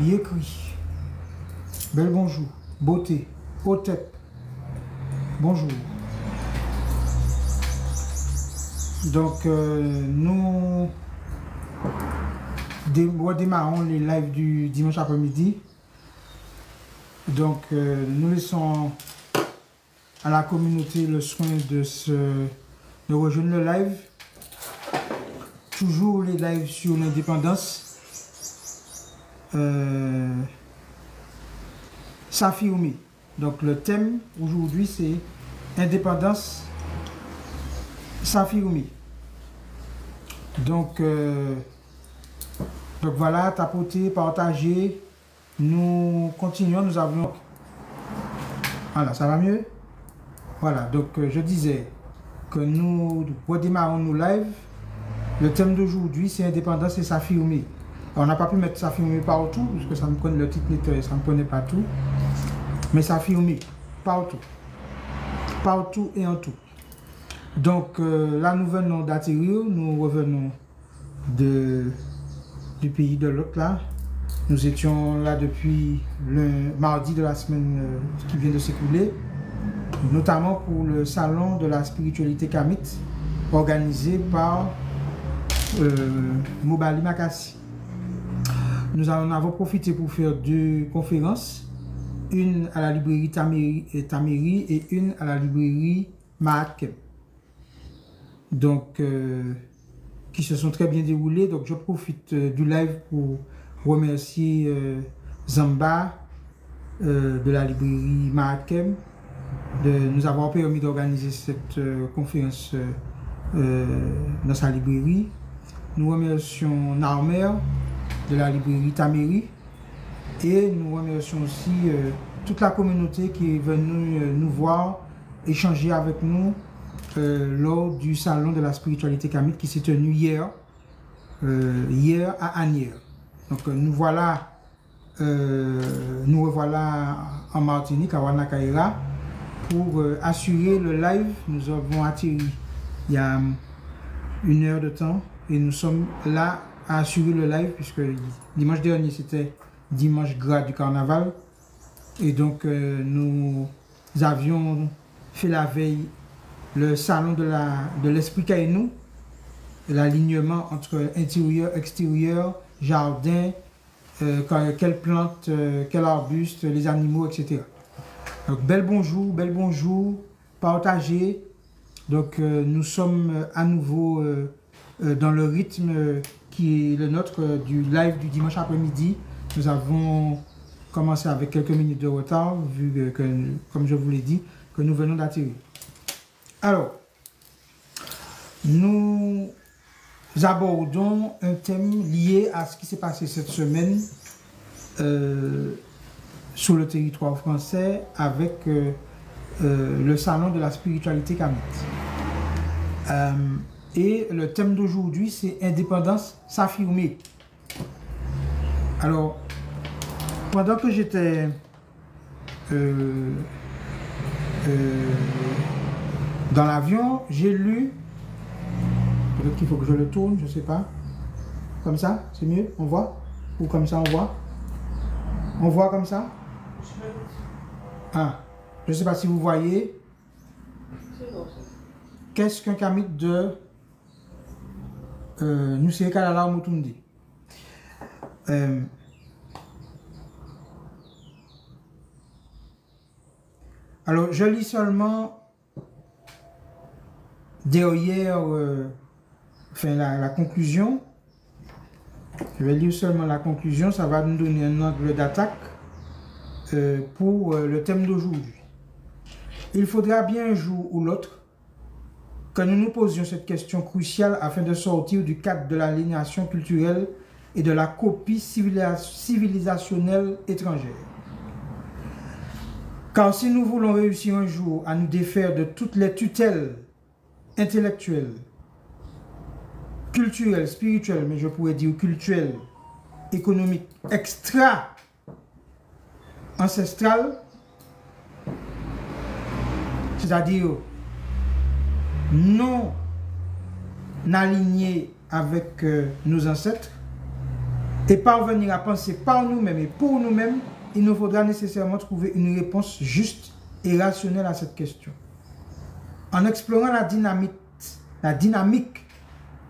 Yékri, bel bonjour, beauté, Otep, bonjour. Donc, nous démarrons les lives du dimanche après-midi. Donc, nous laissons à la communauté le soin de rejoindre le live. Toujours les lives sur l'indépendance. Safioumi. Donc, le thème aujourd'hui, c'est indépendance Safioumi. Donc voilà, tapoter, partager. Nous continuons, nous avons... Voilà, ça va mieux? Voilà, donc je disais que nous redémarrons nos lives. Le thème d'aujourd'hui, c'est indépendance et Safioumi. On n'a pas pu mettre Safioumi partout, parce que ça me connaît le titre, ça me connaît pas tout. Mais Safioumi, partout. Partout et en tout. Donc, là, nous venons d'atterrir, nous revenons du pays de l'autre, là. Nous étions là depuis le mardi de la semaine qui vient de s'écouler, notamment pour le salon de la spiritualité kamite, organisé par Mobali Makassi. Nous en avons profité pour faire deux conférences, une à la librairie Tameri et une à la librairie Mahatkem. Donc, qui se sont très bien déroulées. Donc, je profite du live pour remercier Zamba de la librairie Mahatkem de nous avoir permis d'organiser cette conférence dans sa librairie. Nous remercions Narmer de la librairie Tameri et nous remercions aussi toute la communauté qui est venue nous voir, échanger avec nous lors du salon de la spiritualité kamite qui s'est tenu hier à Anières. Donc nous revoilà en Martinique, à Wanakaira, pour assurer le live. Nous avons atterri il y a 1 heure de temps et nous sommes là à assurer le live puisque dimanche dernier c'était dimanche gras du carnaval et donc nous avions fait la veille le salon de l'esprit Kaïnou, l'alignement entre intérieur, extérieur, jardin, quelles plantes, quels arbustes, les animaux, etc. Donc bel bonjour, partagez. Donc nous sommes à nouveau dans le rythme qui est le nôtre du live du dimanche après-midi. Nous avons commencé avec quelques minutes de retard, vu que, comme je vous l'ai dit, que nous venons d'atterrir. Alors, nous abordons un thème lié à ce qui s'est passé cette semaine sur le territoire français avec le salon de la spiritualité kamite. Et le thème d'aujourd'hui, c'est indépendance s'affirmer. Alors, pendant que j'étais dans l'avion, j'ai lu, peut-être qu'il faut que je le tourne, je ne sais pas. Comme ça, c'est mieux, on voit? Ou comme ça, on voit? On voit comme ça? Ah, je ne sais pas si vous voyez. Qu'est-ce qu'un kamite de Nuseye Kalala Mutundi? Alors, je lis seulement derrière la conclusion. Je vais lire seulement la conclusion, ça va nous donner un angle d'attaque pour le thème d'aujourd'hui. Il faudra bien un jour ou l'autre que nous nous posions cette question cruciale afin de sortir du cadre de l'aliénation culturelle et de la copie civilisationnelle étrangère. Car si nous voulons réussir un jour à nous défaire de toutes les tutelles intellectuelles, culturelles, spirituelles, mais je pourrais dire culturelles, économiques, extra-ancestrales, c'est-à-dire non alignées avec nos ancêtres, et parvenir à penser par nous-mêmes et pour nous-mêmes, il nous faudra nécessairement trouver une réponse juste et rationnelle à cette question. En explorant la dynamique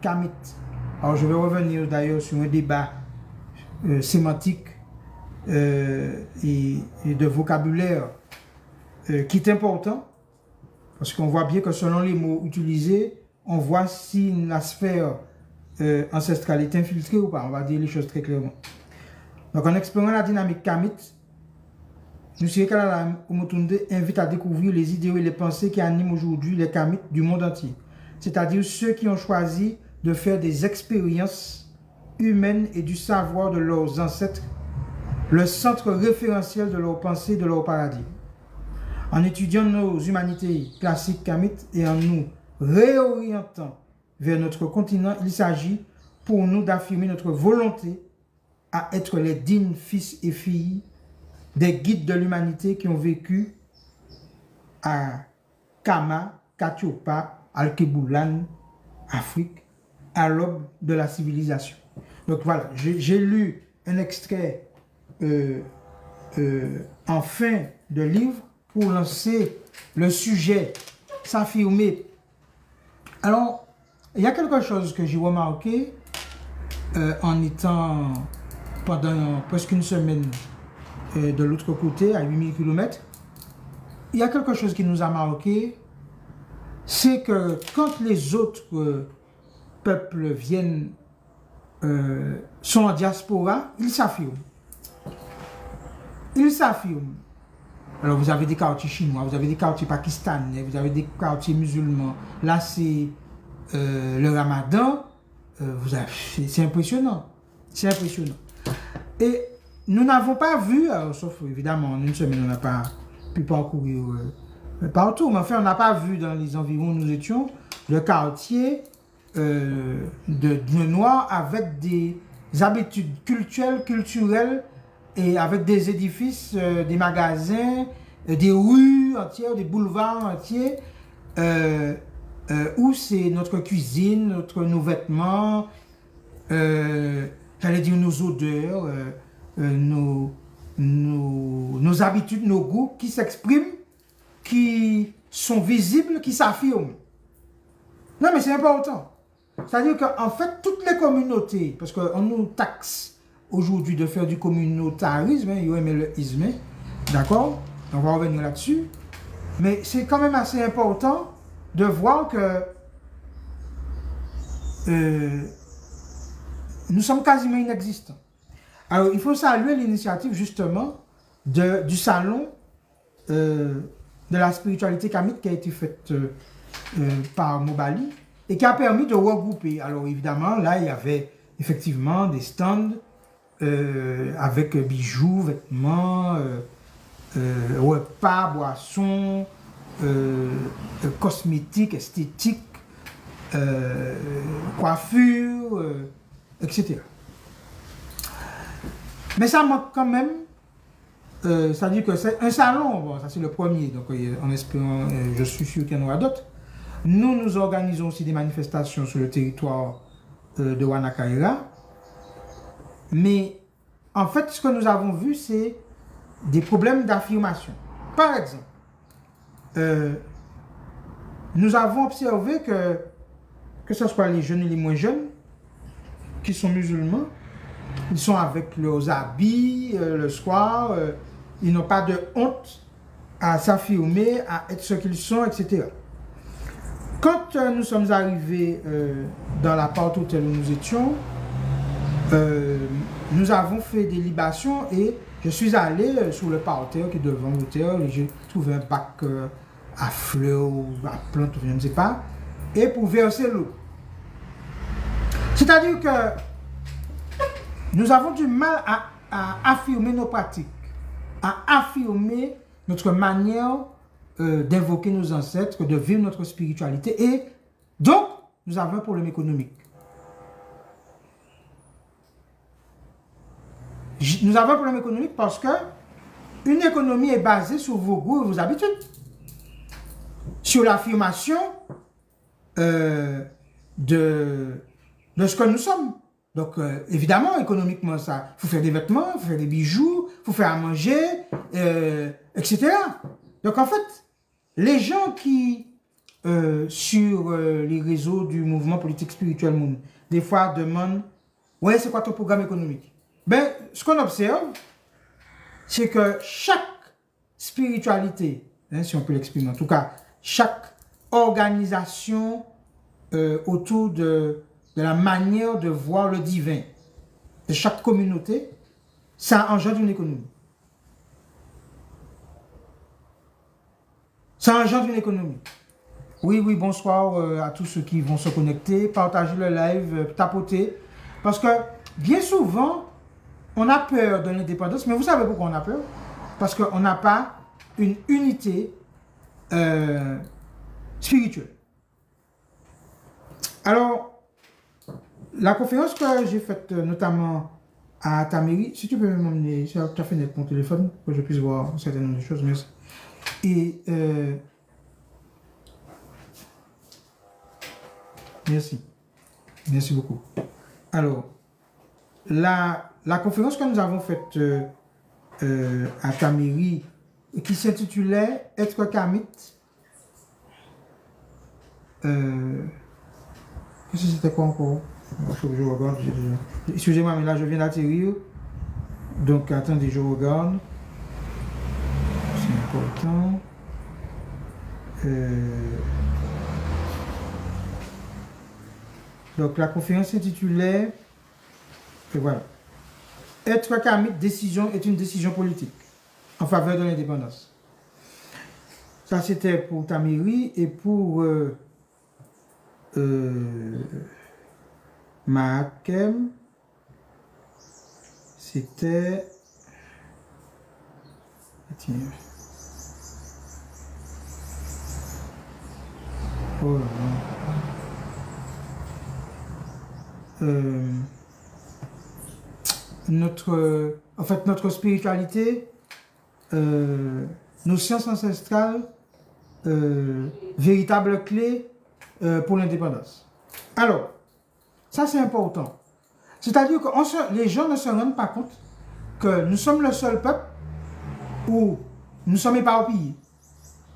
kamite. Alors je vais revenir d'ailleurs sur un débat sémantique et de vocabulaire qui est important, parce qu'on voit bien que selon les mots utilisés, on voit si la sphère ancestrale est infiltrée ou pas. On va dire les choses très clairement. Donc en explorant la dynamique kamite, M. Kalala Umutunde invite à découvrir les idéaux et les pensées qui animent aujourd'hui les kamites du monde entier, c'est-à-dire ceux qui ont choisi de faire des expériences humaines et du savoir de leurs ancêtres le centre référentiel de leurs pensées, de leur paradigme. En étudiant nos humanités classiques kamites et en nous réorientant vers notre continent, il s'agit pour nous d'affirmer notre volonté à être les dignes fils et filles des guides de l'humanité qui ont vécu à Kama, Katiopa, Alkebulan, Afrique, à l'aube de la civilisation. Donc voilà, j'ai lu un extrait en fin de livre pour lancer le sujet, s'affirmer. Alors, il y a quelque chose que j'ai remarqué en étant pendant presque une semaine de l'autre côté, à 8000 km. Il y a quelque chose qui nous a marqué, c'est que quand les autres peuples viennent, sont en diaspora, ils s'affirment. Ils s'affirment. Alors vous avez des quartiers chinois, vous avez des quartiers pakistanais, vous avez des quartiers musulmans. Là c'est le ramadan, c'est impressionnant. C'est impressionnant. Et nous n'avons pas vu, alors, sauf évidemment en une semaine on n'a pas pu parcourir partout, mais enfin on n'a pas vu dans les environs où nous étions le quartier de Noirs avec des habitudes culturelles et avec des édifices, des magasins, des rues entières, des boulevards entiers où c'est notre cuisine, nos vêtements, j'allais dire nos odeurs, nos habitudes, nos goûts qui s'expriment, qui sont visibles, qui s'affirment. Non mais c'est important. C'est-à-dire qu'en fait, toutes les communautés, parce qu'on nous taxe aujourd'hui de faire du communautarisme, le d'accord? On va revenir là-dessus. Mais c'est quand même assez important de voir que nous sommes quasiment inexistants. Alors, il faut saluer l'initiative justement du salon de la spiritualité kamite qui a été faite par Mobali et qui a permis de regrouper. Alors, évidemment, là, il y avait effectivement des stands avec bijoux, vêtements, repas, boissons, cosmétiques, esthétiques, coiffure, etc. Mais ça manque quand même, c'est-à-dire que c'est un salon, bon, ça c'est le premier, donc en espérant, je suis sûr qu'il y en aura d'autres. Nous organisons aussi des manifestations sur le territoire de Wanakaira, mais en fait, ce que nous avons vu, c'est des problèmes d'affirmation. Par exemple, nous avons observé que ce soit les jeunes et les moins jeunes, qui sont musulmans, ils sont avec leurs habits le soir, ils n'ont pas de honte à s'affirmer, à être ce qu'ils sont, etc. Quand nous sommes arrivés dans l'appart hôtel où nous étions, nous avons fait des libations et je suis allé sur le parterre qui est devant l'hôtel et j'ai trouvé un bac à fleurs ou à plantes, je ne sais pas, et pour verser l'eau. C'est-à-dire que nous avons du mal à affirmer nos pratiques, à affirmer notre manière d'invoquer nos ancêtres, de vivre notre spiritualité. Et donc, nous avons un problème économique. Nous avons un problème économique parce que une économie est basée sur vos goûts et vos habitudes, sur l'affirmation de ce que nous sommes. Donc, évidemment, économiquement, ça, il faut faire des vêtements, il faut faire des bijoux, il faut faire à manger, etc. Donc, en fait, les gens qui, sur les réseaux du mouvement politique spirituel, des fois demandent, ouais, c'est quoi ton programme économique? Ben, ce qu'on observe, c'est que chaque spiritualité, hein, si on peut l'exprimer, en tout cas, chaque organisation autour de la manière de voir le divin de chaque communauté, ça engendre une économie. Ça engendre une économie. Oui, oui, bonsoir à tous ceux qui vont se connecter, partager le live, tapoter. Parce que bien souvent, on a peur de l'indépendance, mais vous savez pourquoi on a peur? Parce qu'on n'a pas une unité spirituelle. Alors, la conférence que j'ai faite notamment à ta mairie, si tu peux m'emmener sur ta fenêtre mon téléphone, pour que je puisse voir un certain nombre de choses, merci. Et merci. Merci beaucoup. Alors, la conférence que nous avons faite à ta mairie, qui s'intitulait Être Kamit, qu'est-ce que c'était quoi encore? Il faut que je regarde. Excusez-moi, mais là, je viens d'atterrir. Donc, attendez, je regarde. C'est important. Donc, la conférence s'intitulait... Voilà. Être Kamit, décision est une décision politique en faveur de l'indépendance. Ça, c'était pour ta mairie et pour... Mahakem, c'était... Tiens. Oh en fait, notre spiritualité, nos sciences ancestrales, véritable clé pour l'indépendance. Alors, ça c'est important. C'est-à-dire que les gens ne se rendent pas compte que nous sommes le seul peuple où nous sommes éparpillés.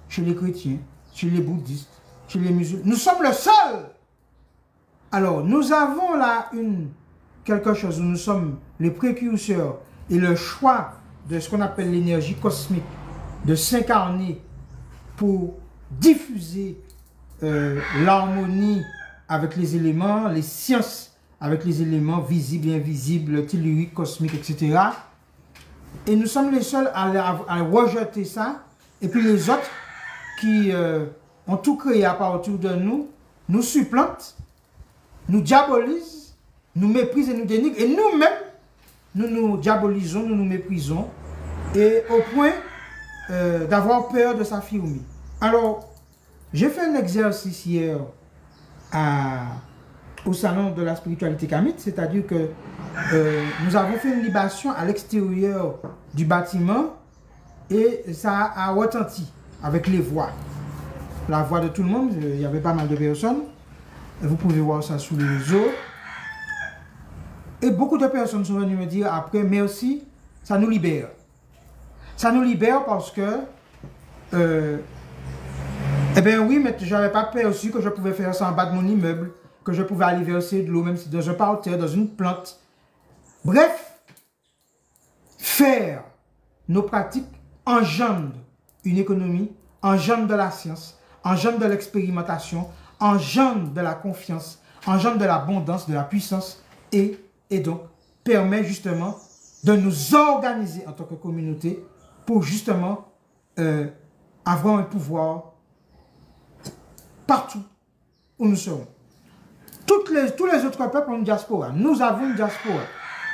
Chez les chrétiens, chez les bouddhistes, chez les musulmans. Nous sommes le seul. Alors, nous avons là quelque chose où nous sommes les précurseurs et le choix de ce qu'on appelle l'énergie cosmique, de s'incarner pour diffuser l'harmonie avec les éléments, les sciences avec les éléments visibles et invisibles, telluriques, cosmiques, etc. Et nous sommes les seuls à rejeter ça. Et puis les autres qui ont tout créé à partir de nous, nous supplantent, nous diabolisent, nous méprisent et nous dénigrent. Et nous-mêmes, nous nous diabolisons, nous nous méprisons. Et au point d'avoir peur de s'affirmer. Alors, j'ai fait un exercice hier au salon de la spiritualité kamite, c'est-à-dire que nous avons fait une libation à l'extérieur du bâtiment et ça a retenti avec les voix. La voix de tout le monde, il y avait pas mal de personnes. Vous pouvez voir ça sous les réseaux. Et beaucoup de personnes sont venues me dire après, merci, ça nous libère. Ça nous libère parce que eh bien oui, mais je n'avais pas perçu que je pouvais faire ça en bas de mon immeuble, que je pouvais aller verser de l'eau, même si dans un parterre, dans une plante. Bref, faire nos pratiques engendre une économie, engendre de la science, engendre de l'expérimentation, engendre de la confiance, engendre de l'abondance, de la puissance et donc permet justement de nous organiser en tant que communauté pour justement avoir un pouvoir partout où nous serons. Tous les autres peuples ont une diaspora. Nous avons une diaspora.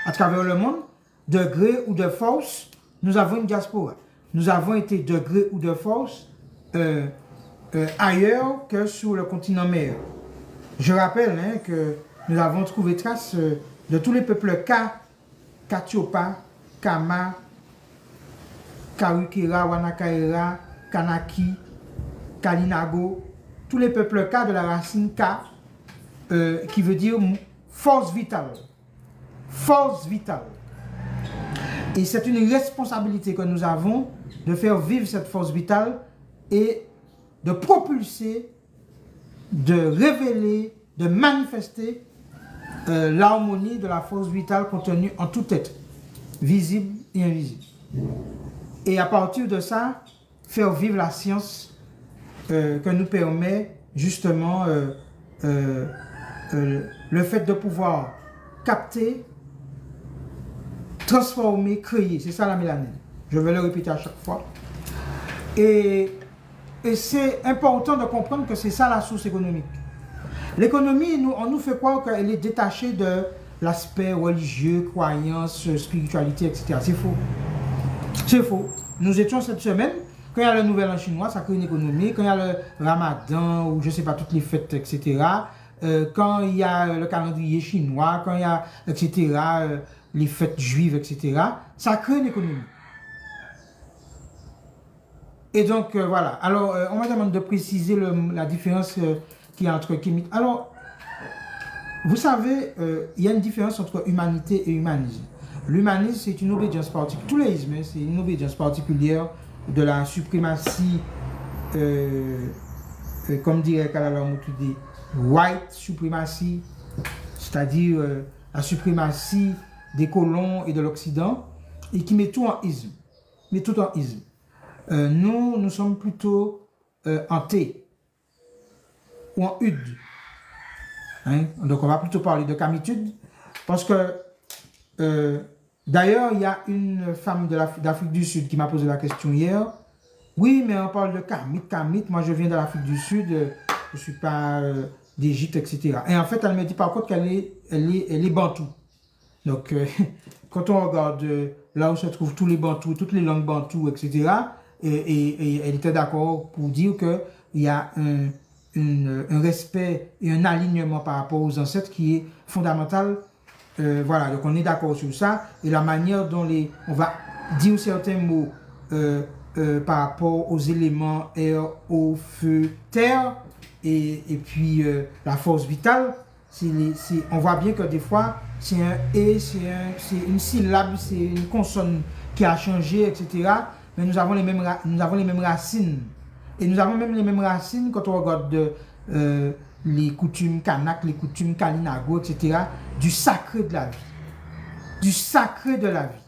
À travers le monde, de gré ou de force, nous avons une diaspora. Nous avons été de gré ou de force ailleurs que sur le continent mère. Je rappelle que nous avons trouvé trace de tous les peuples Katiopa, Kama, Karukera, Wanakaera, Kanaki, Kalinago, tous les peuples K de la racine K, qui veut dire force vitale. force vitale. Et c'est une responsabilité que nous avons de faire vivre cette force vitale et de propulser, de révéler, de manifester l'harmonie de la force vitale contenue en tout être, visible et invisible. Et à partir de ça, faire vivre la science que nous permet justement le fait de pouvoir capter, transformer, créer. C'est ça la mélanine. Je vais le répéter à chaque fois. Et c'est important de comprendre que c'est ça la source économique. L'économie, on nous fait croire qu'elle est détachée de l'aspect religieux, croyance, spiritualité, etc. C'est faux. C'est faux. Nous étions cette semaine, quand il y a le nouvel an chinois, ça crée une économie. Quand il y a le ramadan, ou je ne sais pas, toutes les fêtes, etc. Quand il y a le calendrier chinois, quand il y a, etc., les fêtes juives, etc., ça crée une économie. Et donc, voilà. Alors, on m'a demandé de préciser la différence qu'il y a entre kémite. Alors, vous savez, il y a une différence entre humanité et humanisme. L'humanisme, c'est une obédience particulière. Tous les ismes, c'est une obédience particulière de la suprématie, comme dirait Kalala Moutoudé, white supremacy, c'est-à-dire la suprématie des colons et de l'Occident, et qui met tout en isme. Met tout en isme. Nous sommes plutôt en T ou en UD. Hein? Donc, on va plutôt parler de kamitude parce que, d'ailleurs, il y a une femme d'Afrique du Sud qui m'a posé la question hier. Oui, mais on parle de kamite. Moi, je viens de l'Afrique du Sud, je ne suis pas d'Égypte, etc. Et en fait, elle me dit par contre qu'elle est bantou. Donc, quand on regarde là où se trouvent tous les bantous, toutes les langues bantous, etc., et elle était d'accord pour dire qu'il y a un respect et un alignement par rapport aux ancêtres qui est fondamental. Voilà, donc on est d'accord sur ça. Et la manière dont on va dire certains mots par rapport aux éléments air, eau, feu, terre, et puis la force vitale, on voit bien que des fois, c'est un « et », c'est une syllabe, c'est une consonne qui a changé, etc. Mais nous avons les mêmes racines. Et nous avons même les mêmes racines quand on regarde les coutumes kanak, les coutumes kalinago, etc. Du sacré de la vie. Du sacré de la vie.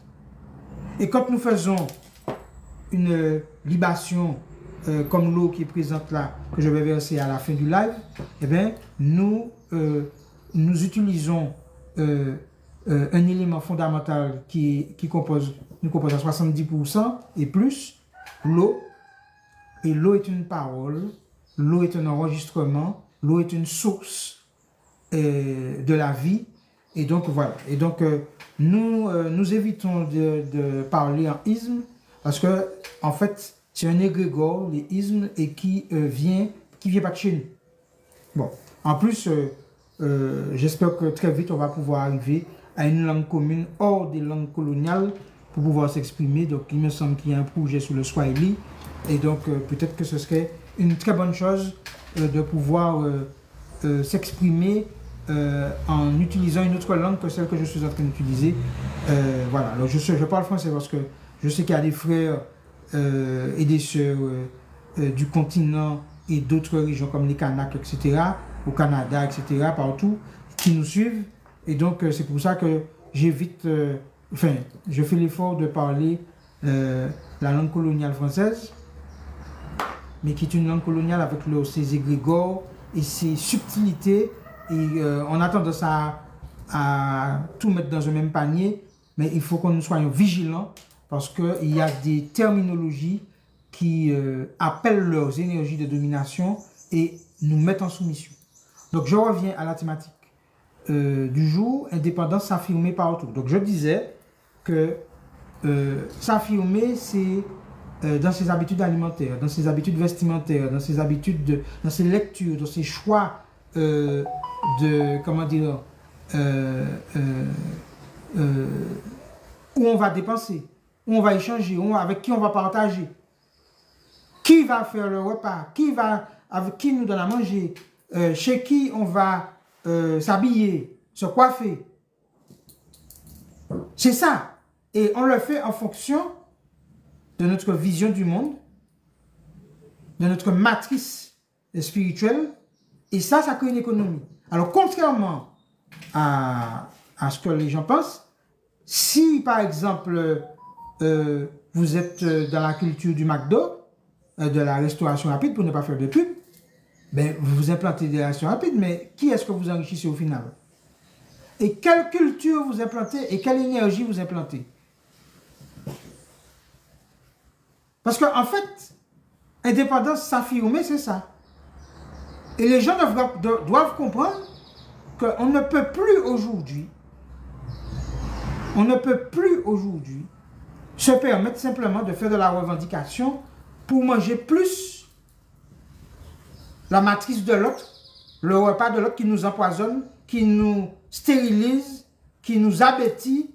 Et quand nous faisons une libation comme l'eau qui est présente là, que je vais verser à la fin du live, eh bien, nous utilisons un élément fondamental nous compose à 70% et plus, l'eau. Et l'eau est une parole, l'eau est un enregistrement, l'eau est une source de la vie. Et donc, voilà. Et donc, nous évitons de parler en isme parce que, en fait, c'est un égrégore, les ismes, et qui vient pas de chez nous. Bon. En plus, j'espère que très vite, on va pouvoir arriver à une langue commune hors des langues coloniales pour pouvoir s'exprimer. Donc, il me semble qu'il y a un projet sur le Swahili. Et donc, peut-être que ce serait une très bonne chose de pouvoir s'exprimer en utilisant une autre langue que celle que je suis en train d'utiliser. Voilà, alors je parle français parce que je sais qu'il y a des frères et des sœurs du continent et d'autres régions comme les Kanaks, etc., au Canada, etc., partout, qui nous suivent. Et donc, c'est pour ça que j'évite, je fais l'effort de parler la langue coloniale française, mais qui est une langue coloniale avec ses égrégores et ses subtilités. Et on a tendance à tout mettre dans un même panier, mais il faut que nous soyons vigilants parce qu'il y a des terminologies qui appellent leurs énergies de domination et nous mettent en soumission. Donc je reviens à la thématique du jour, indépendance s'affirmer partout. Donc je disais que s'affirmer, c'est dans ses habitudes alimentaires, dans ses habitudes vestimentaires, dans ses habitudes, dans ses lectures, dans ses choix comment dire, où on va dépenser, où on va échanger, avec qui on va partager, qui va faire le repas, avec qui nous donne à manger, chez qui on va s'habiller, se coiffer. C'est ça. Et on le fait en fonction de notre vision du monde, de notre matrice spirituelle. Et ça crée une économie. Alors, contrairement à ce que les gens pensent, si, par exemple, vous êtes dans la culture du McDo, de la restauration rapide, pour ne pas faire de pub, ben, vous implantez des restaurants rapides, mais qui est-ce que vous enrichissez au final? Et quelle culture vous implantez et quelle énergie vous implantez? Parce qu'en fait, indépendance s'affirmer, c'est ça. Et les gens doivent comprendre qu'on ne peut plus aujourd'hui, se permettre simplement de faire de la revendication pour manger plus la matrice de l'autre, le repas de l'autre qui nous empoisonne, qui nous stérilise, qui nous abêtit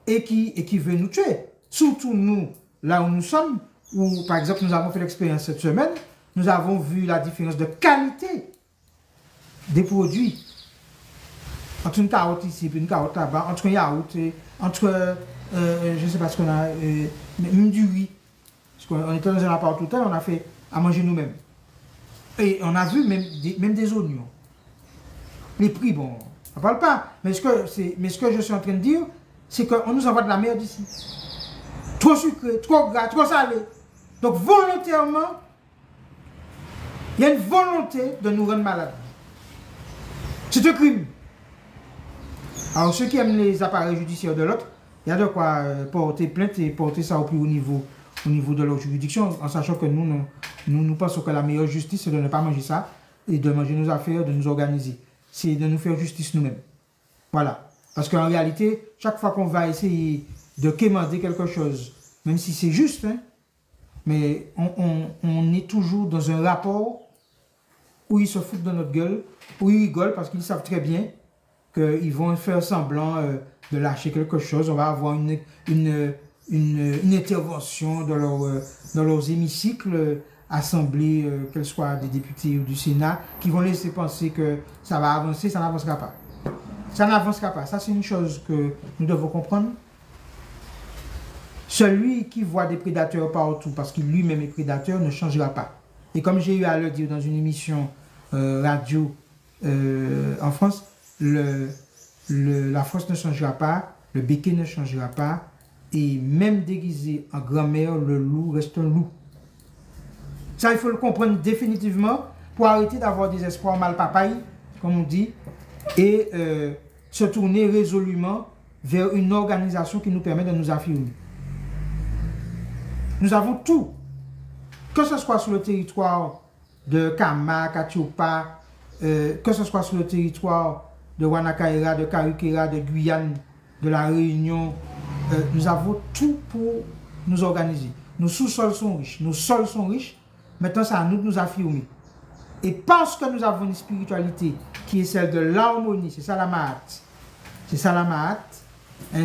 et qui veut nous tuer. Surtout nous, là où nous sommes, où par exemple nous avons fait l'expérience cette semaine, nous avons vu la différence de qualité des produits. Entre une carotte ici et une carotte là-bas, entre un yaourt, entre, je ne sais pas ce qu'on a, même du riz. Parce qu'on était dans un appart tout à l'heure, on a fait à manger nous-mêmes. Et on a vu même des oignons. Les prix, bon, on ne parle pas. Mais ce que je suis en train de dire, c'est qu'on nous envoie de la merde ici. Trop sucré, trop gras, trop salé. Donc volontairement, il y a une volonté de nous rendre malades. C'est un crime. Alors ceux qui aiment les appareils judiciaires de l'autre, il y a de quoi porter plainte et porter ça au plus haut niveau de leur juridiction, en sachant que nous pensons que la meilleure justice, c'est de ne pas manger ça et de manger nos affaires, de nous organiser. C'est de nous faire justice nous-mêmes. Voilà. Parce qu'en réalité, chaque fois qu'on va essayer de quémander quelque chose, même si c'est juste, hein, mais on est toujours dans un rapport où ils se foutent de notre gueule, où ils rigolent parce qu'ils savent très bien qu'ils vont faire semblant de lâcher quelque chose. On va avoir une intervention dans leurs hémicycles, assemblées, qu'elles soient des députés ou du Sénat, qui vont laisser penser que ça va avancer, ça n'avancera pas. Ça n'avancera pas. Ça, c'est une chose que nous devons comprendre. Celui qui voit des prédateurs partout, parce qu'il lui-même est prédateur, ne changera pas. Et comme j'ai eu à le dire dans une émission radio en France, la France ne changera pas, le béquet ne changera pas, et même déguisé en grand-mère, le loup reste un loup. Ça, il faut le comprendre définitivement pour arrêter d'avoir des espoirs mal papaye, comme on dit, et se tourner résolument vers une organisation qui nous permet de nous affirmer. Nous avons tout, que ce soit sur le territoire de Kama, Katiopa, que ce soit sur le territoire de Wanakaira, de Karikera, de Guyane, de la Réunion, nous avons tout pour nous organiser. Nos sous-sols sont riches, nos sols sont riches, maintenant c'est à nous de nous affirmer. Et parce que nous avons une spiritualité qui est celle de l'harmonie, c'est ça la Mahat,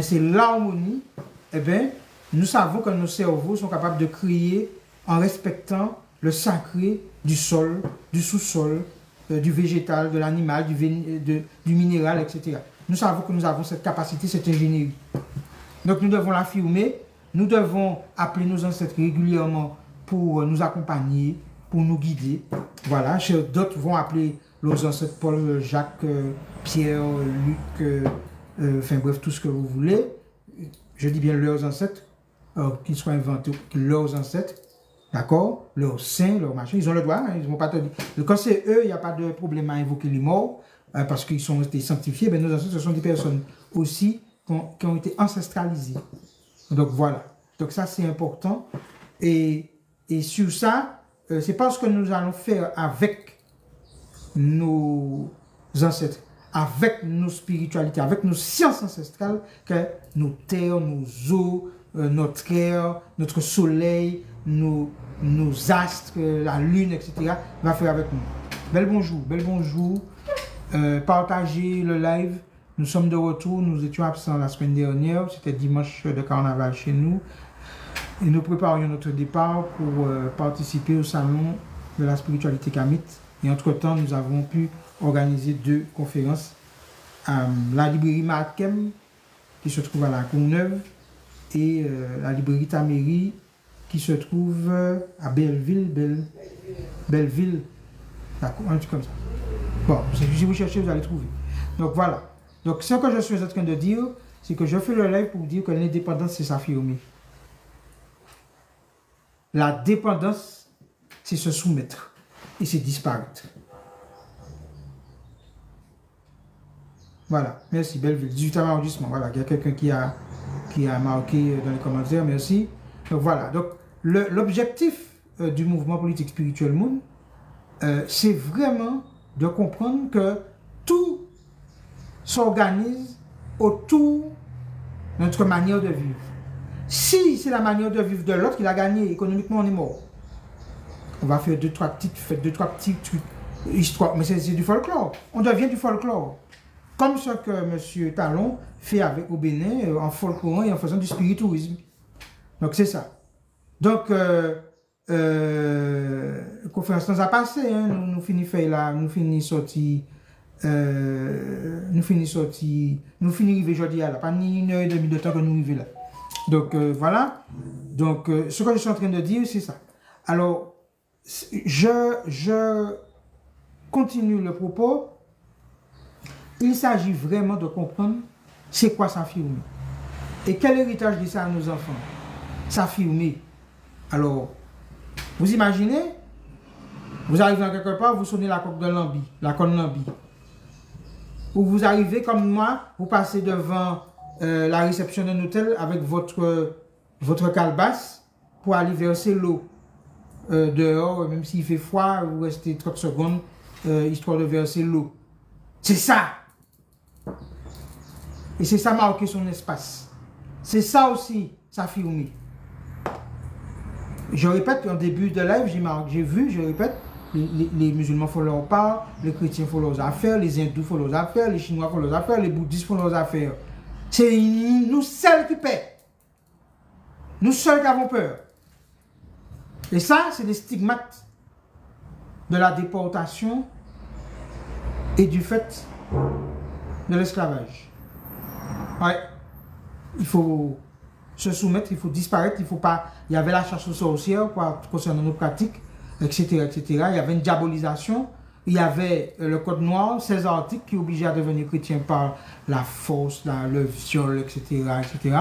c'est l'harmonie, eh bien, nous savons que nos cerveaux sont capables de créer en respectant le sacré du sol, du sous-sol, du végétal, de l'animal, du minéral, etc. Nous savons que nous avons cette capacité, cette ingénierie. Donc nous devons l'affirmer, nous devons appeler nos ancêtres régulièrement pour nous accompagner, pour nous guider. Voilà, d'autres vont appeler leurs ancêtres Paul, Jacques, Pierre, Luc, enfin bref, tout ce que vous voulez. Je dis bien leurs ancêtres, qu'ils soient inventés, leurs ancêtres, d'accord, leurs saints, leurs machins, ils ont le droit, hein, ils ne vont pas te dire. Quand c'est eux, il n'y a pas de problème à invoquer les morts, parce qu'ils sont restés sanctifiés. Ben, nos ancêtres, ce sont des personnes aussi qui ont été ancestralisées. Donc voilà, donc ça c'est important. Et sur ça, c'est pas ce que nous allons faire avec nos ancêtres, avec nos spiritualités, avec nos sciences ancestrales, que nos terres, nos eaux, notre air, notre soleil, nos astres, la lune, etc. va faire avec nous. Bel bonjour. Partagez le live. Nous sommes de retour. Nous étions absents la semaine dernière. C'était dimanche de carnaval chez nous. Et nous préparions notre départ pour participer au salon de la spiritualité kamite. Et entre-temps, nous avons pu organiser 2 conférences la librairie Markem, qui se trouve à la Courneuve, et la librairie Taméry, qui se trouve à Belleville, un truc comme ça. Bon, si vous cherchez, vous allez trouver. Donc voilà. Donc ce que je suis en train de dire, c'est que je fais le live pour dire que l'indépendance, c'est s'affirmer. La dépendance, c'est se soumettre et c'est disparaître. Voilà, merci, Belleville, 18e arrondissement. Voilà, il y a quelqu'un qui a marqué dans les commentaires, merci. Donc voilà, donc l'objectif du mouvement politique spirituel Moon, c'est vraiment de comprendre que tout s'organise autour de notre manière de vivre. Si c'est la manière de vivre de l'autre qui l'a gagné, économiquement on est mort. On va faire deux, trois petits trucs, histoire, mais c'est du folklore. On devient du folklore. Comme ce que M. Talon fait avec au Bénin, en folklore et en faisant du spiritourisme. Donc c'est ça. Donc, conférence nous a passé, hein, nous finissons là, nous finissons sorti, nous finissons arriver aujourd'hui là, pas ni une heure et demie de temps que nous arrivons là. Donc voilà. Donc ce que je suis en train de dire, c'est ça. Alors, je continue le propos. Il s'agit vraiment de comprendre c'est quoi s'affirmer. Et quel héritage dit ça à nos enfants? S'affirmer. Alors, vous imaginez, vous arrivez dans quelque part, vous sonnez la coque de Lambi, la conne Lambi. Ou vous arrivez comme moi, vous passez devant la réception d'un hôtel avec votre calebasse pour aller verser l'eau dehors, même s'il fait froid, vous restez 30 secondes, histoire de verser l'eau. C'est ça. Et c'est ça marquer son espace. C'est ça aussi, s'affirmer. Je répète, en début de live, je répète, les musulmans font leur part, les chrétiens font leurs affaires, les hindous font leurs affaires, les chinois font leurs affaires, les bouddhistes font leurs affaires. C'est nous seuls qui paient. Nous seuls qui avons peur. Et ça, c'est des stigmates de la déportation et du fait de l'esclavage. Ouais. Il faut se soumettre, il faut disparaître, il faut pas... Il y avait la chasse aux sorcières concernant nos pratiques, etc., etc. Il y avait une diabolisation. Il y avait le code noir, 16 articles qui obligeaient à devenir chrétien par la force, le viol, etc., etc.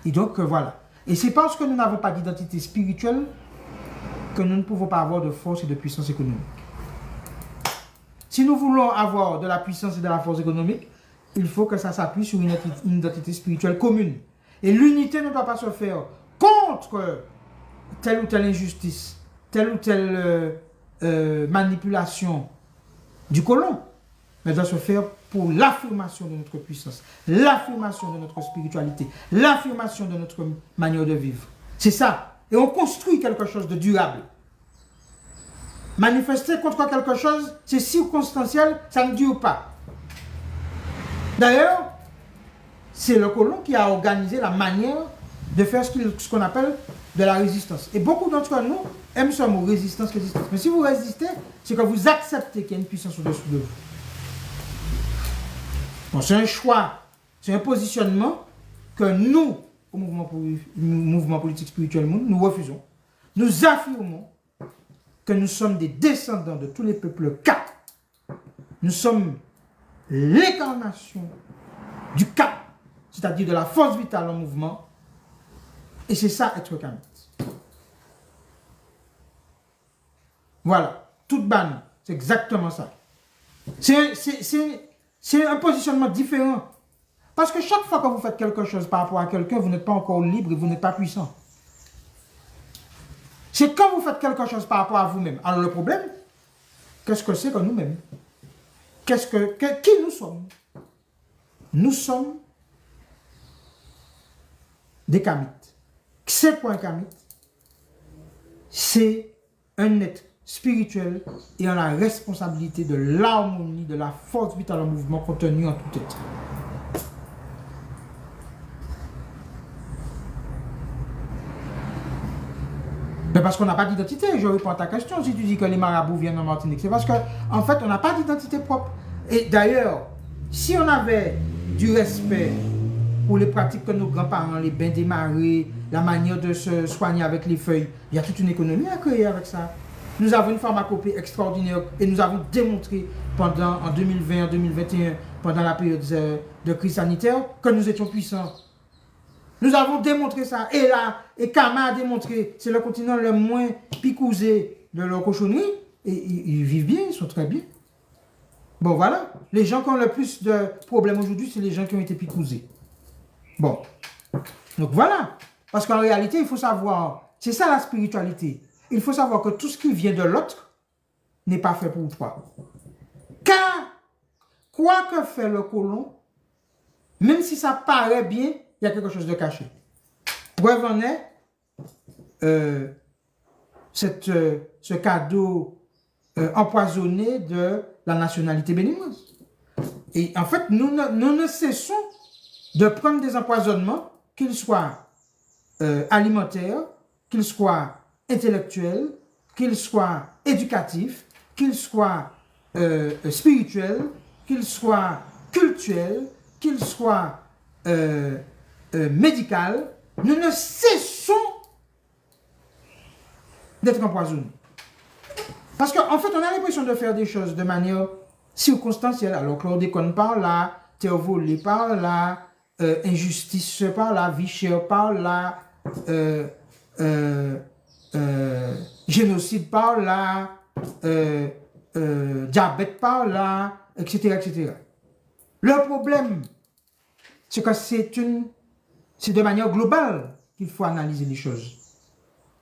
Et donc, voilà. Et c'est parce que nous n'avons pas d'identité spirituelle que nous ne pouvons pas avoir de force et de puissance économique. Si nous voulons avoir de la puissance et de la force économique, il faut que ça s'appuie sur une identité spirituelle commune. Et l'unité ne doit pas se faire contre telle ou telle injustice, telle ou telle manipulation du colon, mais doit se faire pour l'affirmation de notre puissance, l'affirmation de notre spiritualité, l'affirmation de notre manière de vivre. C'est ça. Et on construit quelque chose de durable. Manifester contre quelque chose, c'est circonstanciel, ça ne dure pas. D'ailleurs, c'est le colon qui a organisé la manière de faire ce qu'on appelle de la résistance. Et beaucoup d'entre nous aiment ce mot, résistance, résistance. Mais si vous résistez, c'est que vous acceptez qu'il y a une puissance au-dessus de vous. Bon, c'est un choix, c'est un positionnement que nous, au mouvement politique spirituel, nous refusons. Nous affirmons que nous sommes des descendants de tous les peuples Ka. Nous sommes l'incarnation du Ka, c'est-à-dire de la force vitale en mouvement. Et c'est ça, être Kamit. Voilà, toute banne, c'est exactement ça. C'est un positionnement différent. Parce que chaque fois que vous faites quelque chose par rapport à quelqu'un, vous n'êtes pas encore libre et vous n'êtes pas puissant. C'est quand vous faites quelque chose par rapport à vous-même. Alors le problème, qu'est-ce que c'est que nous-mêmes? Qui nous sommes? Nous sommes des Kamites. C'est quoi un Kamit? C'est un être spirituel et en la responsabilité de l'harmonie, de la force vitale en mouvement contenue en tout être. Mais parce qu'on n'a pas d'identité, je réponds à ta question. Si tu dis que les marabouts viennent en Martinique, c'est parce qu'en fait, on n'a pas d'identité propre. Et d'ailleurs, si on avait du respect pour les pratiques que nos grands-parents, les bains démarrés, la manière de se soigner avec les feuilles, il y a toute une économie à créer avec ça. Nous avons une pharmacopée extraordinaire et nous avons démontré en 2020, en 2021, pendant la période de crise sanitaire, que nous étions puissants. Nous avons démontré ça. Et là, et Kama a démontré, c'est le continent le moins picousé de leur cochonnerie. Et ils vivent bien, ils sont très bien. Bon, voilà. Les gens qui ont le plus de problèmes aujourd'hui, c'est les gens qui ont été picousés. Bon. Donc voilà. Parce qu'en réalité, il faut savoir, c'est ça la spiritualité. Il faut savoir que tout ce qui vient de l'autre n'est pas fait pour toi. Car, quoi que fait le colon, même si ça paraît bien, il y a quelque chose de caché. Preuve en est ce cadeau empoisonné de la nationalité béninoise. Et en fait, nous ne cessons de prendre des empoisonnements, qu'ils soient alimentaires, qu'ils soient intellectuels, qu'ils soient éducatifs, qu'ils soient spirituels, qu'ils soient cultuels, qu'ils soient médical, nous ne cessons d'être empoisonnés. Parce qu'en fait, on a l'impression de faire des choses de manière circonstancielle. Alors, chlordécone par là, terre volée par là, injustice par là, vie chère par là, génocide par là, diabète par là, etc., etc. Le problème, c'est que c'est de manière globale qu'il faut analyser les choses.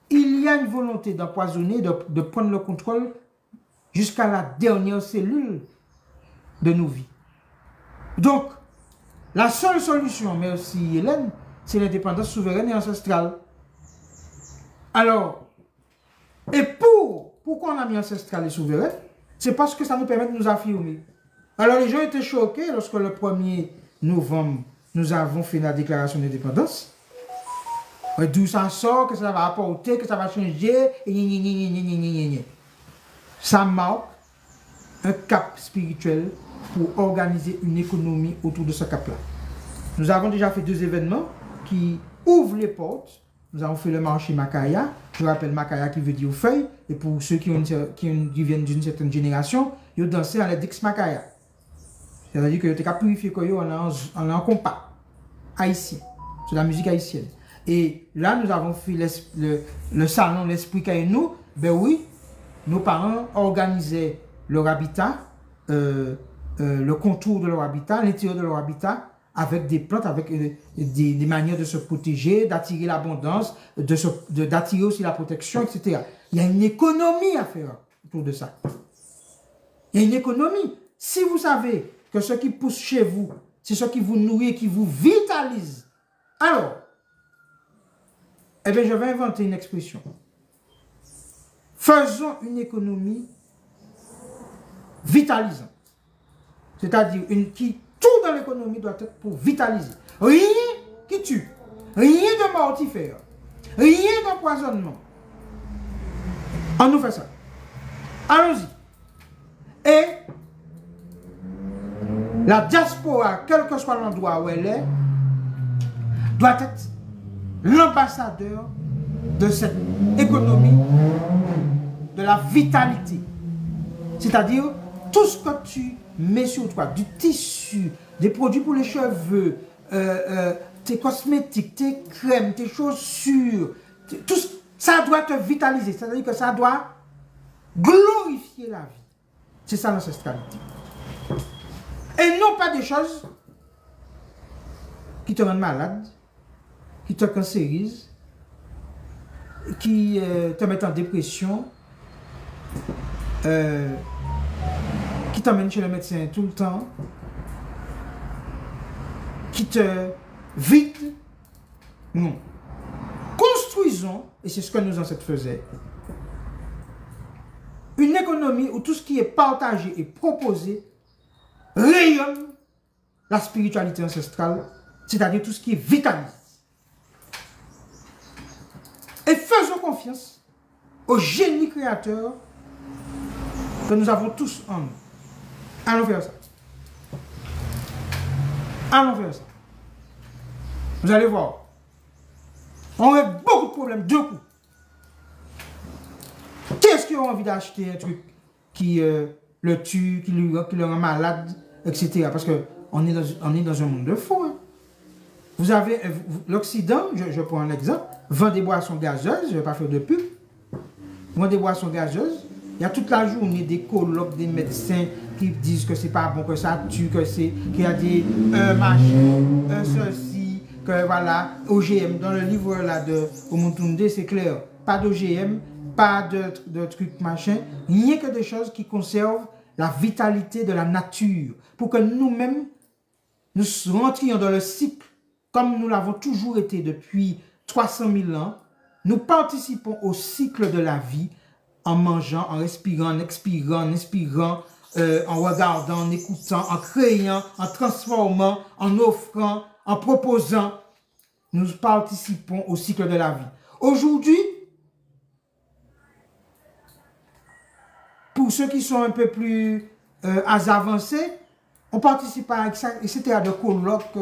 Il y a une volonté d'empoisonner, de prendre le contrôle jusqu'à la dernière cellule de nos vies. Donc, la seule solution, merci Hélène, c'est l'indépendance souveraine et ancestrale. Alors, et pourquoi on a mis ancestral et souverain? C'est parce que ça nous permet de nous affirmer. Alors, les gens étaient choqués lorsque le 1er novembre, nous avons fait la déclaration d'indépendance. D'où ça sort, que ça va apporter, que ça va changer, et ça marque un cap spirituel pour organiser une économie autour de ce cap-là. Nous avons déjà fait 2 événements qui ouvrent les portes. Nous avons fait le marché Makaya. Je rappelle Makaya qui veut dire feuille. Et pour ceux qui viennent d'une certaine génération, ils ont dansé à la Dix Makaya. C'est-à-dire que tu as purifié en compas haïtien. C'est la musique haïtienne. Et là, nous avons fait le salon L'Esprit Kaïnou. Ben oui, nos parents organisaient leur habitat, le contour de leur habitat, l'intérieur de leur habitat, avec des plantes, avec des manières de se protéger, d'attirer l'abondance, d'attirer aussi la protection, etc. Il y a une économie à faire autour de ça. Il y a une économie. Si vous savez que ce qui pousse chez vous, c'est ce qui vous nourrit, qui vous vitalise, alors, eh bien, je vais inventer une expression. Faisons une économie vitalisante. C'est-à-dire, tout dans l'économie doit être pour vitaliser. Rien qui tue, rien de mortifère, rien d'empoisonnement. On nous fait ça. Allons-y. Et la diaspora, quel que soit l'endroit où elle est, doit être l'ambassadeur de cette économie, de la vitalité. C'est-à-dire, tout ce que tu mets sur toi, du tissu, des produits pour les cheveux, tes cosmétiques, tes crèmes, tes chaussures, tout ça doit te vitaliser. C'est-à-dire que ça doit glorifier la vie. C'est ça l'ancestralité. Et non pas des choses qui te rendent malade, qui te cancérisent, qui te mettent en dépression, qui t'emmènent chez le médecin tout le temps, qui te vident. Non. Construisons, et c'est ce que nos ancêtres faisaient, une économie où tout ce qui est partagé et proposé rayonne la spiritualité ancestrale, c'est-à-dire tout ce qui est vitalise. Et faisons confiance au génie créateur que nous avons tous en nous. Allons faire ça. Allons faire ça. Vous allez voir. On a beaucoup de problèmes, deux coups. Qu'est-ce qui a envie d'acheter un truc qui le tue, qui le rend malade, etc. Parce qu'on est dans un monde de fou. Hein. Vous avez l'Occident, je prends un exemple, vend des boissons gazeuses, je ne vais pas faire de pub, vend des boissons gazeuses. Il y a toute la journée des colloques, des médecins qui disent que c'est pas bon, que ça tue, qu'il y a des machins, ceci, que voilà, OGM. Dans le livre là de Omontunde, c'est clair. Pas d'OGM, pas de trucs machin, rien que des choses qui conservent la vitalité de la nature. Pour que nous-mêmes, nous rentrions dans le cycle, comme nous l'avons toujours été depuis 300 000 ans, nous participons au cycle de la vie en mangeant, en respirant, en expirant, en inspirant, en regardant, en écoutant, en créant, en transformant, en offrant, en proposant. Nous participons au cycle de la vie. Aujourd'hui, pour ceux qui sont un peu plus avancés, on participe à etc., de colloques,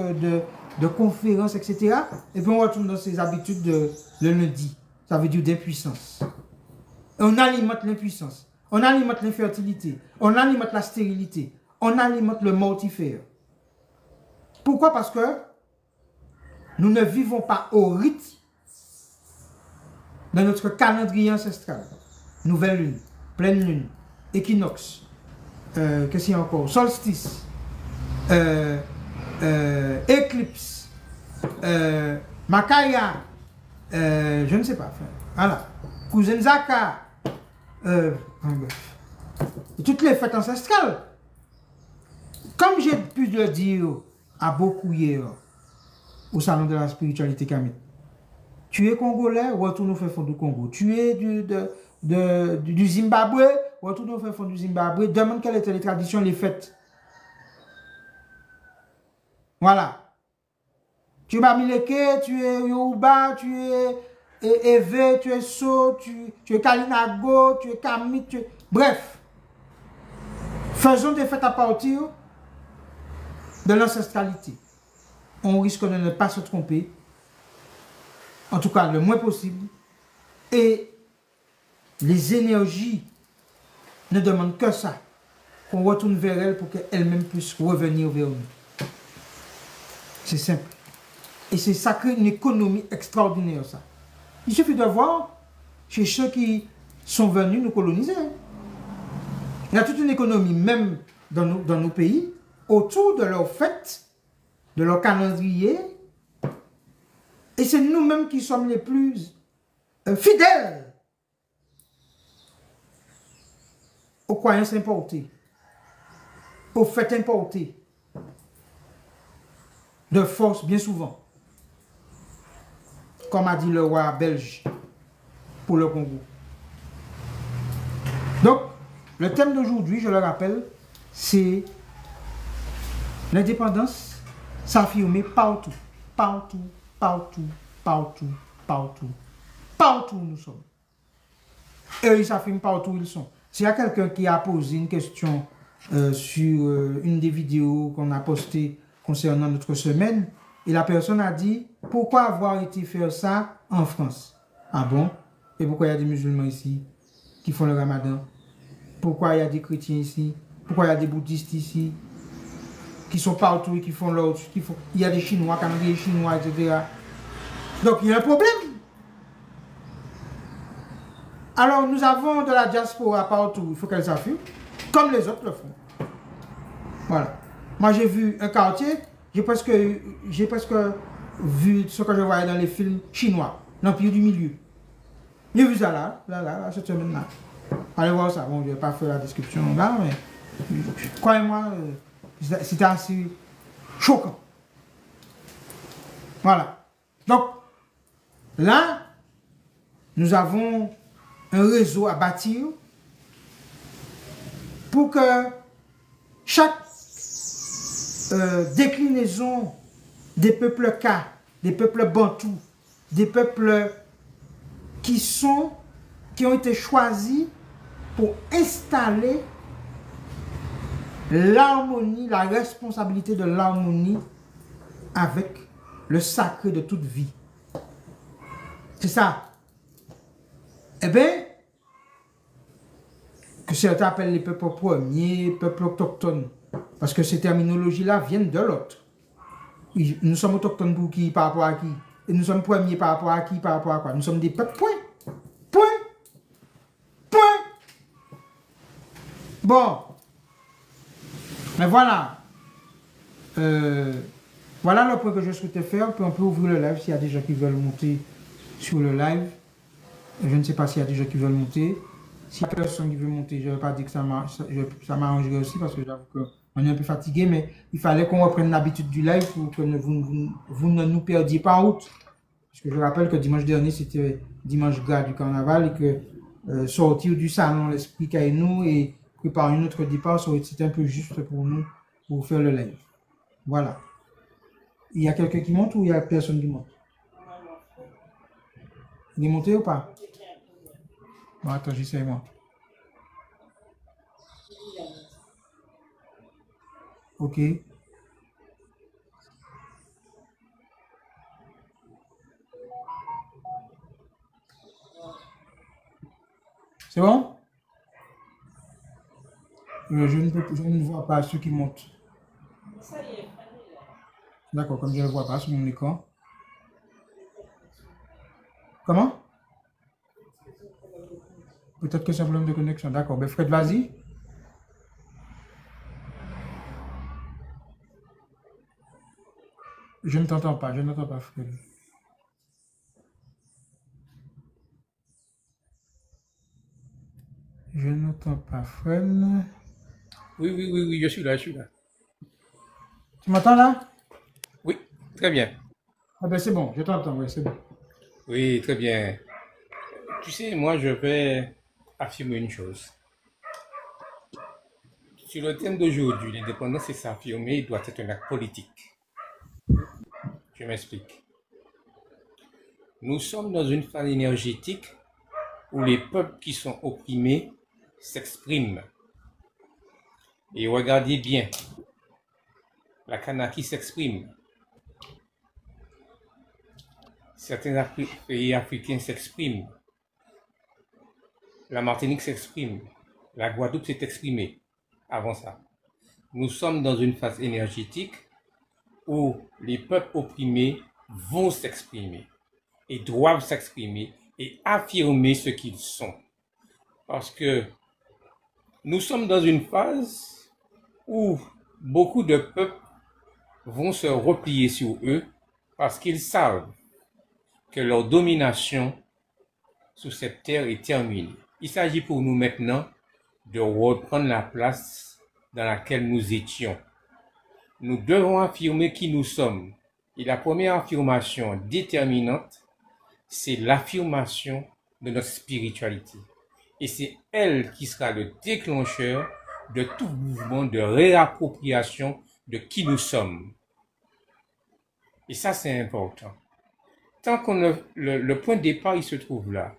de conférences, etc. Et puis on retourne dans ses habitudes de le lundi. Ça veut dire d'impuissance. On alimente l'impuissance. On alimente l'infertilité. On alimente la stérilité. On alimente le mortifère. Pourquoi? Parce que nous ne vivons pas au rythme de notre calendrier ancestral. Nouvelle lune, pleine lune, équinoxe, qu'est-ce qu'il y a encore? Solstice, éclipse, Makaya, je ne sais pas. Voilà. Kuzenzaka, toutes les fêtes ancestrales. Comme j'ai pu le dire à beaucoup hier au salon de la spiritualité Kamit, tu es congolais, retourne au fond du Congo. Tu es du Zimbabwe, retourne au fond du Zimbabwe, demande quelles étaient les traditions, les fêtes. Voilà. Tu es Bamileke, tu es Yoruba, tu es Eve, tu es So, tu es Kalinago, tu es Kamit, bref. Faisons des fêtes à partir de l'ancestralité. On risque de ne pas se tromper, en tout cas le moins possible, et les énergies ne demandent que ça, qu'on retourne vers elles pour qu'elles-mêmes puissent revenir vers nous. C'est simple. Et c'est ça crée une économie extraordinaire, ça. Il suffit de voir chez ceux qui sont venus nous coloniser. Il y a toute une économie, même dans nos pays, autour de leurs fêtes, de leur calendrier. Et c'est nous-mêmes qui sommes les plus fidèles aux croyances importées, aux fêtes importées, de force bien souvent, comme a dit le roi belge pour le Congo. Donc, le thème d'aujourd'hui, je le rappelle, c'est l'indépendance s'affirmer partout, partout, partout, partout, partout, partout où nous sommes. Et ils s'affirment partout où ils sont. S'il y a quelqu'un qui a posé une question sur une des vidéos qu'on a postées concernant notre semaine, et la personne a dit, pourquoi avoir été faire ça en France? Ah bon? Et pourquoi il y a des musulmans ici qui font le ramadan? Pourquoi il y a des chrétiens ici? Pourquoi il y a des bouddhistes ici qui sont partout et qui font l'autre? Il y a des Chinois, Canadiens chinois, etc. Donc il y a un problème. Alors nous avons de la diaspora partout, il faut qu'elle s'affirme, comme les autres le font. Voilà. Moi j'ai vu un quartier, j'ai presque vu ce que je voyais dans les films chinois, l'Empire du Milieu. J'ai vu ça là, cette semaine-là. Allez voir ça, bon, je ne vais pas faire la description là, mais croyez-moi, c'était assez choquant. Voilà. Donc, là, nous avons un réseau à bâtir pour que chaque déclinaison des peuples Ka, des peuples Bantous, des peuples qui ont été choisis pour installer l'harmonie, la responsabilité de l'harmonie avec le sacré de toute vie. C'est ça. Eh bien, que certains appellent les peuples premiers, peuples autochtones, parce que ces terminologies-là viennent de l'autre. Nous sommes autochtones pour qui, par rapport à qui? Et nous sommes premiers par rapport à qui, par rapport à quoi? Nous sommes des peuples, point. Point. Point. Bon. Mais voilà. Voilà le point que je souhaitais faire. Puis on peut ouvrir le live s'il y a des gens qui veulent monter sur le live. Je ne sais pas s'il y a des gens qui veulent monter. Si personne qui veut monter, je ne vais pas dire que ça m'arrangerait aussi parce que j'avoue qu'on est un peu fatigué, mais il fallait qu'on reprenne l'habitude du live pour que vous ne nous perdiez pas en route. Parce que je rappelle que dimanche dernier, c'était dimanche gras du carnaval et que sortir du salon, l'esprit qu'à nous et préparer un autre départ, c'était un peu juste pour nous, pour faire le live. Voilà. Il y a quelqu'un qui monte ou il n'y a personne qui monte? Il est monté ou pas? Bon, attends, j'essaie moi. Ok. C'est bon? Je ne vois pas ceux qui montent. D'accord, comme je ne le vois pas sur mon écran. Comment? Peut-être que c'est un problème de connexion. D'accord. Ben Fred, vas-y. Je ne t'entends pas. Je n'entends pas, Fred. Je n'entends pas, Fred. Oui, je suis là. Tu m'entends là? Oui, très bien. Ah ben c'est bon, je t'entends, oui, c'est bon. Oui, très bien. Tu sais, moi, je vais affirmer une chose. Sur le thème d'aujourd'hui, l'indépendance et s'affirmer doit être un acte politique. Je m'explique. Nous sommes dans une phase énergétique où les peuples qui sont opprimés s'expriment. Et regardez bien, la Kanaki s'exprime. Certains pays africains s'expriment. La Martinique s'exprime. La Guadeloupe s'est exprimée avant ça. Nous sommes dans une phase énergétique où les peuples opprimés vont s'exprimer et doivent s'exprimer et affirmer ce qu'ils sont. Parce que nous sommes dans une phase où beaucoup de peuples vont se replier sur eux parce qu'ils savent que leur domination sur cette terre est terminée. Il s'agit pour nous maintenant de reprendre la place dans laquelle nous étions. Nous devons affirmer qui nous sommes. Et la première affirmation déterminante, c'est l'affirmation de notre spiritualité. Et c'est elle qui sera le déclencheur de tout mouvement de réappropriation de qui nous sommes. Et ça, c'est important. Tant qu'on le point de départ, il se trouve là.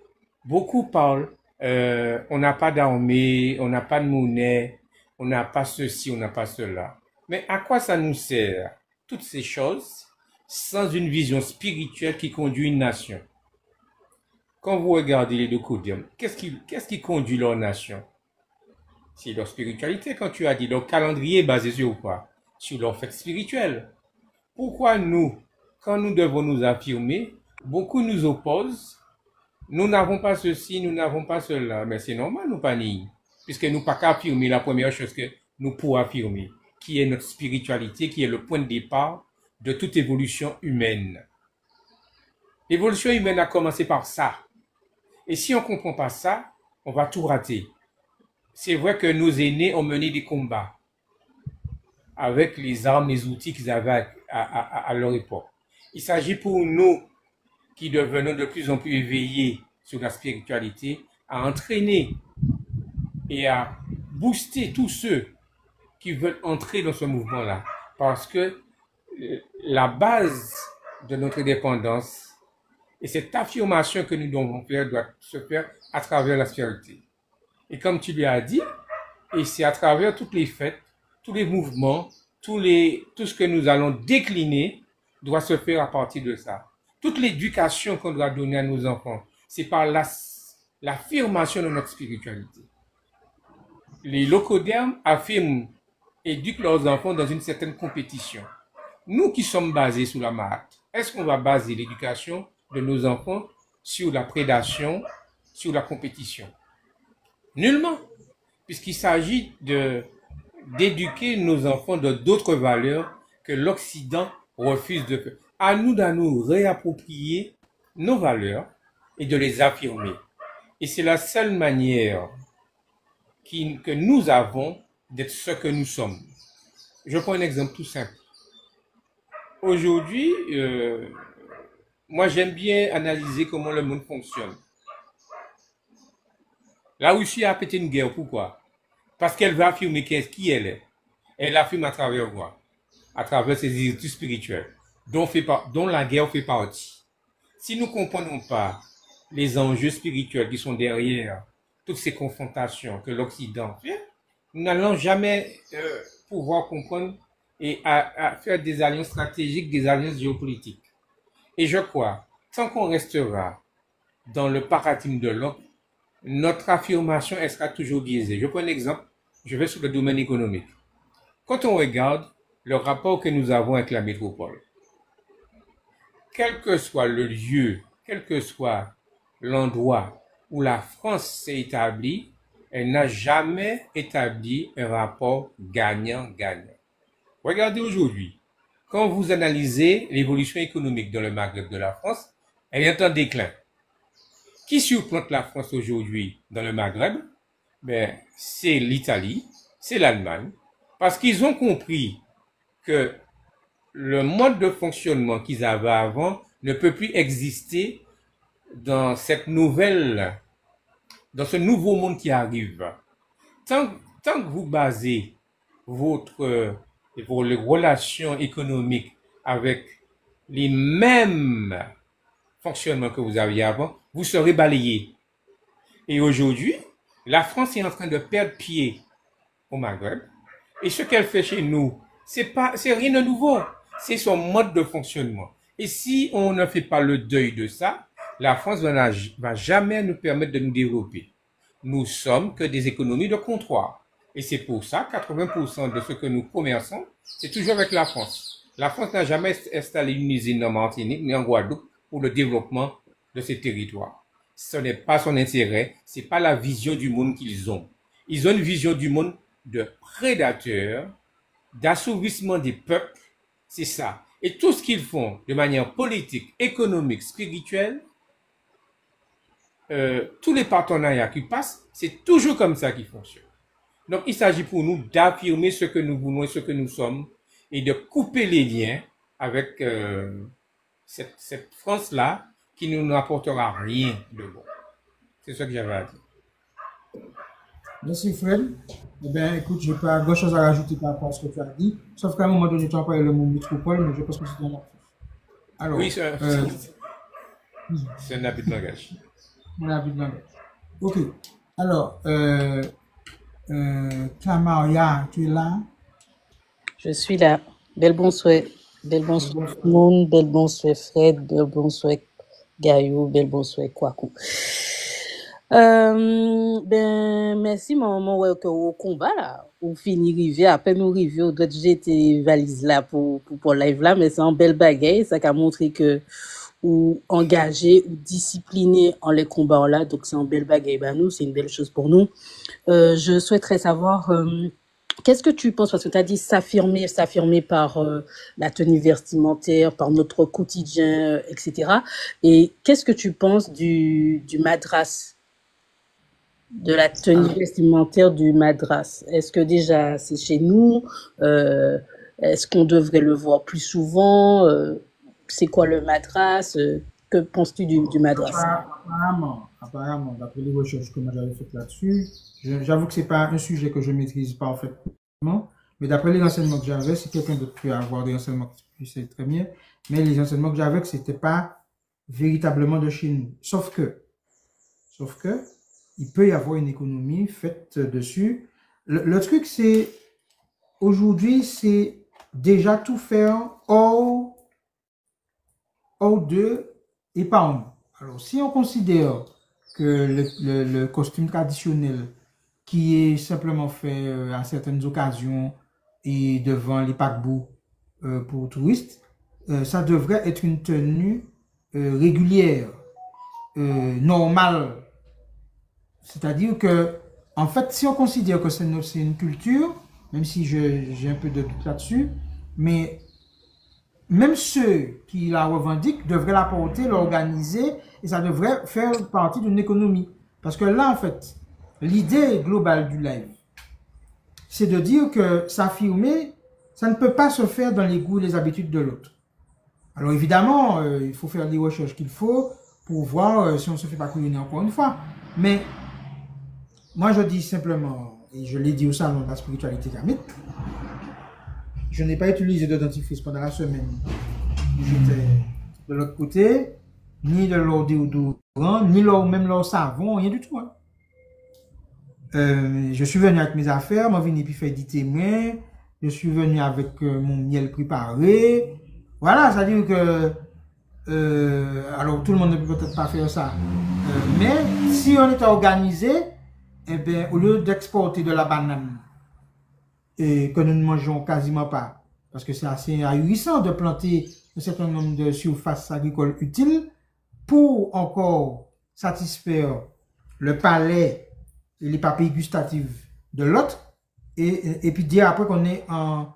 Beaucoup parlent, on n'a pas d'armée, on n'a pas de monnaie, on n'a pas ceci, on n'a pas cela. Mais à quoi ça nous sert, toutes ces choses, sans une vision spirituelle qui conduit une nation? Quand vous regardez les deux Koudium, qu'est-ce qui conduit leur nation? C'est leur spiritualité, quand tu as dit. Leur calendrier est basé sur quoi? Sur leur fête spirituelle. Pourquoi nous, quand nous devons nous affirmer, beaucoup nous opposent? Nous n'avons pas ceci, nous n'avons pas cela. Mais c'est normal, nous pas nier. Puisque nous pas qu'à affirmer la première chose que nous pouvons affirmer, qui est notre spiritualité, qui est le point de départ de toute évolution humaine. L'évolution humaine a commencé par ça. Et si on ne comprend pas ça, on va tout rater. C'est vrai que nos aînés ont mené des combats avec les armes, les outils qu'ils avaient à leur époque. Il s'agit pour nous, qui devenons de plus en plus éveillés sur la spiritualité, à entraîner et à booster tous ceux qui veulent entrer dans ce mouvement-là. Parce que la base de notre indépendance et cette affirmation que nous devons faire doit se faire à travers la spiritualité. Et comme tu l'as dit, et c'est à travers toutes les fêtes, tous les mouvements, tout ce que nous allons décliner doit se faire à partir de ça. Toute l'éducation qu'on doit donner à nos enfants, c'est par l'affirmation de notre spiritualité. Les locodermes éduquent leurs enfants dans une certaine compétition. Nous qui sommes basés sur la maths, est-ce qu'on va baser l'éducation de nos enfants sur la prédation, sur la compétition? Nullement, puisqu'il s'agit d'éduquer nos enfants de d'autres valeurs que l'Occident refuse de faire. À nous de nous réapproprier nos valeurs et de les affirmer. Et c'est la seule manière que nous avons d'être ce que nous sommes. Je prends un exemple tout simple. Aujourd'hui, moi j'aime bien analyser comment le monde fonctionne. La Russie a pété une guerre, pourquoi? Parce qu'elle veut affirmer qui elle est. Elle affirme à travers quoi? À travers ses études spirituelles, dont la guerre fait partie. Si nous ne comprenons pas les enjeux spirituels qui sont derrière toutes ces confrontations que l'Occident fait, nous n'allons jamais pouvoir comprendre et à faire des alliances stratégiques, des alliances géopolitiques. Et je crois, tant qu'on restera dans le paradigme de l'autre, notre affirmation elle sera toujours biaisée. Je prends un exemple, je vais sur le domaine économique. Quand on regarde le rapport que nous avons avec la métropole, quel que soit le lieu, quel que soit l'endroit où la France s'est établie, elle n'a jamais établi un rapport gagnant-gagnant. Regardez aujourd'hui, quand vous analysez l'évolution économique dans le Maghreb de la France, elle est en déclin. Qui surplante la France aujourd'hui dans le Maghreb? Ben, c'est l'Italie, c'est l'Allemagne, parce qu'ils ont compris que le mode de fonctionnement qu'ils avaient avant ne peut plus exister dans ce nouveau monde qui arrive. Tant que vous basez vos relations économiques avec les mêmes fonctionnements que vous aviez avant, vous serez balayé. Et aujourd'hui, la France est en train de perdre pied au Maghreb. Et ce qu'elle fait chez nous, c'est rien de nouveau. C'est son mode de fonctionnement. Et si on ne fait pas le deuil de ça, la France va jamais nous permettre de nous développer. Nous sommes que des économies de comptoir. Et c'est pour ça, 80% de ce que nous commerçons, c'est toujours avec la France. La France n'a jamais installé une usine en Martinique ni en Guadeloupe pour le développement de ces territoires. Ce n'est pas son intérêt, c'est pas la vision du monde qu'ils ont. Ils ont une vision du monde de prédateurs, d'assouvissement des peuples, c'est ça. Et tout ce qu'ils font de manière politique, économique, spirituelle, tous les partenariats qui passent, c'est toujours comme ça qu'ils fonctionnent. Donc, il s'agit pour nous d'affirmer ce que nous voulons et ce que nous sommes et de couper les liens avec cette France-là qui ne nous apportera rien de bon. C'est ce que j'avais à dire. Merci Fred. Eh bien, écoute, je n'ai pas grand-chose à rajouter par rapport à ce que tu as dit, sauf qu'à un moment donné, tu as parlé le mot métropole, mais je pense que c'est un lapsus. Alors, oui, c'est un habit de langage. Un habit de langage. Ok. Alors, Clamaria, tu es là? Je suis là. Bel bonsoir. Bel bonsoir tout le monde. Bel bonsoir Fred. Bel bonsoir Gaillou. Bel bonsoir Kwaku. Ben, merci, mon ouais, que au combat, là. On finit rivière. Après, nous rivière, j'ai été valise là pour live là, mais c'est un bel bagaille. Ça a montré que, ou engagé, ou discipliné en les combats là. Donc, c'est un bel bagaille. Ben, nous, c'est une belle chose pour nous. Je souhaiterais savoir, qu'est-ce que tu penses, parce que tu as dit s'affirmer par la tenue vestimentaire, par notre quotidien, etc. Et qu'est-ce que tu penses du madras, de la tenue vestimentaire du madras? Est-ce que déjà c'est chez nous? Est-ce qu'on devrait le voir plus souvent? C'est quoi le madras? Que penses-tu du madras? Apparemment, d'après les recherches que moi j'avais faites là-dessus, j'avoue que c'est pas un sujet que je maîtrise parfaitement, mais d'après les renseignements que j'avais, si quelqu'un d'autre peut avoir des renseignements, c'est très bien, mais les renseignements que j'avais, que c'était pas véritablement de chez nous. Sauf que, il peut y avoir une économie faite dessus. Le truc, c'est, aujourd'hui, c'est déjà tout faire hors ou deux et pas un. Alors, si on considère que le costume traditionnel qui est simplement fait à certaines occasions et devant les paquebots pour touristes, ça devrait être une tenue régulière, normale. C'est-à-dire que, en fait, si on considère que c'est une culture, même si j'ai un peu de doute là-dessus, mais même ceux qui la revendiquent devraient la porter, l'organiser, et ça devrait faire partie d'une économie. Parce que là, en fait, l'idée globale du live, c'est de dire que s'affirmer, ça ne peut pas se faire dans les goûts et les habitudes de l'autre. Alors évidemment, il faut faire les recherches qu'il faut pour voir si on ne se fait pas couillonner encore une fois. Mais moi, je dis simplement, et je l'ai dit au salon de la spiritualité kamite, je n'ai pas utilisé de dentifrice pendant la semaine. J'étais de l'autre côté, ni de leur déodorant, ni même leur savon, rien du tout. Hein. Je suis venu avec mes affaires, moi venu puis faire des témoins, je suis venu avec mon miel préparé. Voilà, c'est-à-dire que alors tout le monde ne peut peut-être pas faire ça. Mais si on était organisé, eh bien, au lieu d'exporter de la banane, et que nous ne mangeons quasiment pas, parce que c'est assez ahurissant de planter un certain nombre de surfaces agricoles utiles pour encore satisfaire le palais et les papilles gustatives de l'autre, et puis dire après qu'on est en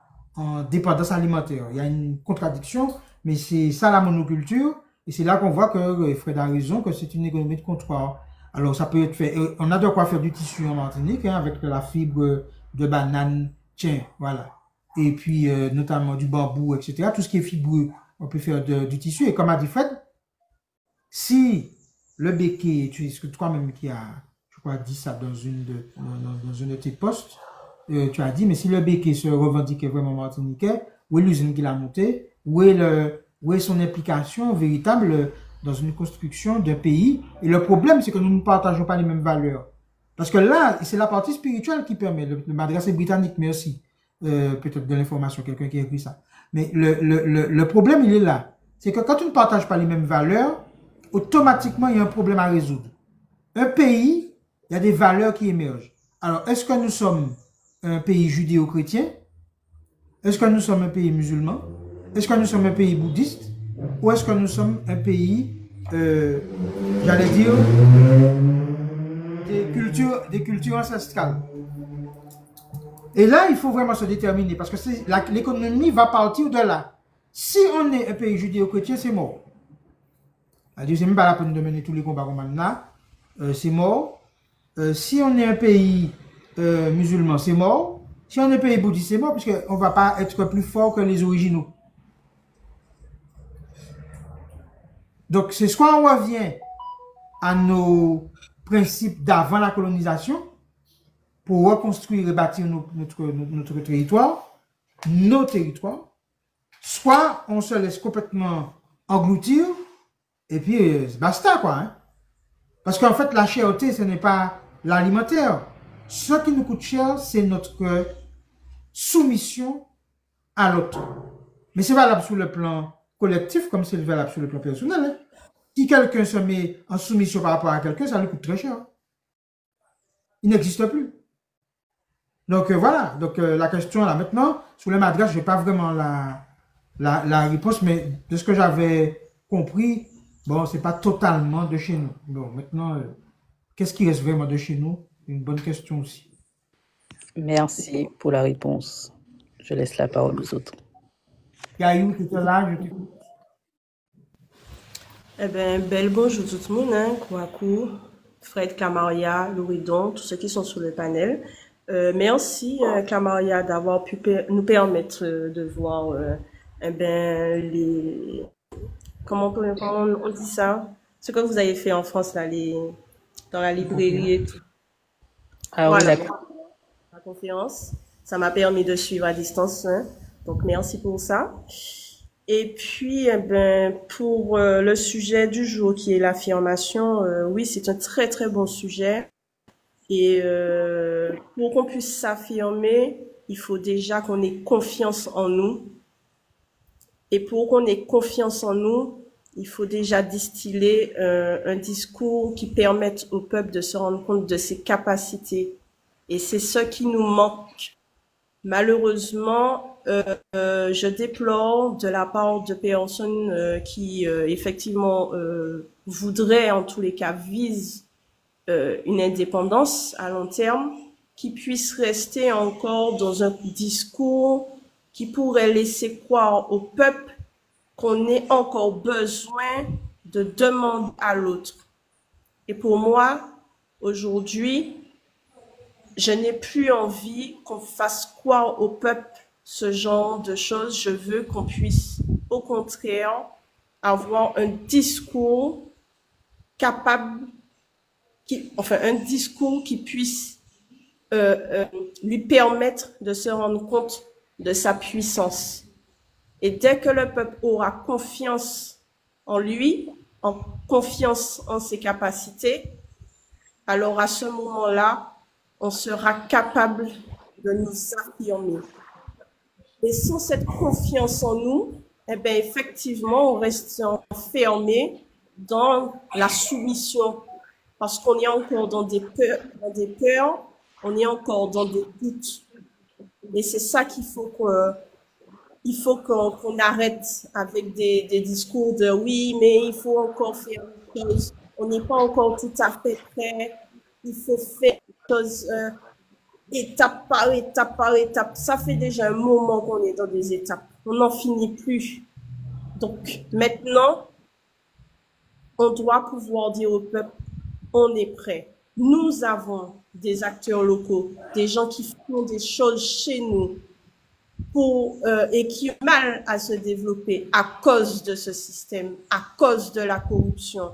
dépendance alimentaire. Il y a une contradiction, mais c'est ça la monoculture, et c'est là qu'on voit que Fred a raison, que c'est une économie de comptoir. Alors ça peut être fait, on a de quoi faire du tissu en Martinique, hein, avec de la fibre de banane, tiens, voilà. Et puis notamment du bambou, etc. Tout ce qui est fibreux, on peut faire du tissu. Et comme a dit Fred, si le béquet, tu es toi-même qui a, je crois, dit ça dans une de tes posts, tu as dit, mais si le béquet se revendiquait vraiment martiniquais, où est l'usine qu'il a montée, où est son implication véritable dans une construction d'un pays. Et le problème, c'est que nous ne partageons pas les mêmes valeurs. Parce que là, c'est la partie spirituelle qui permet. Le madrasa britannique, mais aussi, peut-être de l'information, quelqu'un qui a écrit ça. Mais le problème, il est là. C'est que quand tu ne partages pas les mêmes valeurs, automatiquement, il y a un problème à résoudre. Un pays, il y a des valeurs qui émergent. Alors, est-ce que nous sommes un pays judéo-chrétien? Est-ce que nous sommes un pays musulman? Est-ce que nous sommes un pays bouddhiste? Ou est-ce que nous sommes un pays, j'allais dire, des cultures ancestrales? Et là, il faut vraiment se déterminer parce que l'économie va partir de là. Si on est un pays judéo-chrétien, c'est mort. C'est-à-dire, c'est même pas la peine de mener tous les combats comme là. C'est mort. Si on est un pays musulman, c'est mort. Si on est un pays bouddhiste, c'est mort puisqu'on ne va pas être plus fort que les originaux. Donc, c'est soit on revient à nos principes d'avant la colonisation pour reconstruire et bâtir notre territoire, nos territoires, soit on se laisse complètement engloutir et puis basta quoi. Hein? Parce qu'en fait, la cherté, ce n'est pas l'alimentaire. Ce qui nous coûte cher, c'est notre soumission à l'autre. Mais c'est valable sur le plan collectif comme c'est valable sur le plan personnel. Hein? Si quelqu'un se met en soumission par rapport à quelqu'un, ça lui coûte très cher. Il n'existe plus. Donc voilà, donc la question là maintenant, sur le madrasa, je n'ai pas vraiment la réponse, mais de ce que j'avais compris, bon, c'est pas totalement de chez nous. Bon, maintenant, qu'est-ce qui reste vraiment de chez nous? Une bonne question aussi. Merci pour la réponse. Je laisse la parole aux autres. Caillou, tu es là, je t'écoute. Eh bien, bel bonjour tout le monde, hein, Kouakou, Fred, Clamaria, Louridon, tous ceux qui sont sur le panel. Merci, Clamaria, d'avoir pu nous permettre de voir eh ben, comment on dit ça? Ce que vous avez fait en France, là, dans la librairie et tout. Ah voilà, oui, la conférence. Ça m'a permis de suivre à distance. Hein. Donc, merci pour ça. Et puis, eh ben, pour le sujet du jour qui est l'affirmation, oui, c'est un très, très bon sujet. Et pour qu'on puisse s'affirmer, il faut déjà qu'on ait confiance en nous. Et pour qu'on ait confiance en nous, il faut déjà distiller un discours qui permette au peuple de se rendre compte de ses capacités. Et c'est ce qui nous manque. Malheureusement, je déplore de la part de personnes qui effectivement voudraient, en tous les cas, visent une indépendance à long terme, qui puissent rester encore dans un discours qui pourrait laisser croire au peuple qu'on ait encore besoin de demander à l'autre. Et pour moi, aujourd'hui, je n'ai plus envie qu'on fasse croire au peuple ce genre de choses. Je veux qu'on puisse, au contraire, avoir un discours capable, un discours qui puisse lui permettre de se rendre compte de sa puissance. Et dès que le peuple aura confiance en lui, en confiance en ses capacités, alors à ce moment-là, on sera capable de nous affirmer. Et sans cette confiance en nous, eh bien, effectivement, on reste enfermé dans la soumission, parce qu'on est encore dans des peurs, on est encore dans des doutes. Et c'est ça qu'il faut qu'on arrête avec des discours de oui, mais il faut encore faire une chose. On n'est pas encore tout à fait prêt. Il faut faire une chose étape par étape par étape. Ça fait déjà un moment qu'on est dans des étapes. On n'en finit plus. Donc maintenant, on doit pouvoir dire au peuple, on est prêt. Nous avons des acteurs locaux, des gens qui font des choses chez nous et qui ont mal à se développer à cause de ce système, à cause de la corruption.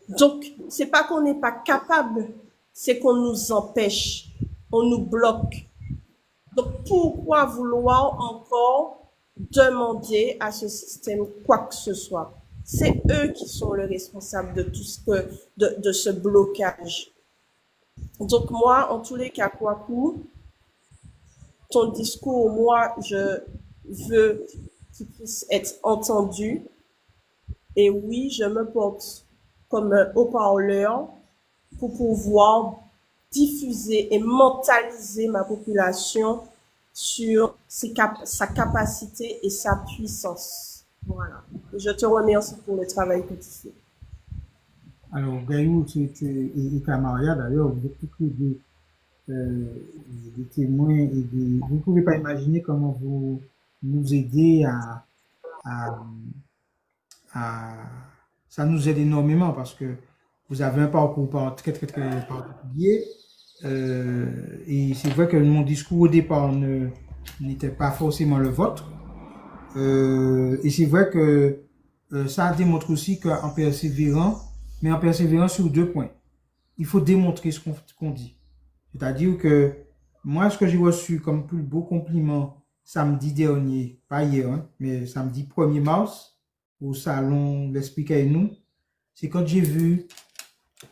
Donc, c'est pas qu'on n'est pas capable, c'est qu'on nous empêche, on nous bloque. Donc, pourquoi vouloir encore demander à ce système quoi que ce soit? C'est eux qui sont les responsables de tout de ce blocage. Donc moi, en tous les cas, Kwaku, ton discours, moi, je veux qu'il puisse être entendu. Et oui, je me porte comme un haut-parleur pour pouvoir diffuser et mentaliser ma population sur sa capacité et sa puissance. Voilà. Et je te remercie pour le travail que tu fais. Alors, Gaïou et Kamaria, d'ailleurs, vous êtes tous les deux des témoins et vous ne pouvez pas imaginer comment vous nous aidez ça nous aide énormément parce que vous avez un parcours très particulier. Et c'est vrai que mon discours au départ n'était pas forcément le vôtre. Et c'est vrai que ça démontre aussi qu'en persévérant, mais en persévérant sur 2 points, il faut démontrer ce qu'on dit. C'est-à-dire que moi, ce que j'ai reçu comme plus beau compliment samedi dernier, pas hier, hein, mais samedi 1er mars, au salon L'Esprit et nous, c'est quand j'ai vu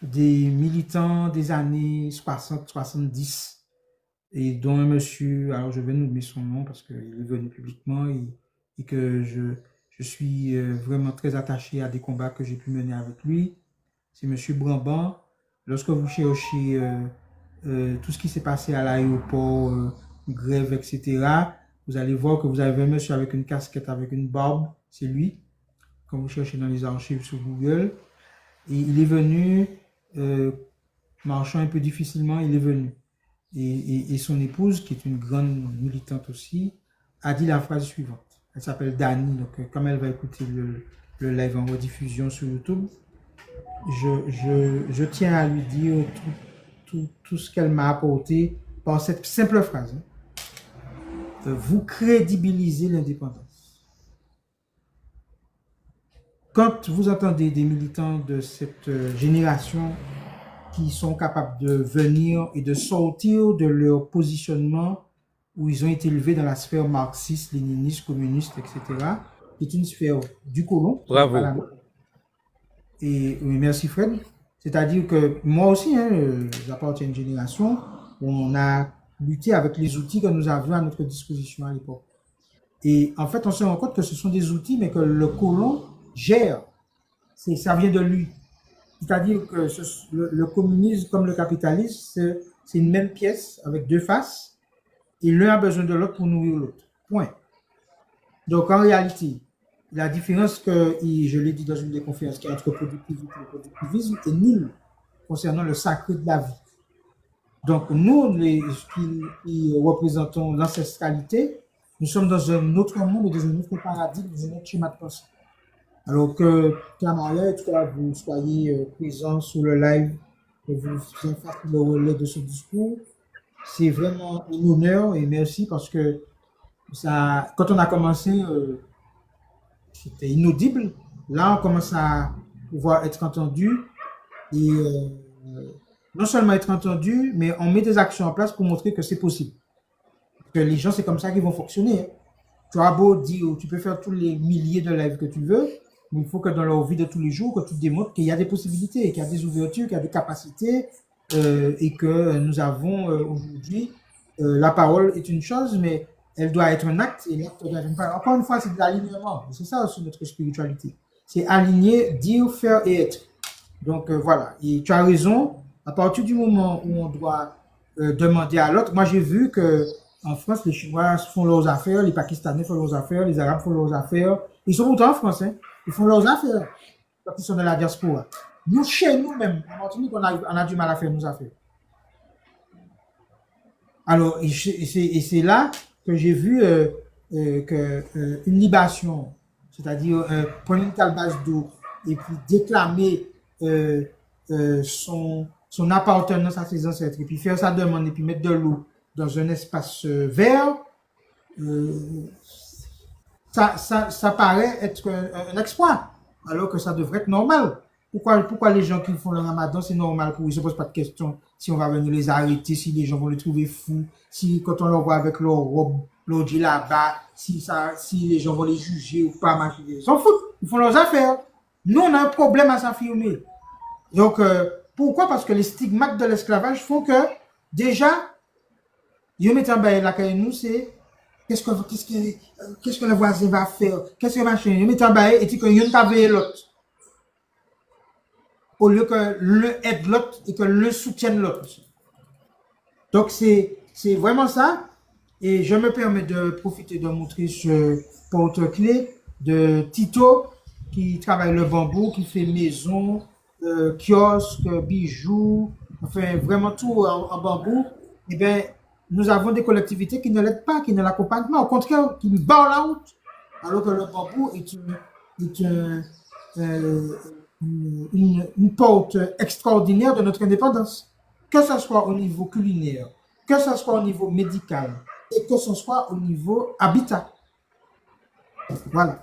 des militants des années 60-70 et dont un monsieur, alors je vais nommer son nom parce qu'il est venu publiquement et que je suis vraiment très attaché à des combats que j'ai pu mener avec lui. C'est monsieur Bramban. Lorsque vous cherchez tout ce qui s'est passé à l'aéroport, grève, etc., vous allez voir que vous avez un monsieur avec une casquette, avec une barbe, c'est lui. Quand vous cherchez dans les archives sur Google, et il est venu, marchant un peu difficilement, il est venu. Et son épouse, qui est une grande militante aussi, a dit la phrase suivante. Elle s'appelle Dani, donc comme elle va écouter le live en rediffusion sur YouTube, je tiens à lui dire tout ce qu'elle m'a apporté par cette simple phrase. Vous crédibilisez l'indépendance. Quand vous entendez des militants de cette génération qui sont capables de venir et de sortir de leur positionnement où ils ont été élevés dans la sphère marxiste, léniniste, communiste, etc., qui est une sphère du colon. Bravo. Et oui, merci Fred. C'est-à-dire que moi aussi, j'appartiens à une génération où on a lutté avec les outils que nous avions à notre disposition à l'époque. Et en fait, on se rend compte que ce sont des outils, mais que le colon, gère. Ça vient de lui. C'est-à-dire que le communisme comme le capitalisme, c'est une même pièce avec deux faces et l'un a besoin de l'autre pour nourrir l'autre. Point. Donc en réalité, la différence je l'ai dit dans une des conférences, qu'il y a entre productivité et productivisme est nulle concernant le sacré de la vie. Donc nous, qui représentons l'ancestralité, nous sommes dans un autre monde, dans un autre paradigme, dans un autre schéma de pensée. Alors que Clamaria, vous soyez présent sur le live et vous fassiez le relais de ce discours, c'est vraiment un honneur et merci parce que quand on a commencé, c'était inaudible. Là, on commence à pouvoir être entendu et non seulement être entendu, mais on met des actions en place pour montrer que c'est possible. Que les gens, c'est comme ça qu'ils vont fonctionner. Hein. Tu as beau dire, tu peux faire tous les milliers de lives que tu veux, mais il faut que dans leur vie de tous les jours, que tu démontres qu'il y a des possibilités, qu'il y a des ouvertures, qu'il y a des capacités, et que nous avons aujourd'hui, la parole est une chose, mais elle doit être un acte, et l'acte doit être une parole. Encore une fois, c'est de l'alignement. C'est ça aussi notre spiritualité. C'est aligner, dire, faire et être. Donc voilà. Et tu as raison, à partir du moment où on doit demander à l'autre, moi j'ai vu que en France, les Chinois font leurs affaires, les Pakistanais font leurs affaires, les Arabes font leurs affaires. Ils sont pourtant en France, hein. Ils font leurs affaires quand ils sont dans la diaspora. Nous, chez nous-mêmes, en Martinique, on a du mal à faire nos affaires. Alors, et c'est là que j'ai vu une libation, c'est-à-dire prendre une calebasse d'eau et puis déclamer son appartenance à ses ancêtres, et puis faire sa demande, et puis mettre de l'eau dans un espace vert, ça paraît être un exploit, alors que ça devrait être normal. Pourquoi les gens qui font le ramadan, c'est normal pour eux, ils ne se posent pas de questions si on va venir les arrêter, si les gens vont les trouver fous, si quand on leur voit avec leur robe, leur djellaba, si les gens vont les juger ou pas, ils s'en foutent, ils font leurs affaires. Nous, on a un problème à s'affirmer. Donc, pourquoi? Parce que les stigmates de l'esclavage font que, déjà, yo met en bas la caille nous, c'est qu'est-ce que le voisin va faire, qu'est-ce que machin, yo met en bas et dit que yon ta veille l'autre. Au lieu que l'un aide l'autre et que l'un soutienne l'autre. Donc c'est vraiment ça. Et je me permets de profiter de montrer ce porte-clés de Tito qui travaille le bambou, qui fait maison, kiosque, bijoux, enfin vraiment tout en bambou. Eh bien, nous avons des collectivités qui ne l'aident pas, qui ne l'accompagnent pas, au contraire, qui lui barrent la route. Alors que le bambou est une porte extraordinaire de notre indépendance. Que ce soit au niveau culinaire, que ce soit au niveau médical, et que ce soit au niveau habitat. Voilà.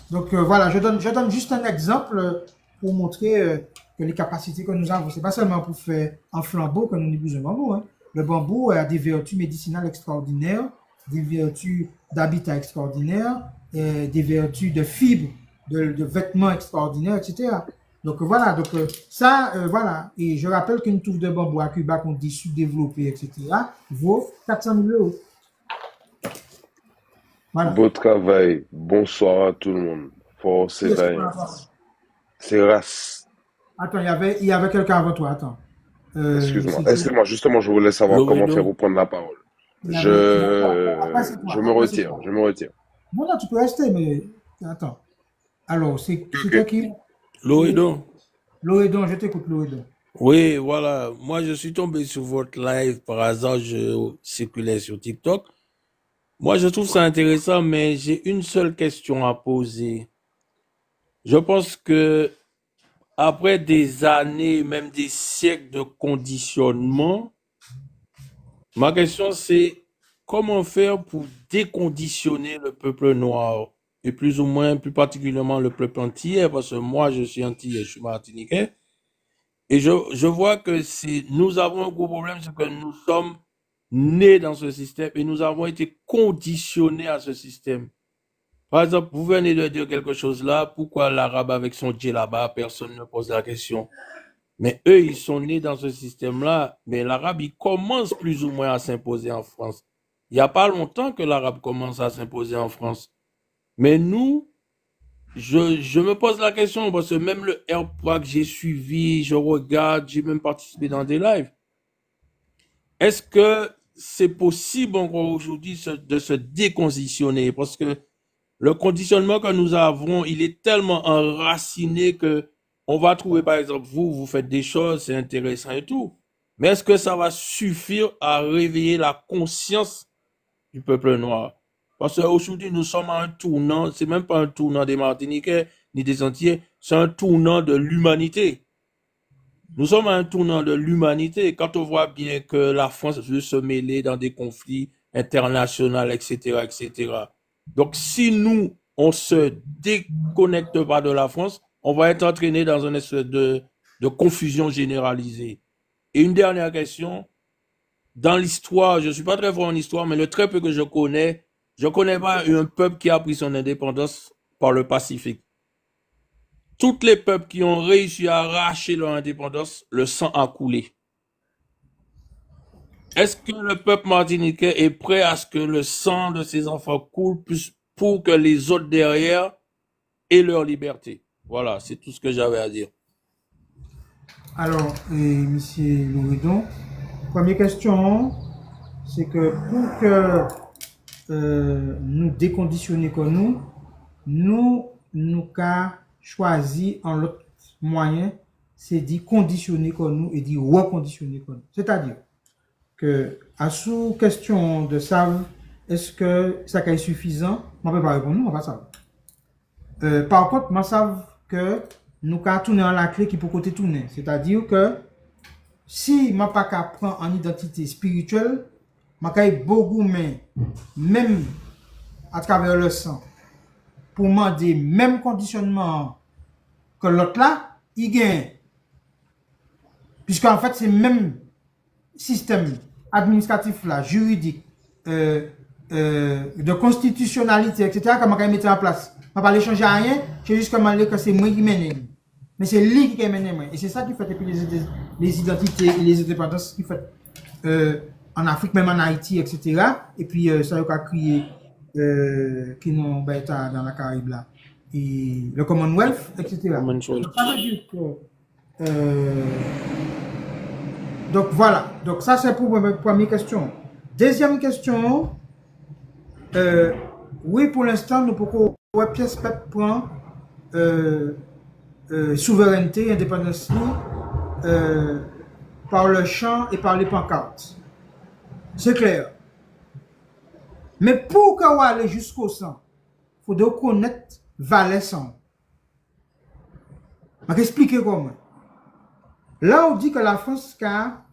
Donc voilà, je donne juste un exemple pour montrer que les capacités que nous avons, c'est pas seulement pour faire un flambeau que nous utilisons le bambou. Hein. Le bambou a des vertus médicinales extraordinaires, des vertus d'habitat extraordinaires, des vertus de fibres, de vêtements extraordinaires, etc. Donc voilà, voilà. Et je rappelle qu'une touffe de bambou à Cuba qu'on dit sous-développé, etc., vaut 400 000 €. Voilà. Beau travail. Bonsoir à tout le monde. Force et c'est race. Attends, il y avait quelqu'un avant toi. Attends. Excuse-moi, justement, je voulais savoir comment faire reprendre la parole. Je me retire. Non, tu peux rester, mais attends. Alors, c'est toi qui... Loédon, je t'écoute, Loédon. Oui, voilà. Moi, je suis tombé sur votre live par hasard. Je circulais sur TikTok. Moi, je trouve ça intéressant, mais j'ai une seule question à poser. Je pense que après des années, même des siècles de conditionnement, ma question c'est comment faire pour déconditionner le peuple noir et plus ou moins, plus particulièrement le peuple antillais, parce que moi je suis antillais, je suis martiniquais, et je vois que nous avons un gros problème, c'est que nous sommes nés dans ce système et nous avons été conditionnés à ce système. Par exemple, vous venez de dire quelque chose là, pourquoi l'arabe avec son djellaba, personne ne pose la question. Mais eux, ils sont nés dans ce système-là, mais l'arabe, il commence plus ou moins à s'imposer en France. Il n'y a pas longtemps que l'arabe commence à s'imposer en France. Mais nous, je me pose la question, parce que même le AirPoint que j'ai suivi, je regarde, j'ai même participé dans des lives. Est-ce que c'est possible encore aujourd'hui de se déconditionner? Parce que le conditionnement que nous avons, il est tellement enraciné que on va trouver, par exemple, vous faites des choses, c'est intéressant et tout. Mais est-ce que ça va suffire à réveiller la conscience du peuple noir? Parce qu'aujourd'hui, nous sommes à un tournant, c'est même pas un tournant des Martiniquais ni des Antillais, c'est un tournant de l'humanité. Nous sommes à un tournant de l'humanité. Quand on voit bien que la France veut se mêler dans des conflits internationaux, etc., etc. Donc, si nous, on se déconnecte pas de la France, on va être entraîné dans une espèce de confusion généralisée. Et une dernière question. Dans l'histoire, je suis pas très fort en histoire, mais le très peu que je connais pas un peuple qui a pris son indépendance par le Pacifique. Tous les peuples qui ont réussi à arracher leur indépendance, le sang a coulé. Est-ce que le peuple martiniquais est prêt à ce que le sang de ses enfants coule pour que les autres derrière aient leur liberté? Voilà, c'est tout ce que j'avais à dire. Alors, monsieur Louridon, première question, c'est que pour que nous déconditionner comme nous avons choisi en l'autre moyen, c'est d'y conditionner comme nous et d'y reconditionner comme nous. C'est-à-dire que, à sous question de savoir, est-ce que ça est suffisant? On ne peut pas répondre, on va savoir. Par contre, moi, savons que nous avons tourné en la clé qui peut côté tourner. C'est-à-dire que si je ne pas prendre en identité spirituelle, je vais beaucoup, même à travers le sang, pour demander même conditionnement que l'autre là, il gagne. Puisqu'en fait, c'est le même système administratif là, juridique, de constitutionnalité, etc., que je vais mettre en place. Je ne vais pas aller changer à rien, c'est juste que c'est moi qui mène. Mais c'est lui qui mène. Et c'est ça qui fait depuis les identités et les indépendances qui fait en Afrique, même en Haïti, etc. Et puis ça a crié qui n'ont pas été dans la Caraïbe là. Et le Commonwealth, etc. Donc voilà. Donc ça c'est pour ma première question. Deuxième question. Oui, pour l'instant, nous pouvons pièce peuple prend souveraineté, indépendance par le chant et par les pancartes. C'est clair. Mais pour qu'on aller jusqu'au sang, il faut connaître valet sang. Je vais expliquer comment. Là, on dit que la France a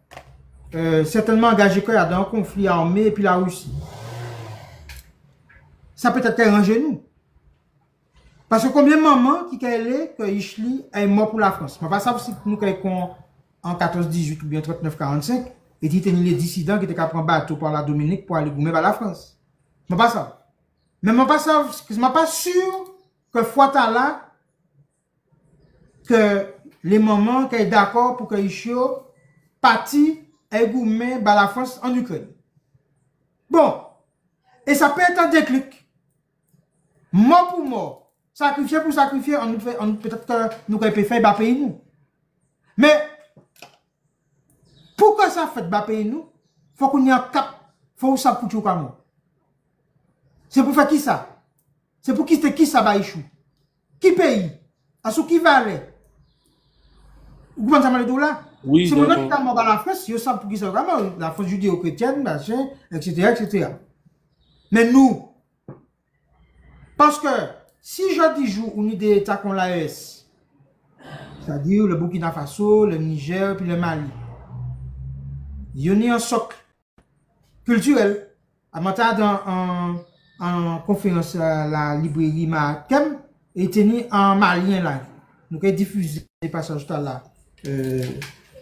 certainement engagé dans un conflit armé et puis la Russie. Ça peut être arrangé nous. Parce que combien de mamans qui est que Ishli est mort pour la France? Je ne sais pas si nous sommes en 14-18 ou bien 39-45 et qui étaient les dissidents qui étaient qu'à prendre bateau par la Dominique pour aller goumer vers la France. Je ne sais pas ça. Mais je ne suis pas sûr que Fouata là, que les mamans qui sont d'accord pour que Ishio parti et goumer vers la France en Ukraine. Bon. Et ça peut être un déclic. Mort pour mort. Sacrifier pour sacrifier, peut-être que nous pouvons faire bas pays nous. Mais, pour que ça fait bas pays nous, il faut qu'on y ait un cap, il faut que ça pour tout comme c'est pour faire qui ça? C'est pour qui ça va échouer? Qui pays? À ce qui va aller? Vous comprenez ça mal de là? Oui, c'est mon qui est mort dans la France, je sais pour qui ça va, la France judéo-chrétienne, machin, etc., etc. Mais nous, parce que si je dis jour on a des États comme l'AES, c'est-à-dire le Burkina Faso, le Niger, puis le Mali, il y a un socle culturel. À matin en conférence à la librairie Makem, et tenu en malien là. Nous avons diffusé les passages là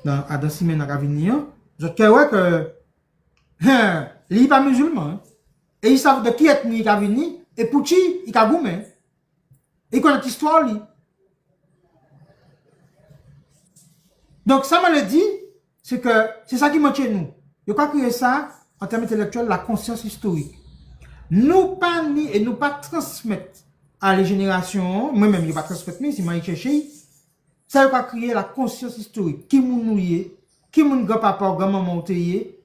dans semaine à venir. Je crois que il n'est pas musulman. Et ils savent de qui ethnie il a venu et pour qui il a goumé. Ils connaissent l'histoire. Donc, ça me le dit, c'est que c'est ça qui manque nous. Je crois que ça, en termes intellectuels, la conscience historique. Nous pas ni et nous pas transmettre à les générations, moi-même, je pas transmettre, mais si je cherche, ça va créer la conscience historique. Qui moun nou yé, qui moun grand-papa, grand-maman yé,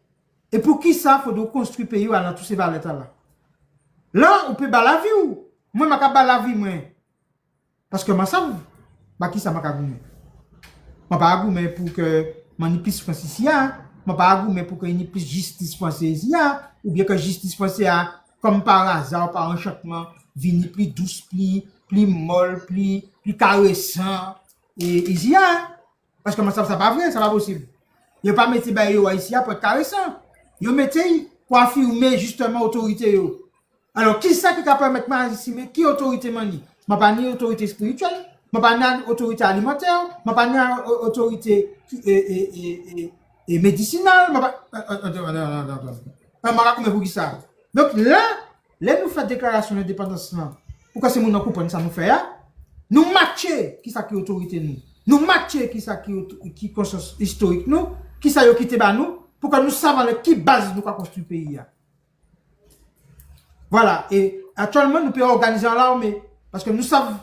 et pour qui ça, faut donc construire pays dans tous ces valeurs là. Là, on peut ba la vie ou, moi, je pas la vie, moi. Parce que moi, ça, bah, qui ça m'a goumé? Je pas goumé pour que m'en plus français je pas goumé pour qu'il y ait plus justice française ou bien que justice française comme par hasard, par enchantement, vini plus douce, plus molle, plus caressant et ici parce que moi ça pas vrai, ça pas possible. Yo pas mettre ba yo ici pour être caressant. Yo mettez pour affirmer justement autorité yo. Alors qui ça qui capable mettre moi ici mais qui autorité mani? M'a pas ni autorité spirituelle, m'a pas ni autorité alimentaire, m'a pas ni autorité et médicinale, m'a pas m'a pour qui ça. Donc là nous faisons déclaration d'indépendance pour que ces gens comprennent ça nous fait nous matcher qui ça qui autorité nous matcher qui ça qui conscience historique nous qui ça yo quitter ba nous pour que nous savions qui base nous construire pays. Voilà, et actuellement nous pouvons organiser l'armée parce que nous savons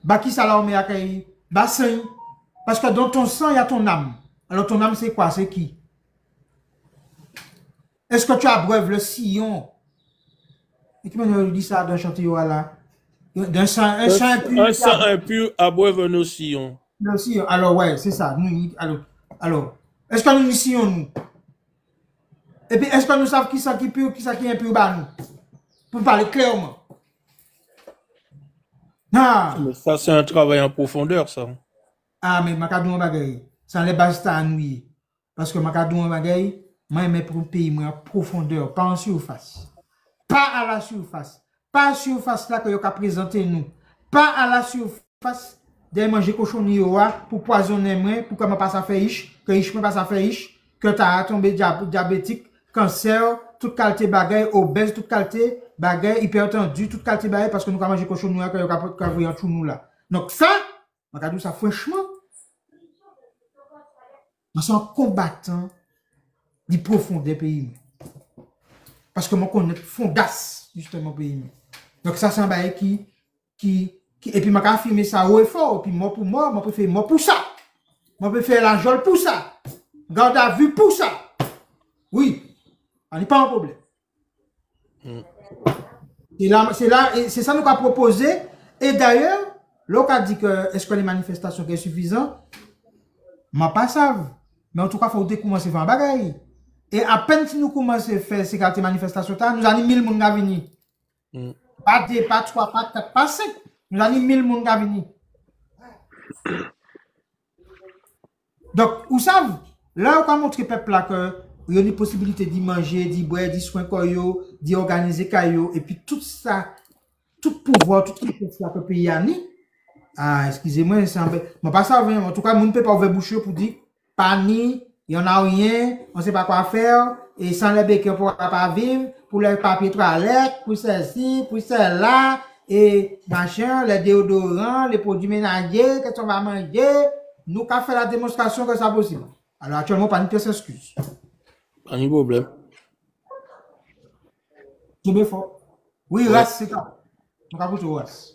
bah qui ça l'armée a bassin parce que dans ton sang il y a ton âme. Alors ton âme c'est quoi? C'est qui? Est-ce que tu abreuves le sillon? Et qui m'a dit ça dans chantier là? Un sang impur abreuve nos sillons. Nos sillons. Alors ouais, c'est ça. Alors, est-ce que nous sillons nous? Et puis est-ce que nous savons qui ça qui pur, qui ça qui est impur bah nous? Pour parler clairement. Ah. Mais ça c'est un travail en profondeur ça. Ah mais macadou bagay, ça les base à nous. Parce que macadou bagay, moi j'aime pour un pays moi en profondeur, pas en surface. Pas à la surface. Pas à la surface là que vous avez présenté nous. Pas à la surface de manger cochon pour poisonner moi, pour que je passe à faire ish, que ish me passe à faire ish, que tu as tombé diabétique, cancer, toute qualité bagaille, obèse, toute qualité bagaille, hypertendu, toute qualité bagaille, parce que nous avons mangé cochon que vous avez en tout nous là. Donc ça, je vais dire ça franchement, nous sommes combattants du profond des pays. Parce que moi, je connais fondasse, justement, pays. Donc, ça, c'est un bail qui, et puis, je vais filmer ça haut et fort. Puis, moi, je peux faire moi pour ça. Je peux faire la jole pour ça. Garde à vue pour ça. Oui. On n'est pas un problème. C'est ça nous avons proposé. Et d'ailleurs, l'on a dit que, est-ce que les manifestations sont suffisantes? Je ne sais pas ça. Mais en tout cas, il faut commencer à faire un bagaille. Et à peine si nous commençons à faire ces manifestations, nous avons 1000 personnes qui viennent. Pas 2, pas 3, pas 4, pas 5. Nous avons 1000 personnes qui viennent. Donc, vous savez, là, on va montrer au peuple que il y a une possibilité d'y manger, d'y boire, d'y soigner, d'y organiser, et puis tout ça, tout pouvoir, tout ce qui fait que le pays a ni. Ah, excusez-moi, c'est un peu. Mais pas ça, en tout cas, on ne peut pas ouvrir bouche pour dire, pas ni. Il n'y en a rien, on ne sait pas quoi faire, et sans les béquets, on ne pourra pas vivre, pour les papiers toilettes, pour celle-ci, pour celle-là, et machin, les déodorants, les produits ménagers, qu'est-ce qu'on va manger, nous avons fait la démonstration que c'est possible. Alors actuellement, pas une pièce excuse. Pas de problème. Tout bien fort. Oui, race, c'est ça. Donc, à vous, tout race.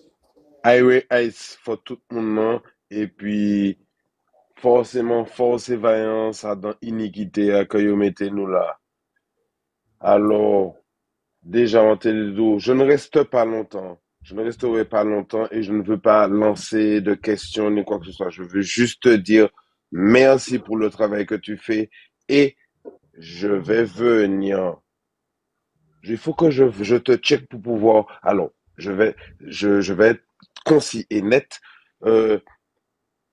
Highway Ice pour tout le monde, et puis, forcément, force et vaillance dans l'iniquité que vous mettez nous là. Alors, déjà en télédo, je ne reste pas longtemps. Je ne resterai pas longtemps et je ne veux pas lancer de questions ni quoi que ce soit. Je veux juste te dire merci pour le travail que tu fais et je vais venir. Il faut que je te check pour pouvoir. Alors, je vais être concis et net.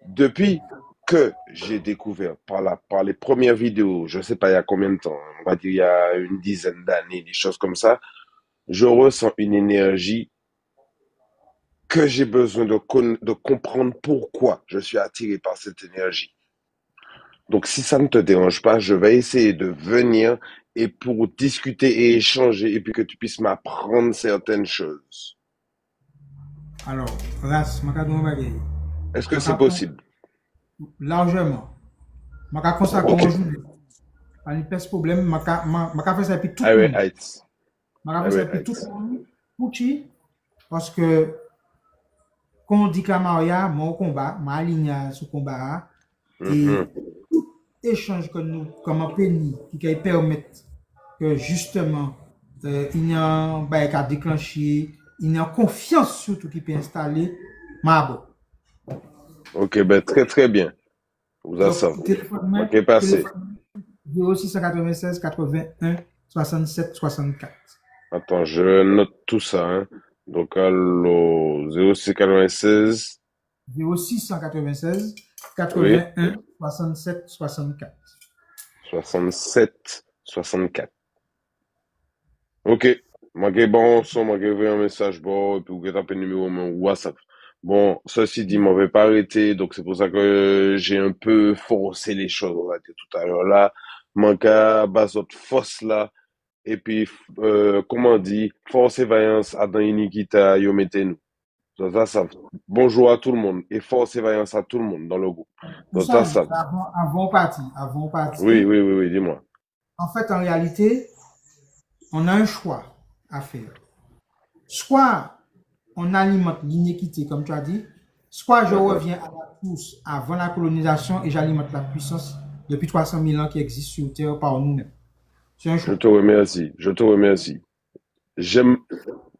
Depuis que j'ai découvert par les premières vidéos, je sais pas il y a combien de temps, on va dire il y a une dizaine d'années, des choses comme ça, je ressens une énergie que j'ai besoin de comprendre pourquoi je suis attiré par cette énergie. Donc si ça ne te dérange pas, je vais essayer de venir et pour discuter et échanger et puis que tu puisses m'apprendre certaines choses. Alors, Ras, est-ce que c'est possible? Largement. Je vais consacrer mon journée. Pas de problème. Je vais faire ça depuis tout le monde. Je vais faire ça depuis tout le monde. Pour qui? Parce que quand on dit que la Maria, mon combat, ma ligne sur combat, et échange que nous, comme un pays, qui permettent que justement, il y a un bail à déclencher, il y a confiance surtout qui peut installer, ma Ok, ben très très bien. Vous avez ça. Donc, téléphone, Ok, passé. 0696 81 67 64. Attends, je note tout ça. Hein. Donc, allo 0696. 0696 Oui. 81 67 64. 67 64. Ok. Manqué bon son, manqué un message bon, et puis vous tapez le numéro mon WhatsApp. Bon, ceci dit, m'en vais pas arrêter, donc c'est pour ça que j'ai un peu forcé les choses, on va dire tout à l'heure là. Manqué bas autre force là, et puis, comment on dit, force et vaillance à dans iniquita, yo mettez-nous. Ça. Bonjour à tout le monde, et force et vaillance à tout le monde dans le groupe. Nous Donc, ça. sommes avant partie. Oui, dis-moi. En fait, en réalité, on a un choix à faire. Soit on alimente l'iniquité, comme tu as dit, soit je reviens à la course avant la colonisation et j'alimente la puissance depuis 300 000 ans qui existe sur Terre par nous-mêmes. C'est un choix. Je te remercie. J'aime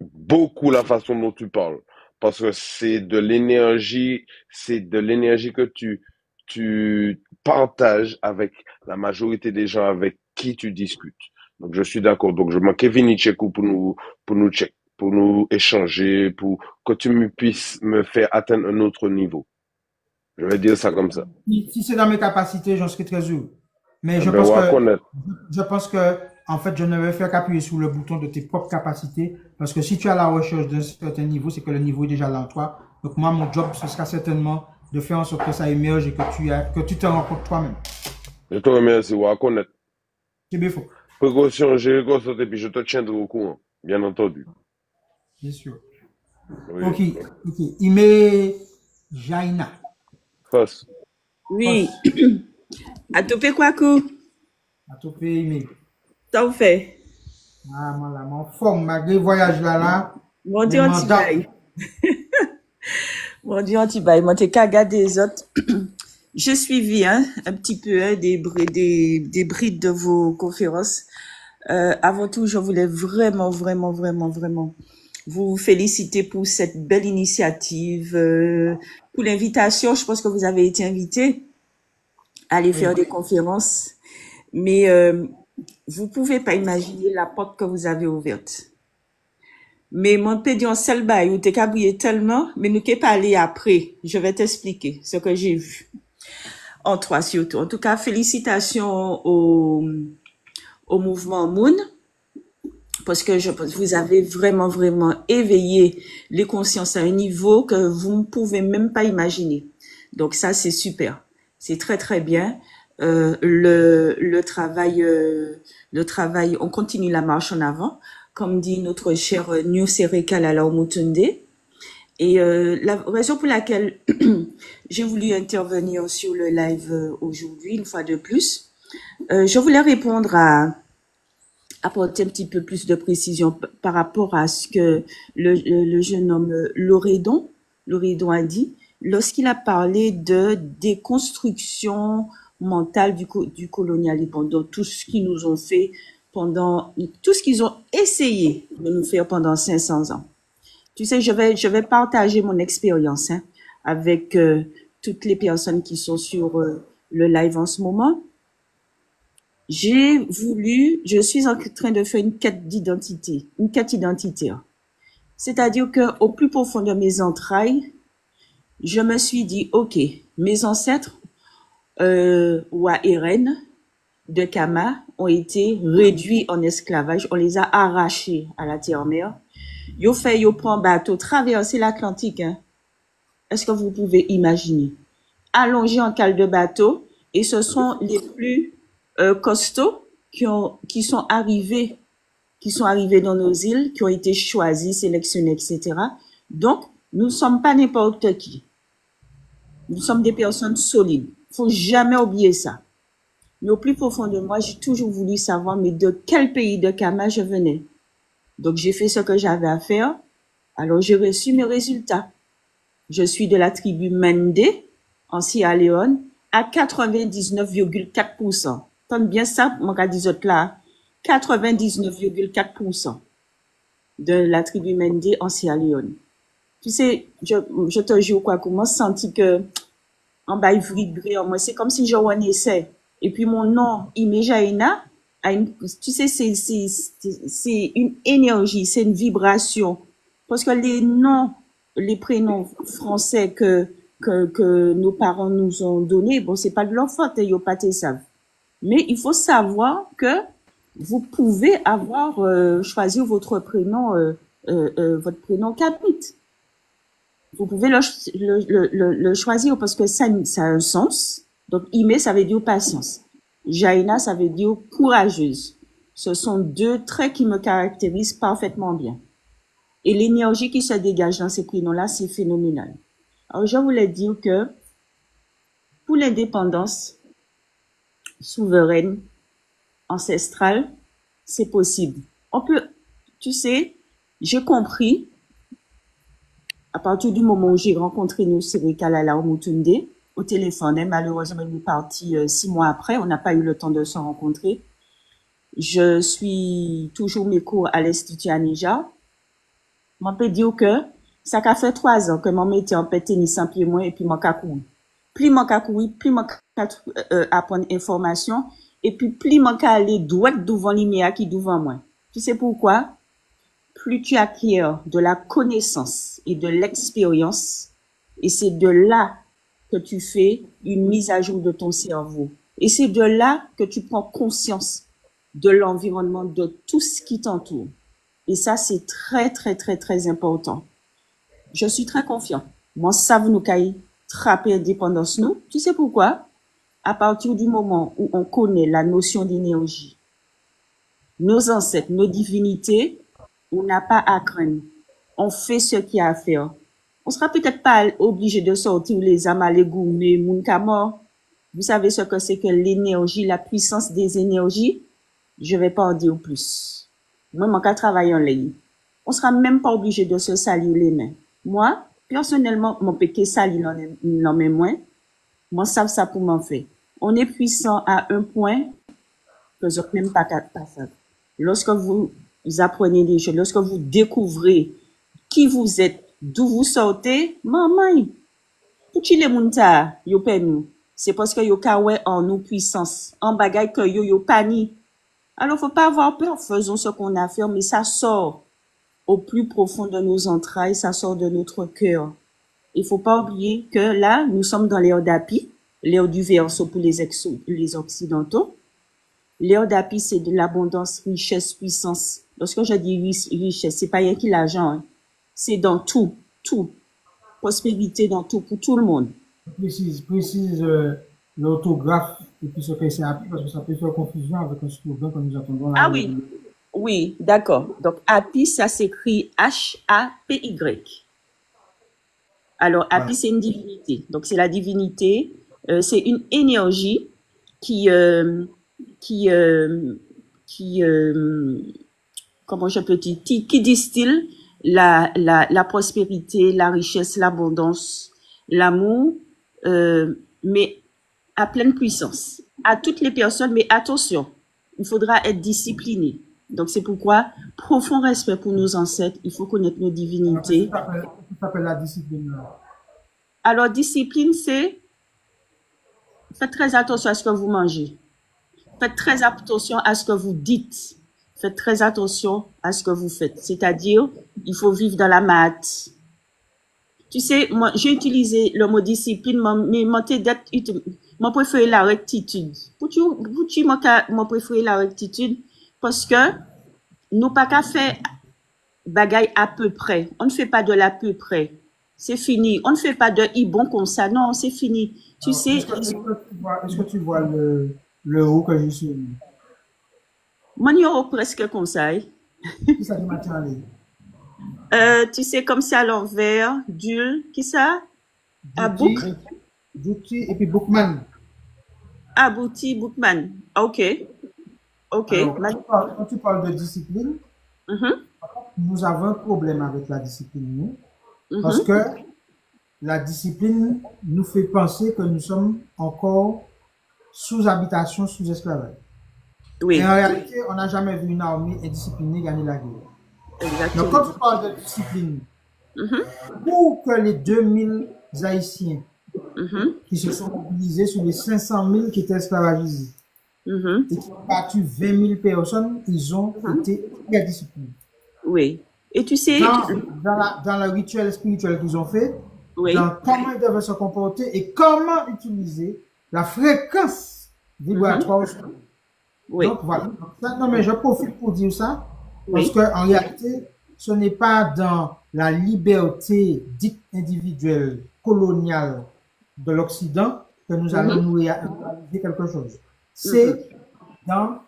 beaucoup la façon dont tu parles parce que c'est de l'énergie que tu partages avec la majorité des gens avec qui tu discutes. Donc je suis d'accord. Donc je manquais Vinichekou pour nous échanger, pour que tu puisses me faire atteindre un autre niveau. Je vais dire ça comme ça. Si c'est dans mes capacités, j'en serais très heureux. Mais je Ben, pense que, en fait, je ne vais faire qu'appuyer sur le bouton de tes propres capacités. Parce que si tu as la recherche d'un certain niveau, c'est que le niveau est déjà là en toi. Donc, moi, mon job, ce sera certainement de faire en sorte que ça émerge et que tu te rencontres toi-même. Je te remercie, ou à connaître. C'est bien faux. Précaution, j'ai constaté, puis je te tiendrai au courant, bien entendu. Bien sûr. Oui. Ok. Ime Jaina. Face. Oui. À topé quoi coup? À tope Ime. Ça vous fait? Ah, mon forme, malgré voyage là. Mon Dieu, anti-bail. Mon Dieu, anti-bail. Moi, t'es qu'à regarder les autres. J'ai suivi, un petit peu, des brides de vos conférences. Avant tout, je voulais vraiment vous féliciter pour cette belle initiative, pour l'invitation. Je pense que vous avez été invité à aller faire des conférences, mais vous pouvez pas imaginer la porte que vous avez ouverte. Mais mon pédion seul bail ou t'es cabouillé tellement, mais nous qu'est pas aller après. Je vais t'expliquer ce que j'ai vu. En trois surtout. En tout cas, félicitations au mouvement Moon. Parce que vous avez vraiment éveillé les consciences à un niveau que vous ne pouvez même pas imaginer. Donc ça, c'est super. C'est très bien. Le travail, on continue la marche en avant, comme dit notre cher New Sereka Lala Mutunde. Et la raison pour laquelle j'ai voulu intervenir sur le live aujourd'hui, une fois de plus, je voulais répondre apporter un petit peu plus de précision par rapport à ce que le jeune homme Loredon a dit lorsqu'il a parlé de déconstruction mentale du colonialisme, pendant tout ce qu'ils nous ont fait, pendant tout ce qu'ils ont essayé de nous faire pendant 500 ans. Tu sais, je vais partager mon expérience avec toutes les personnes qui sont sur le live en ce moment. Je suis en train de faire une quête identitaire. C'est-à-dire que au plus profond de mes entrailles, je me suis dit, ok, mes ancêtres, Waeren de Kama, ont été réduits en esclavage. On les a arrachés à la terre-mère. Yo prend bateau, traverser l'Atlantique, Est-ce que vous pouvez imaginer? Allongés en cale de bateau, et ce sont les plus costauds qui sont arrivés dans nos îles, qui ont été choisis, sélectionnés, etc. Donc, nous ne sommes pas n'importe qui. Nous sommes des personnes solides. Faut jamais oublier ça. Mais au plus profond de moi, j'ai toujours voulu savoir, mais de quel pays de Kama je venais. Donc, j'ai fait ce que j'avais à faire. Alors, j'ai reçu mes résultats. Je suis de la tribu Mende, en Sierra Leone, à 99,4%. Tente bien ça, mon gars dit là. 99,4% de la tribu Mende en Sierra Leone. Tu sais, je te jure quoi, comment senti que, en bas, il vibrait en moi. C'est comme si je renaissais. Et puis, mon nom, Imejaina, tu sais, c'est une énergie, c'est une vibration. Parce que les noms, les prénoms français que nos parents nous ont donnés, bon, c'est pas de leur faute, ils ont pas été savent. Mais il faut savoir que vous pouvez avoir choisi votre prénom Capit. Vous pouvez le choisir parce que ça a un sens. Donc, Ime, ça veut dire patience. Jaina, ça veut dire courageuse. Ce sont deux traits qui me caractérisent parfaitement bien. Et l'énergie qui se dégage dans ces prénoms-là, c'est phénoménal. Alors, je voulais dire que pour l'indépendance souveraine, ancestrale, c'est possible. On peut, tu sais, j'ai compris à partir du moment où j'ai rencontré Nusiri Kalala Mutunde au téléphone. Malheureusement, il est parti 6 mois après. On n'a pas eu le temps de se rencontrer. Je suis toujours mes cours à l'Institut Anija. On peut dire que ça a fait 3 ans que mon métier en fait tennis en pied moins et puis mon kakoui. Plus mon kakoui, plus mon apprendre information et puis plus mon aller droit devant l'IMEA qui devant moi. Tu sais pourquoi? Plus tu acquiers de la connaissance et de l'expérience, et c'est de là que tu fais une mise à jour de ton cerveau. Et c'est de là que tu prends conscience de l'environnement, de tout ce qui t'entoure. Et ça, c'est très, très, très, très important. Je suis très confiant. Moi, ça vous nous caille trapper indépendance nous. Tu sais pourquoi? À partir du moment où on connaît la notion d'énergie, nos ancêtres, nos divinités, on n'a pas à craindre. On fait ce qu'il y a à faire. On sera peut-être pas obligé de sortir les amalégous, mais Mounkamor, vous savez ce que c'est que l'énergie, la puissance des énergies? Je vais pas en dire plus. Moi, mon cas travaille en ligne. On sera même pas obligé de se salir les mains. Moi, personnellement, mon péché sali n'en met moins. Moi, ça pour m'en faire. On est puissant à un point que je n'aime pas ça. Lorsque vous apprenez des choses, lorsque vous découvrez qui vous êtes, d'où vous sortez, maman, tout les mounta, yo nous. C'est parce que yo kawe en nous puissance, en bagaille que yo pani. Alors, faut pas avoir peur, faisons ce qu'on a à faire, mais ça sort au plus profond de nos entrailles, ça sort de notre cœur. Il faut pas oublier que là, nous sommes dans l'ère d'Api, l'ère du verso pour les occidentaux. L'ère d'Api, c'est de l'abondance, richesse, puissance. Lorsque je dis richesse, c'est pas rien qui l'argent, hein. C'est dans tout. Prospérité dans tout, pour tout le monde. Précise l'orthographe et puis ce que c'est Api, parce que ça peut faire confusion avec un slogan que nous entendons là. Ah oui. Oui, d'accord. Donc, Api, ça s'écrit H-A-P-Y. Alors, Api, c'est une divinité. Donc, c'est la divinité. C'est une énergie qui comment je peux dire, qui distille la prospérité, la richesse, l'abondance, l'amour, mais à pleine puissance. À toutes les personnes, mais attention, il faudra être discipliné. Donc, c'est pourquoi, profond respect pour nos ancêtres, il faut connaître nos divinités. Ça s'appelle la discipline. Alors, discipline, c'est faites très attention à ce que vous mangez. Faites très attention à ce que vous dites. Faites très attention à ce que vous faites. C'est-à-dire, il faut vivre dans la maths. Tu sais, moi, j'ai utilisé le mot discipline, mais mon préféré la rectitude. Mon préféré la rectitude, parce que nous pas qu'à faire bagaille à peu près. On ne fait pas de l'à peu près. C'est fini. On ne fait pas de bon comme ça. Non, c'est fini. Tu sais. Est-ce que tu vois le haut que je suis? Mon numéro presque comme ça. Qui ça qui m'a tiré? Tu sais, comme ça à l'envers, Dul, qui ça? Abouk. Douti et puis Bookman. Abouti, Bookman. Ok. Alors, quand tu parles de discipline, nous avons un problème avec la discipline, nous, parce Mhm. que la discipline nous fait penser que nous sommes encore sous habitation, sous esclavage. Et Oui, en réalité, on n'a jamais vu une armée indisciplinée gagner la guerre. Donc, exactement. quand tu parles de discipline, Mhm. pour que les 2000 Haïtiens Mhm. qui se sont mobilisés sur les 500 000 qui étaient esclavagisés Mhm. et qui ont battu 20 000 personnes, ils ont été très disciplinés. Oui. Et tu sais, Dans le rituel spirituel qu'ils ont fait, oui, dans comment ils devaient se comporter et comment utiliser la fréquence vibratoire. oui, Donc voilà. Donc, ça, non, mais je profite pour dire ça, parce oui. que en réalité, ce n'est pas dans la liberté dite individuelle, coloniale de l'Occident que nous allons nous réaliser quelque chose. C'est dans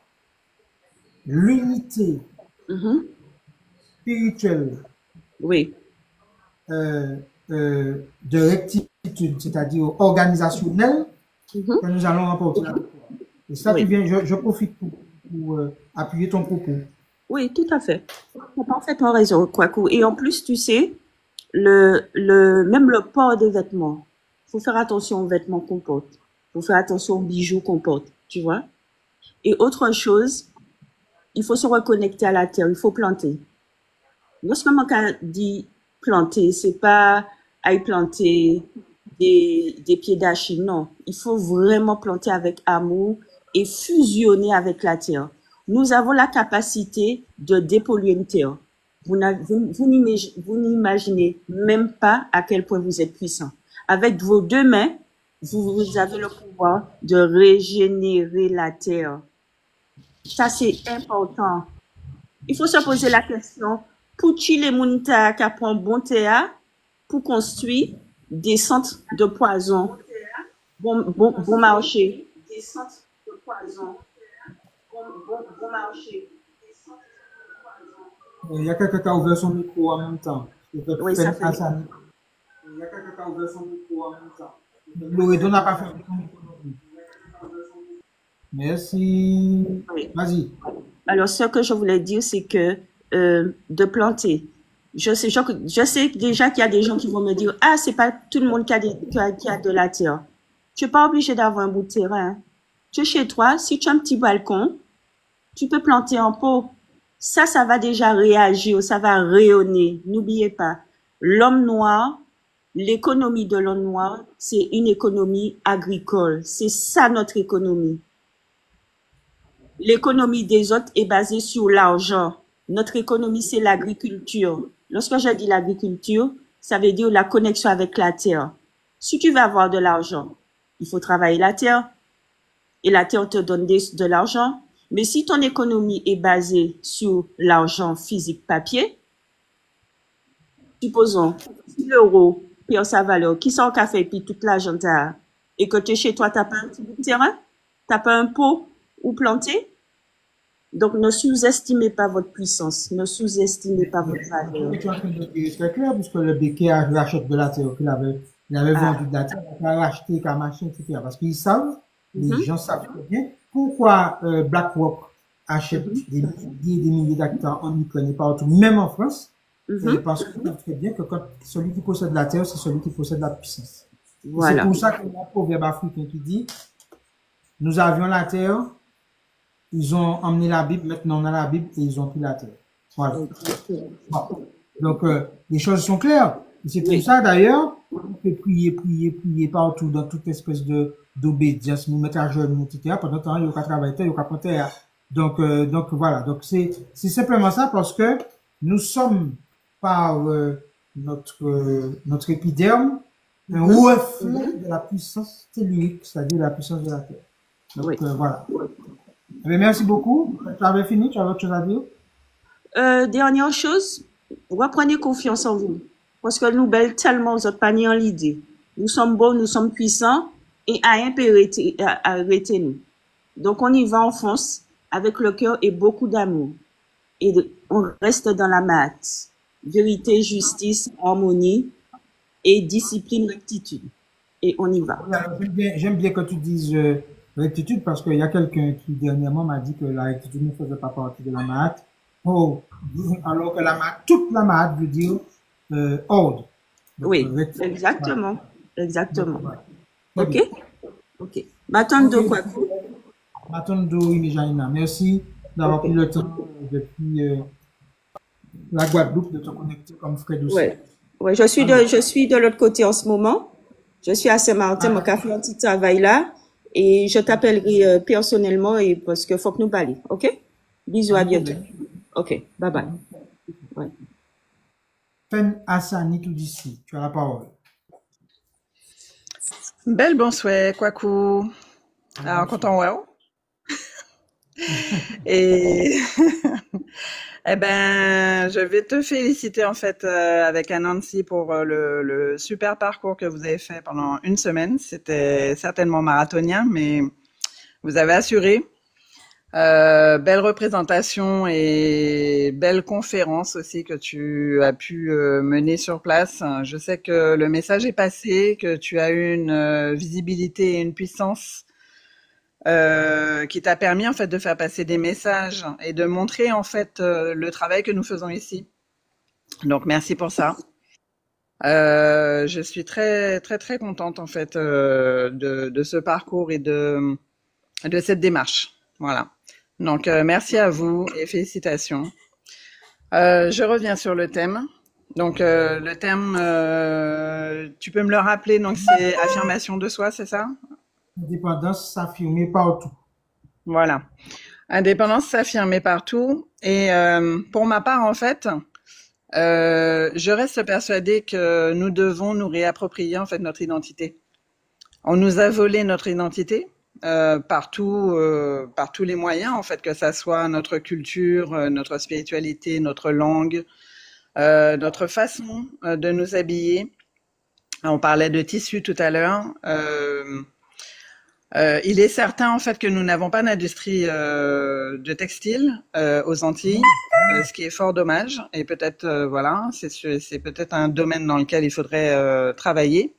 l'unité Mhm. spirituelle Oui, de rectitude, c'est-à-dire organisationnelle, Mhm. que nous allons remporter la victoire. Et ça, Oui. tu viens, je profite pour appuyer ton propos. Oui, tout à fait. Tu as parfaitement raison, Kwaku. Et en plus, tu sais, même le port des vêtements, il faut faire attention aux vêtements qu'on porte. Il faut faire attention aux bijoux qu'on porte, tu vois. Et autre chose, il faut se reconnecter à la terre, il faut planter. Lorsqu'on dit planter, c'est pas aller planter des pieds d'argile, non. Il faut vraiment planter avec amour et fusionner avec la terre. Nous avons la capacité de dépolluer une terre. Vous n'imaginez même pas à quel point vous êtes puissant. Avec vos deux mains, vous avez le pouvoir de régénérer la terre. Ça, c'est important. Il faut se poser la question, pour qui les mounta qui prend bon théâtre pour construire des centres de poison bon marché. Des centres de poison bon marché. Il y a quelqu'un qui a ouvert son micro en même temps. Oui, ça fait. Il y a quelqu'un qui a ouvert son micro en même temps. Loredon n'a pas fait son micro non plus. Merci. Oui. Vas-y. Alors, ce que je voulais dire, c'est que de planter. Je sais déjà qu'il y a des gens qui vont me dire, ah, c'est pas tout le monde qui a de la terre. Tu n'es pas obligé d'avoir un bout de terrain. Tu es chez toi, si tu as un petit balcon, tu peux planter un pot. Ça va déjà réagir, ça va rayonner. N'oubliez pas, l'homme noir, l'économie de l'homme noir, c'est une économie agricole. C'est ça notre économie. L'économie des autres est basée sur l'argent. Notre économie, c'est l'agriculture. Lorsque je dis l'agriculture, ça veut dire la connexion avec la terre. Si tu veux avoir de l'argent, il faut travailler la terre et la terre te donne de l'argent. Mais si ton économie est basée sur l'argent physique papier, supposons 1 € perd sa valeur, qui sort café puis toute l'argent et que tu es chez toi, tu n'as pas un petit bout de terrain, tu n'as pas un pot où planter. Donc, ne sous-estimez pas votre puissance, ne sous-estimez pas votre valeur. Tu es en train de dire très clair, puisque le béquet rachète de la terre, qu'il avait vendu de la terre, il a racheté qu'à machin, etc. Parce qu'ils savent, les gens savent très bien, pourquoi BlackRock achète des milliers d'hectares en Ukraine et partout, même en France, parce qu'ils savent très bien que quand celui qui possède la terre, c'est celui qui possède la puissance. Voilà. C'est pour ça qu'il y a un proverbe africain qui dit, nous avions la terre, ils ont emmené la Bible, maintenant on a la Bible et ils ont pris la terre. Voilà. Bon. Donc, les choses sont claires. Et c'est pour ça, d'ailleurs, on peut prier partout dans toute espèce d'obédience, nous mettre à genoux, etc. Pendant ce temps, il y a qu'à travailler, il y a qu'à prendre. Donc voilà. Donc, c'est simplement ça parce que nous sommes par notre épiderme un reflet de la puissance tellurique, c'est-à-dire la puissance de la terre. Donc, voilà. Mais merci beaucoup. Tu avais fini? Tu avais autre chose à dire? Dernière chose, reprenez confiance en vous. Parce que nous belle tellement aux autres paniers en l'idée. Nous sommes beaux, nous sommes puissants et rien peut arrêter nous. Donc on y va en France avec le cœur et beaucoup d'amour. Et on reste dans la maths. Vérité, justice, harmonie et discipline, rectitude. Et on y va. J'aime bien que tu dises rectitude parce qu'il y a quelqu'un qui dernièrement m'a dit que la rectitude ne faisait pas partie de la maths Oh, alors que toute la marade veut dire ordre. Donc, Oui, voilà. exactement. Donc, Exactement. voilà. Très OK? bien. OK. M'attendre Ok, de quoi coup? Maton Dorine Janina, merci d'avoir pris OK. le temps depuis la Guadeloupe de te connecter comme frère aussi. Ouais. Ouais, Alors, je suis de l'autre côté en ce moment. Je suis à Saint-Martin, mon ah, café un petit travail là. Et je t'appellerai personnellement et parce que faut que nous parlions. OK? Bisous, pas à de bientôt. problème. OK. Bye bye. Ouais. Fen Hassani tout d'ici, tu as la parole. Belle bonsoir, Kwaku. Alors, Bonsoir. content, wow. Et, eh ben, je vais te féliciter, en fait, avec Anansi pour le super parcours que vous avez fait pendant une semaine. C'était certainement marathonien, mais vous avez assuré. Belle représentation et belle conférence aussi que tu as pu mener sur place. Je sais que le message est passé, que tu as eu une visibilité et une puissance qui t'a permis en fait de faire passer des messages et de montrer en fait le travail que nous faisons ici. Donc merci pour ça. Je suis très très très contente en fait de ce parcours et de cette démarche. Voilà. Donc merci à vous et félicitations. Je reviens sur le thème. Donc le thème, tu peux me le rappeler, donc c'est affirmation de soi, c'est ça? Indépendance s'affirmer partout. Voilà. Indépendance s'affirmer partout. Et pour ma part, en fait, je reste persuadée que nous devons nous réapproprier en fait notre identité. On nous a volé notre identité par tous les moyens, en fait, que ça soit notre culture, notre spiritualité, notre langue, notre façon de nous habiller. On parlait de tissu tout à l'heure. Il est certain en fait que nous n'avons pas d'industrie de textile aux Antilles, ce qui est fort dommage. Et peut-être voilà, c'est peut-être un domaine dans lequel il faudrait travailler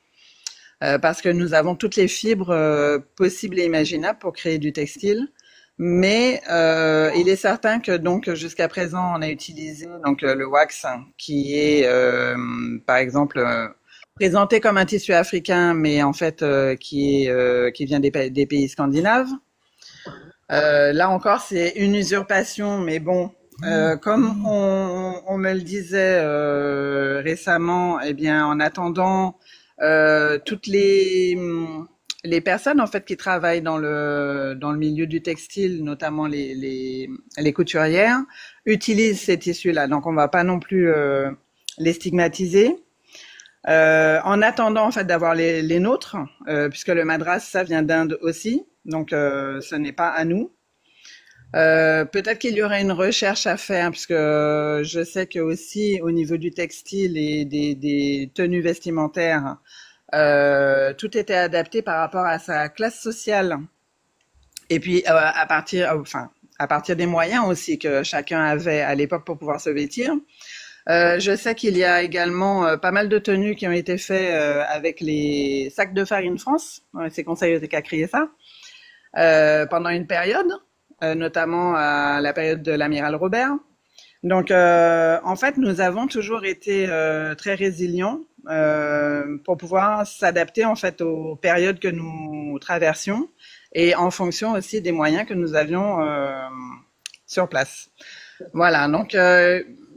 parce que nous avons toutes les fibres possibles et imaginables pour créer du textile. Mais il est certain que donc jusqu'à présent on a utilisé donc le wax qui est par exemple présenté comme un tissu africain, mais en fait qui vient des pays scandinaves. Là encore, c'est une usurpation, mais bon, comme on me le disait récemment, eh bien, en attendant, toutes les personnes en fait qui travaillent dans le milieu du textile, notamment les couturières, utilisent ces tissus-là. Donc, on va pas non plus les stigmatiser. En attendant en fait d'avoir les nôtres, puisque le madras ça vient d'Inde aussi, donc ce n'est pas à nous. Peut-être qu'il y aurait une recherche à faire, puisque je sais que aussi au niveau du textile et des tenues vestimentaires, tout était adapté par rapport à sa classe sociale. Et puis à partir des moyens aussi que chacun avait à l'époque pour pouvoir se vêtir. Je sais qu'il y a également pas mal de tenues qui ont été faites avec les sacs de farine France. C'est Conseil qui a créé ça pendant une période, notamment à la période de l'amiral Robert. Donc, en fait, nous avons toujours été très résilients pour pouvoir s'adapter en fait aux périodes que nous traversions et en fonction aussi des moyens que nous avions sur place. Voilà, donc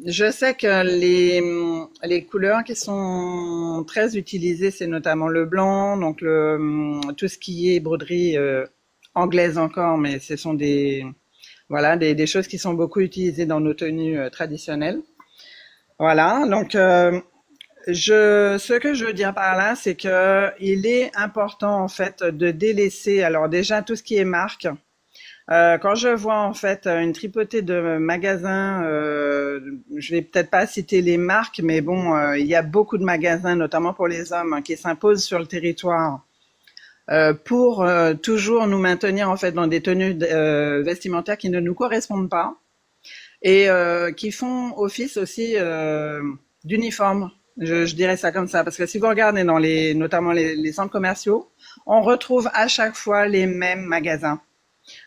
je sais que les couleurs qui sont très utilisées, c'est notamment le blanc, donc tout ce qui est broderie anglaise encore, mais ce sont des choses qui sont beaucoup utilisées dans nos tenues traditionnelles. Voilà, donc ce que je veux dire par là, c'est que il est important en fait de délaisser, alors déjà tout ce qui est marque. Quand je vois en fait une tripotée de magasins, je vais peut-être pas citer les marques, mais bon, il y a beaucoup de magasins, notamment pour les hommes, qui s'imposent sur le territoire pour toujours nous maintenir en fait dans des tenues vestimentaires qui ne nous correspondent pas et qui font office aussi d'uniforme. Je dirais ça comme ça, parce que si vous regardez notamment les centres commerciaux, on retrouve à chaque fois les mêmes magasins.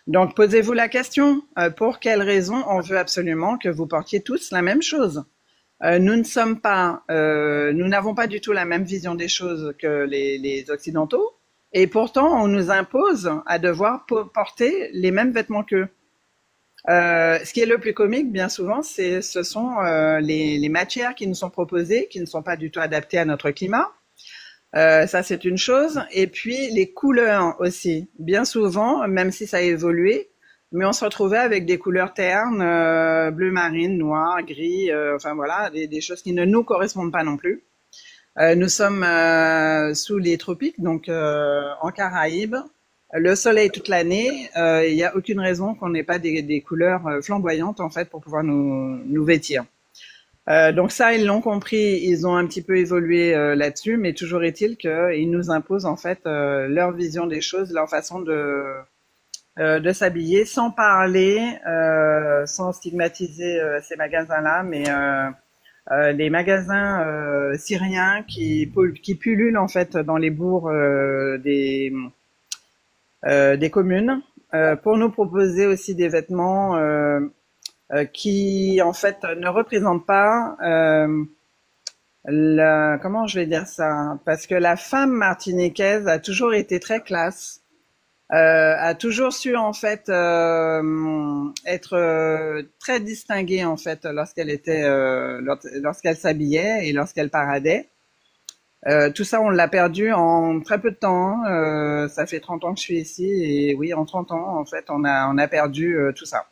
Donc, posez-vous la question, pour quelle raison on veut absolument que vous portiez tous la même chose? Nous n'avons pas du tout la même vision des choses que les Occidentaux, et pourtant on nous impose à devoir porter les mêmes vêtements qu'eux. Ce qui est le plus comique, bien souvent, ce sont les matières qui nous sont proposées, qui ne sont pas du tout adaptées à notre climat. Ça, c'est une chose. Et puis, les couleurs aussi. Bien souvent, même si ça a évolué, mais on se retrouvait avec des couleurs ternes, bleu marine, noir, gris, enfin voilà, des choses qui ne nous correspondent pas non plus. Nous sommes sous les tropiques, donc en Caraïbes. Le soleil toute l'année, il n'y a aucune raison qu'on n'ait pas des couleurs flamboyantes en fait pour pouvoir nous vêtir. Donc ça, ils l'ont compris, ils ont un petit peu évolué là-dessus, mais toujours est-il qu'ils nous imposent en fait leur vision des choses, leur façon de s'habiller, sans parler, sans stigmatiser ces magasins-là, mais les magasins syriens qui pullulent en fait dans les bourgs des communes pour nous proposer aussi des vêtements qui en fait ne représentent pas comment je vais dire ça, parce que la femme martiniquaise a toujours été très classe. A toujours su en fait être très distinguée en fait lorsqu'elle s'habillait et lorsqu'elle paradait. Tout ça on l'a perdu en très peu de temps. Ça fait 30 ans que je suis ici et oui, en 30 ans en fait on a perdu tout ça.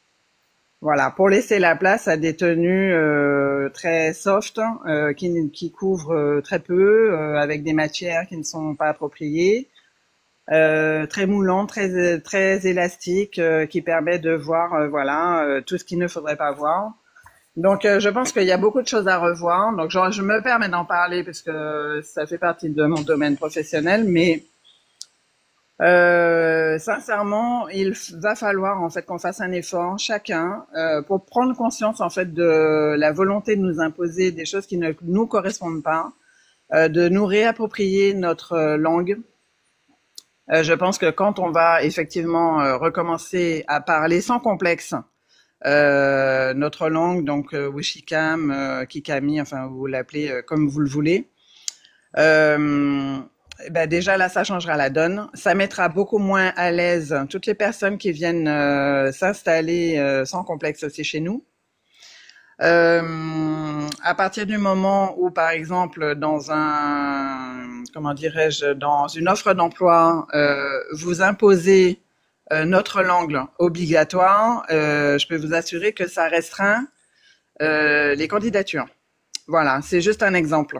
Voilà, pour laisser la place à des tenues très soft qui couvrent très peu, avec des matières qui ne sont pas appropriées. Très moulant, très élastique, qui permet de voir voilà tout ce qu'il ne faudrait pas voir. Donc je pense qu'il y a beaucoup de choses à revoir. Donc je me permets d'en parler parce que ça fait partie de mon domaine professionnel, mais sincèrement, il va falloir en fait qu'on fasse un effort chacun pour prendre conscience en fait de la volonté de nous imposer des choses qui ne nous correspondent pas, de nous réapproprier notre langue. Je pense que quand on va effectivement recommencer à parler sans complexe notre langue, donc Wishikam, Kikami, enfin vous l'appelez comme vous le voulez, ben déjà là ça changera la donne. Ça mettra beaucoup moins à l'aise toutes les personnes qui viennent s'installer sans complexe aussi chez nous. À partir du moment où, par exemple, dans dans une offre d'emploi, vous imposez notre langue obligatoire, je peux vous assurer que ça restreint les candidatures. Voilà, c'est juste un exemple.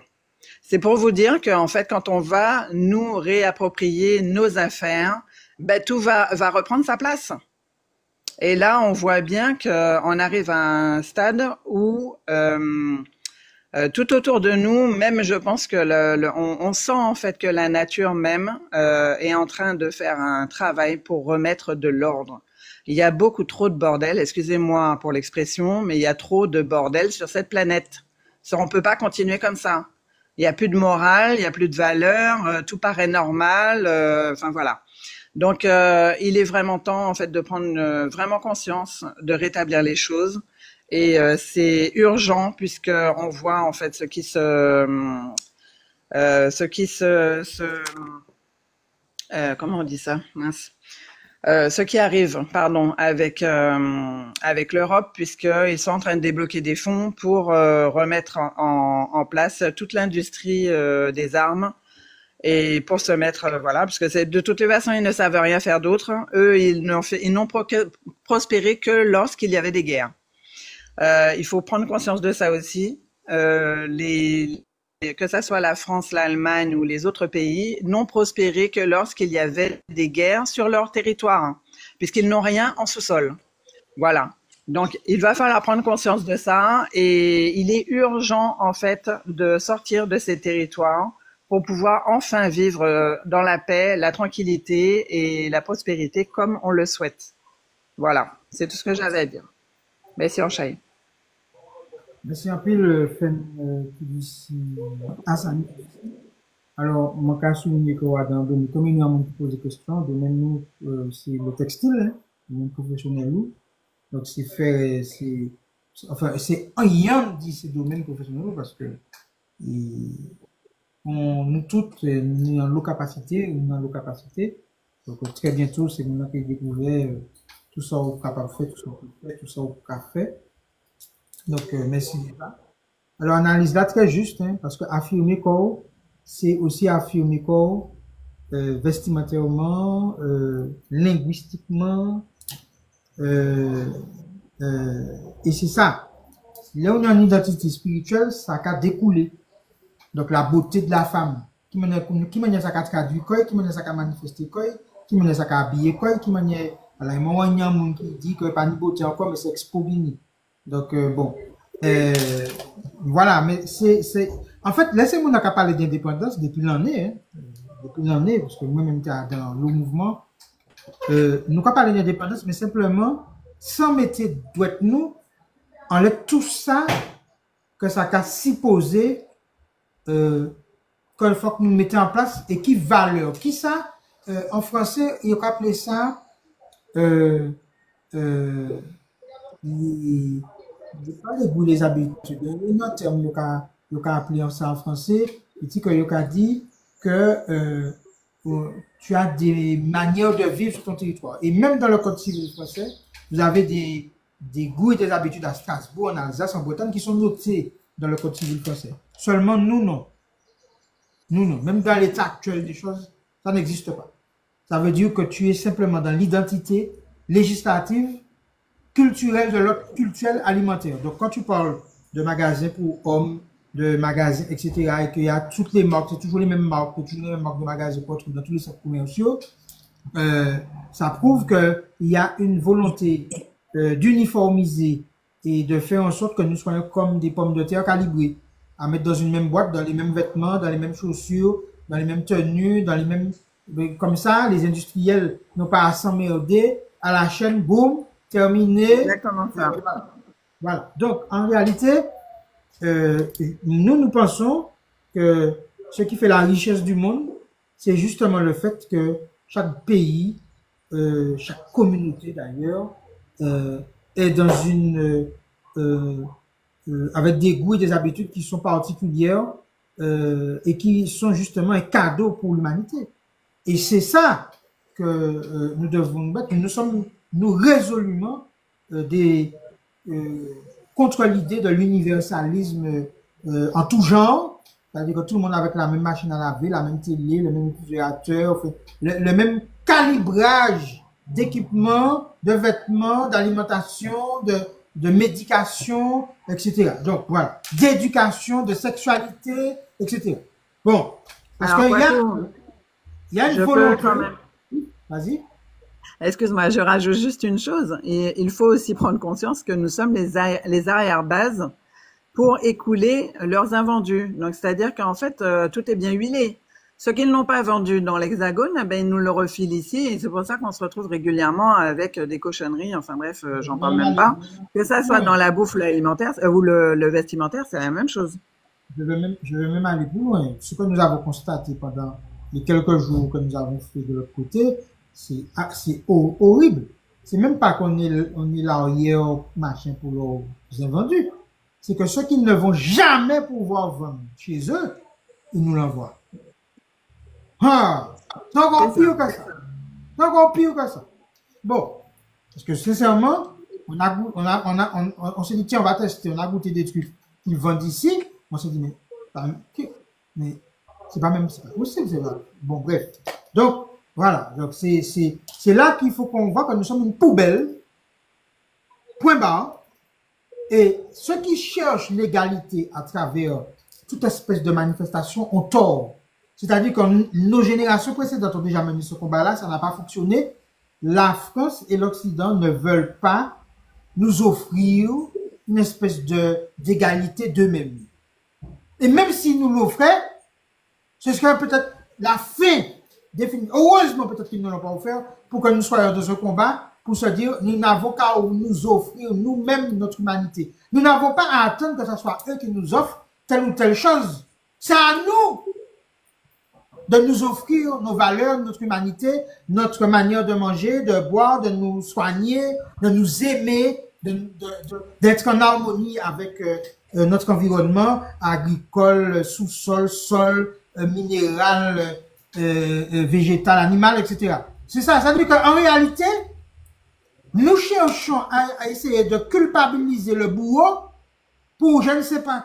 C'est pour vous dire qu'en fait, quand on va nous réapproprier nos affaires, ben tout va reprendre sa place. Et là, on voit bien qu'on arrive à un stade où tout autour de nous, même je pense que on sent en fait que la nature même est en train de faire un travail pour remettre de l'ordre. Il y a beaucoup trop de bordel, excusez-moi pour l'expression, mais il y a trop de bordel sur cette planète. On peut pas continuer comme ça. Il y a plus de morale, il y a plus de valeur, tout paraît normal, enfin voilà. Donc, il est vraiment temps, en fait, de prendre vraiment conscience, de rétablir les choses. Et c'est urgent puisque on voit, en fait, ce qui comment on dit ça? Mince. Ce qui arrive, pardon, avec l'Europe, puisqu'ils sont en train de débloquer des fonds pour remettre en place toute l'industrie des armes. Et pour se mettre, voilà, parce que de toutes les façons, ils ne savent rien faire d'autre. Eux, ils n'ont prospéré que lorsqu'il y avait des guerres. Il faut prendre conscience de ça aussi. Que ça soit la France, l'Allemagne ou les autres pays, n'ont prospéré que lorsqu'il y avait des guerres sur leur territoire, puisqu'ils n'ont rien en sous-sol. Voilà. Donc, il va falloir prendre conscience de ça, et il est urgent, en fait, de sortir de ces territoires pour pouvoir enfin vivre dans la paix, la tranquillité et la prospérité comme on le souhaite. Voilà, c'est tout ce que j'avais à dire. Merci, Anchaï. Merci un peu le fait qui dit Hassan. Alors, moi, je souligner que dans le domaine, comme il y a un monde qui pose des questions, domaine nous, c'est le textile. domaine professionnel ou. Donc, c'est faire, enfin, c'est rien dit ces domaines professionnels parce que, nous toutes, nous avons capacité, Donc, très bientôt, c'est nous qui découvert tout ça au capable de faire, tout ça au faire, tout ça au faire. Donc, merci. Alors, analyse là très juste, hein, parce que affirmer corps, c'est aussi affirmer corps vestimentairement, linguistiquement, et c'est ça. Là, on a une identité spirituelle, ça a découlé. Donc, la beauté de la femme, qui mène ça à traduire quoi, qui mène ça à manifester quoi, qui mène ça à habiller quoi, qui mène à la moment il y a un monde qui dit que pas de beauté encore, mais c'est expobini. Donc, bon. Voilà, mais c'est, en fait, laissez-moi n'a qu'à parler d'indépendance depuis l'année, hein. Depuis l'année, parce que moi-même, dans le mouvement, nous pas parler d'indépendance, mais simplement, sans mettre douette nous, enlève tout ça, que ça a supposé, qu'il faut que nous mettions en place, et qui valeur, qui ça, en français, il a appelé ça, il pas les goûts, les habitudes. Il y a un terme, il a appelé ça en français, il dit que tu as des manières de vivre sur ton territoire. Et même dans le code civil français, vous avez des goûts et des habitudes à Strasbourg, en Alsace, en Bretagne, qui sont notés dans le code civil français. Seulement nous, non. Nous, non. Même dans l'état actuel des choses, ça n'existe pas. Ça veut dire que tu es simplement dans l'identité législative, culturelle de l'autre, culturelle, alimentaire. Donc, quand tu parles de magasins pour hommes, de magasins, etc., et qu'il y a toutes les marques, c'est toujours les mêmes marques, toujours les mêmes marques de magasins qu'on trouve dans tous les centres commerciaux, ça prouve qu'il y a une volonté d'uniformiser et de faire en sorte que nous soyons comme des pommes de terre calibrées, à mettre dans une même boîte, dans les mêmes vêtements, dans les mêmes chaussures, dans les mêmes tenues, dans les mêmes... Comme ça, les industriels n'ont pas à s'emmerder, à la chaîne, boum, terminé. Exactement ça. Voilà. Donc, en réalité, nous pensons que ce qui fait la richesse du monde, c'est justement le fait que chaque pays, chaque communauté d'ailleurs, est dans une... avec des goûts et des habitudes qui sont particulières et qui sont justement un cadeau pour l'humanité. Et c'est ça que nous devons nous battre. Nous sommes, nous résolument contre l'idée de l'universalisme en tout genre, c'est-à-dire que tout le monde avec la même machine à laver, la même télé, le même réfrigérateur, le même calibrage d'équipement, de vêtements, d'alimentation, de médication, etc. Donc voilà, d'éducation, de sexualité, etc. Bon, parce qu'il y a une volonté. Vas-y. Excuse-moi, je rajoute juste une chose. Et il faut aussi prendre conscience que nous sommes les arrière-bases pour écouler leurs invendus. Donc, c'est-à-dire qu'en fait, tout est bien huilé. Ce qu'ils n'ont pas vendu dans l'Hexagone, ben, ils nous le refilent ici. Et c'est pour ça qu'on se retrouve régulièrement avec des cochonneries. Enfin bref, j'en parle même pas. Que ça soit dans la bouffe alimentaire ou le vestimentaire, c'est la même chose. Je vais même aller plus loin. Ce que nous avons constaté pendant les quelques jours que nous avons fait de l'autre côté, c'est horrible. C'est même pas qu'on est l'arrière machin pour leurs invendus. C'est que ceux qui ne vont jamais pouvoir vendre chez eux, ils nous l'envoient. Ah, c'est encore pire que ça. C'est encore pire que ça. Bon. Parce que sincèrement, on s'est dit, tiens, on va tester. On a goûté des trucs qu'ils vendent ici. On s'est dit, mais c'est pas possible, c'est pas. Bon, bref. Donc, voilà. Donc, c'est là qu'il faut qu'on voit que nous sommes une poubelle. Point barre. Et ceux qui cherchent l'égalité à travers toute espèce de manifestation ont tort. C'est-à-dire que nos générations précédentes ont déjà mené ce combat-là, ça n'a pas fonctionné. La France et l'Occident ne veulent pas nous offrir une espèce d'égalité d'eux-mêmes. Et même s'ils nous l'offraient, ce serait peut-être la fin définie. Heureusement, peut-être qu'ils ne l'ont pas offert pour que nous soyons dans ce combat, pour se dire, nous n'avons qu'à nous offrir nous-mêmes notre humanité. Nous n'avons pas à attendre que ce soit eux qui nous offrent telle ou telle chose. C'est à nous de nous offrir nos valeurs, notre humanité, notre manière de manger, de boire, de nous soigner, de nous aimer, d'être en harmonie avec notre environnement agricole, sous-sol, sol, minéral, végétal, animal, etc. C'est ça. Ça veut dire qu'en réalité, nous cherchons à essayer de culpabiliser le bourreau pour je ne sais pas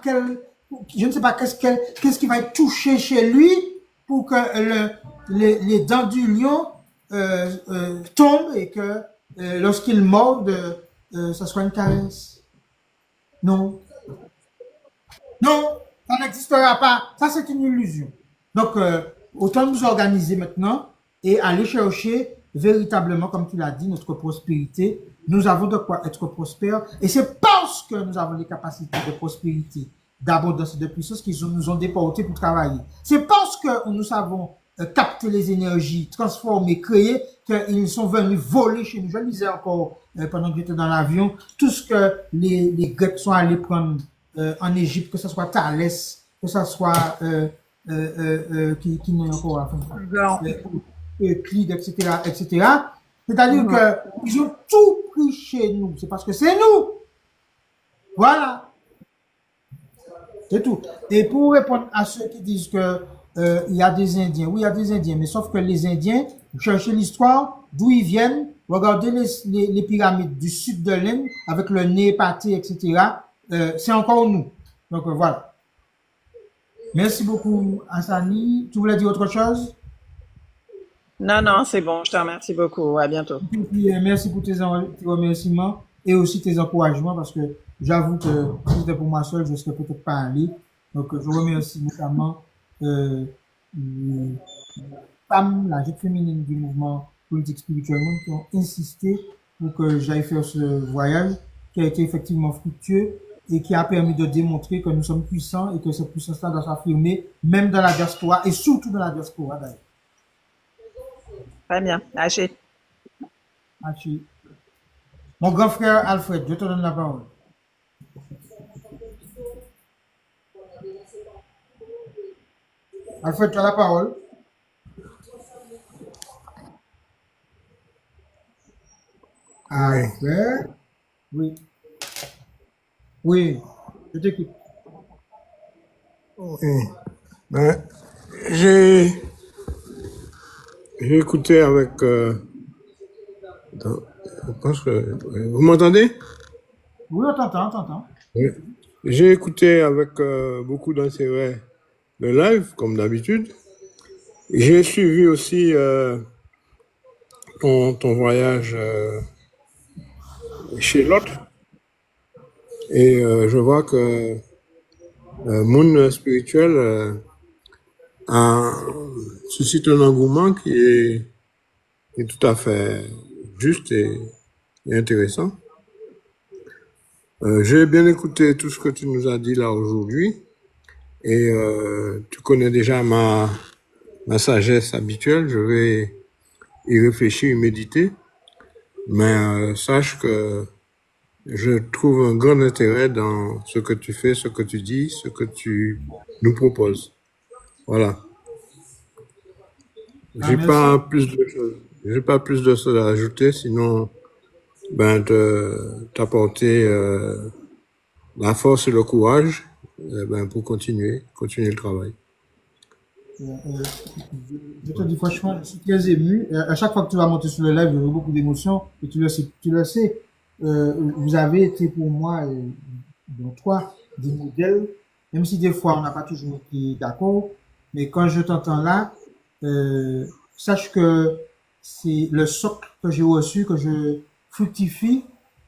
qu'est-ce qui va être touché chez lui pour que les dents du lion tombent et que lorsqu'il morde, ça soit une caresse. Non. Non, ça n'existera pas. Ça, c'est une illusion. Donc, autant nous organiser maintenant et aller chercher véritablement, comme tu l'as dit, notre prospérité. Nous avons de quoi être prospères. Et c'est parce que nous avons les capacités de prospérité, d'abondance et de puissance qu'ils nous ont déportés pour travailler. C'est parce que nous savons capter les énergies, transformer, créer, qu'ils sont venus voler chez nous. Je le disais encore pendant que j'étais dans l'avion, tout ce que les Grecs sont allés prendre en Égypte, que ce soit Thalès, que ce soit qui n'est encore à Euclide, etc., etc. C'est-à-dire que ils ont tout pris chez nous. C'est parce que c'est nous. Voilà. C'est tout. Et pour répondre à ceux qui disent que il y a des Indiens, oui, il y a des Indiens, mais sauf que les Indiens, vous cherchez l'histoire, d'où ils viennent, regardez les pyramides du sud de l'Inde, avec le nez épaté, etc. C'est encore nous. Donc voilà. Merci beaucoup, Hassani. Tu voulais dire autre chose? Non, non, c'est bon. Je te remercie beaucoup. À bientôt. Et puis, merci pour tes remerciements et aussi tes encouragements parce que j'avoue que si c'était pour moi seul, je ne serais peut-être pas allé. Donc, je remercie notamment les femmes, la jeune féminine du mouvement politique spirituellement qui ont insisté pour que j'aille faire ce voyage qui a été effectivement fructueux et qui a permis de démontrer que nous sommes puissants et que cette puissance-là doit s'affirmer même dans la diaspora et surtout dans la diaspora d'ailleurs. Très bien. Haché. Haché. Mon grand frère Alfred, je te donne la parole. Alfred, tu as la parole. Alfred. Oui. Oui, je t'écoute. Oui. Ben, j'ai écouté avec... je pense que... Vous m'entendez? Oui, on t'entend. Oui. J'ai écouté avec beaucoup d'intérêt le live, comme d'habitude. J'ai suivi aussi ton voyage chez l'autre. Et je vois que le monde spirituel suscite un engouement qui est tout à fait juste et intéressant. J'ai bien écouté tout ce que tu nous as dit là aujourd'hui et tu connais déjà ma sagesse habituelle. Je vais y réfléchir, y méditer, mais sache que je trouve un grand intérêt dans ce que tu fais, ce que tu dis, ce que tu nous proposes. Voilà. J'ai pas plus de choses à ajouter, sinon, t'apporter la force et le courage, pour continuer le travail. Je te dis franchement, je suis très ému. À chaque fois que tu vas monter sur le live, j'ai beaucoup d'émotions et tu le sais. Vous avez été pour moi, donc toi, des modèles, même si des fois on n'a pas toujours été d'accord, mais quand je t'entends là, sache que c'est le socle que j'ai reçu, que je fructifie,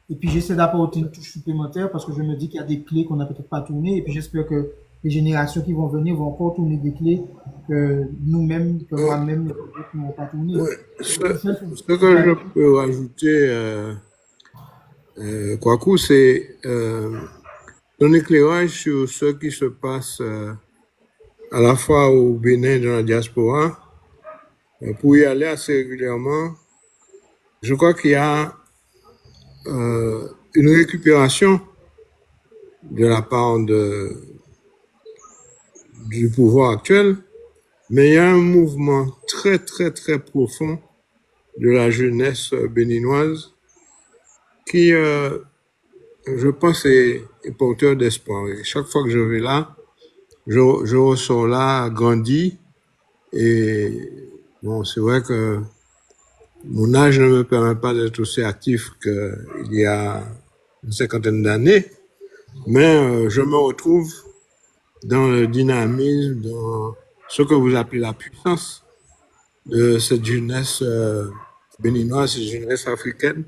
et puis j'essaie d'apporter une touche supplémentaire parce que je me dis qu'il y a des clés qu'on n'a peut-être pas tournées, et puis j'espère que les générations qui vont venir vont encore tourner des clés que nous-mêmes, que moi-même, nous n'avons pas tourné. Ouais. Ce que je peux rajouter, Kwaku, c'est un éclairage sur ce qui se passe à la fois au Bénin dans la diaspora. Pour y aller assez régulièrement, je crois qu'il y a une récupération de la part du pouvoir actuel mais il y a un mouvement très, très, très profond de la jeunesse béninoise qui, je pense, est porteur d'espoir. Et chaque fois que je vais là, je ressors là grandi. Et bon, c'est vrai que mon âge ne me permet pas d'être aussi actif qu'il y a une cinquantaine d'années, mais je me retrouve dans le dynamisme, dans ce que vous appelez la puissance de cette jeunesse béninoise, cette jeunesse africaine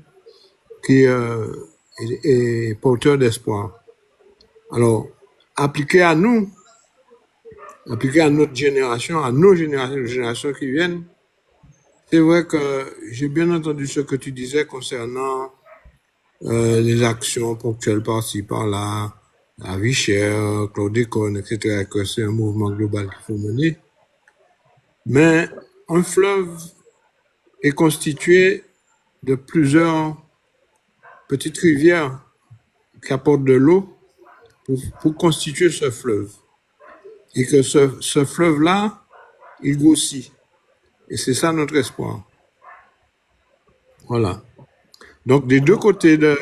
qui est porteur d'espoir. Alors, appliqué à nous, appliqué à notre génération, à nos générations, les générations qui viennent, c'est vrai que j'ai bien entendu ce que tu disais concernant les actions ponctuelles par-ci, par-là, la vie chère, chlordécone, etc., que c'est un mouvement global qu'il faut mener. Mais un fleuve est constitué de plusieurs petites rivières qui apportent de l'eau pour constituer ce fleuve. Et que ce fleuve-là, il grossit. Et c'est ça notre espoir. Voilà. Donc, des deux côtés de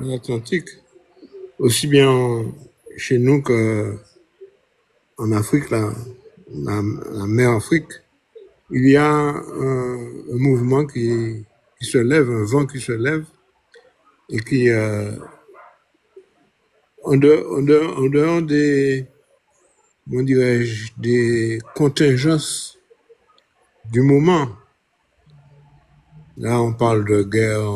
l'Atlantique, aussi bien chez nous qu'en Afrique, la mer Afrique, il y a un mouvement qui se lève, un vent qui se lève, et qui, en dehors des, comment dirais-je, des contingences du moment. Là, on parle de guerre,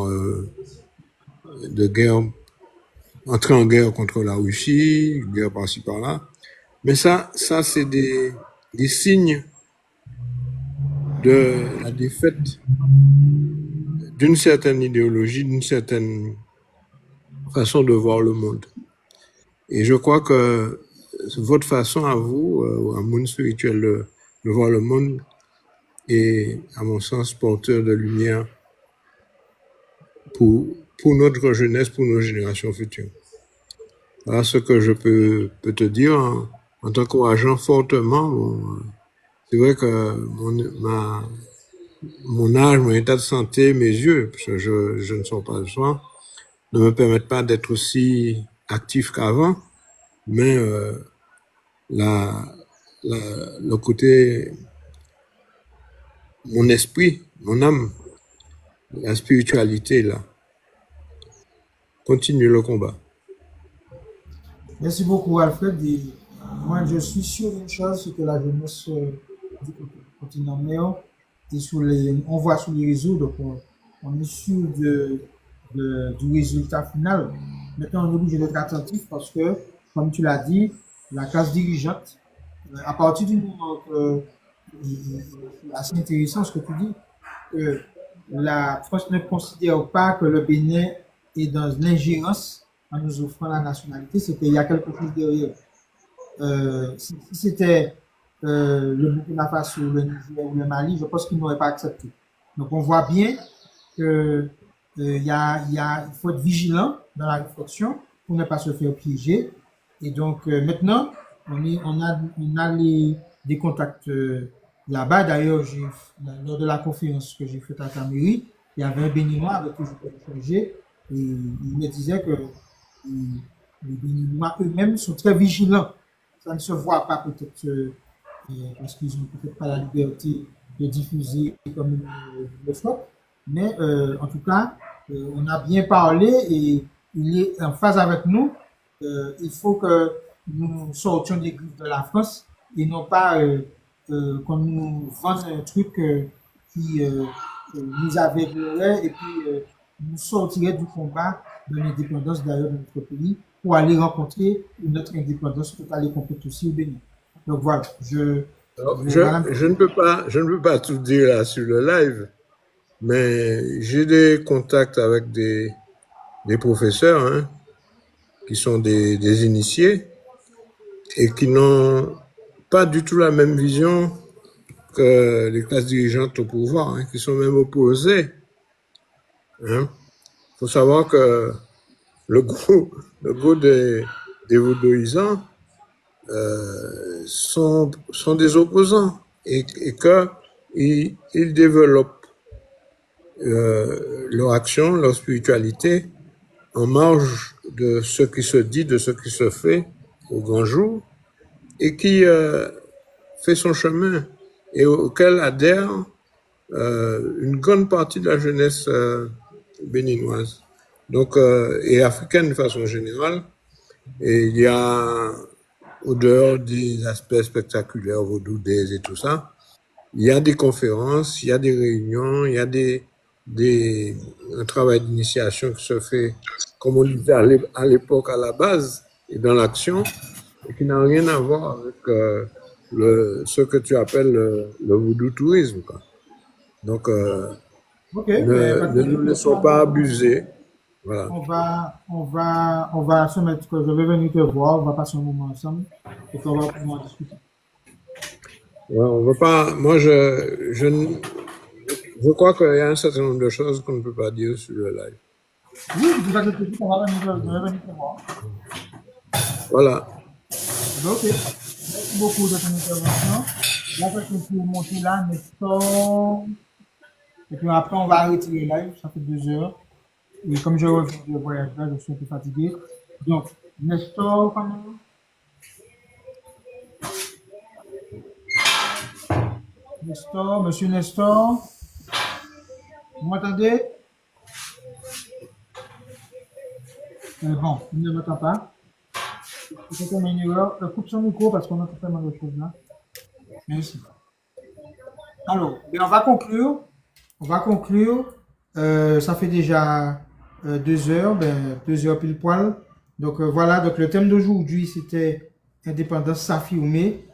entrer en guerre contre la Russie, guerre par-ci par-là. Mais ça c'est des signes de la défaite d'une certaine idéologie, d'une certaine façon de voir le monde. Et je crois que votre façon à vous, un monde spirituel de voir le monde, est, à mon sens, porteur de lumière pour notre jeunesse, pour nos générations futures. Voilà ce que je peux te dire en t'encourageant fortement. Bon, c'est vrai que mon âge, mon état de santé, mes yeux, parce que je ne sors pas le soir, ne me permettent pas d'être aussi actif qu'avant, mais le côté, mon esprit, mon âme, la spiritualité, là, continue le combat. Merci beaucoup, Alfred. Et moi, je suis sûr d'une chose, c'est que la jeunesse du continent néo, on voit sur les réseaux, donc on est sûr du résultat final. Maintenant, on est obligé d'être attentif parce que, comme tu l'as dit, la classe dirigeante, à partir du moment que, c'est assez intéressant ce que tu dis, que la France ne considère pas que le Bénin est dans l'ingérence en nous offrant la nationalité, c'est qu'il y a quelque chose derrière. Si c'était le Burkina Faso, le Niger ou le Mali, je pense qu'ils n'auraient pas accepté. Donc on voit bien que il faut être vigilant dans la réflexion pour ne pas se faire piéger. Et donc maintenant, on a des contacts là-bas. D'ailleurs, lors de la conférence que j'ai faite à ta mairie, il y avait un Béninois avec qui j'étais échangé et il me disait que les Béninois eux-mêmes sont très vigilants. Ça ne se voit pas peut-être parce qu'ils n'ont peut-être pas la liberté de diffuser comme le souhaitent. Mais en tout cas, on a bien parlé et il est en phase avec nous. Il faut que nous sortions des griffes de la France et non pas qu'on nous vende un truc qui nous aveuglerait et puis nous sortirait du combat de l'indépendance d'ailleurs de notre pays pour aller rencontrer notre indépendance totale et complète aussi au Bénin. Donc voilà, je ne peux pas tout dire là sur le live, mais j'ai des contacts avec des professeurs hein, qui sont des initiés et qui n'ont pas du tout la même vision que les classes dirigeantes au pouvoir, hein, qui sont même opposées. Hein. Faut savoir que le gros des vaudoisans sont des opposants. et que ils développent leur action, leur spiritualité en marge de ce qui se dit, de ce qui se fait au grand jour, et qui fait son chemin et auquel adhère une grande partie de la jeunesse béninoise, donc et africaine de façon générale. Et il y a, au dehors des aspects spectaculaires, Vaudou Days et tout ça, il y a des conférences, il y a des réunions, il y a un travail d'initiation qui se fait, comme on disait à l'époque, à la base et dans l'action, et qui n'a rien à voir avec ce que tu appelles le voodoo tourisme, quoi. Donc, Ok, ne nous laissons pas abuser. Voilà. On va se mettre, je vais venir te voir, on va passer un moment ensemble et puis on va pouvoir discuter. Ouais, on veut pas, moi je crois qu'il y a un certain nombre de choses qu'on ne peut pas dire sur le live. Oui, vous inquiétez pas, on va venir te voir. Voilà. Ok, merci beaucoup de ton intervention. Là, je vais monter là, Nestor. Et puis après, on va arrêter le live, ça fait 2 heures. Et comme je reviens de voyage là, je suis un peu fatigué. Donc, Nestor, comment? Nestor, monsieur Nestor. Vous m'entendez? Bon, il ne m'entend pas. C'est comme une erreur. Coupe son micro parce qu'on a fait mal de choses là. Merci. Alors, on va conclure. Ça fait déjà 2 heures, 2 heures pile poil. Donc voilà, donc le thème d'aujourd'hui c'était indépendance s'affirmer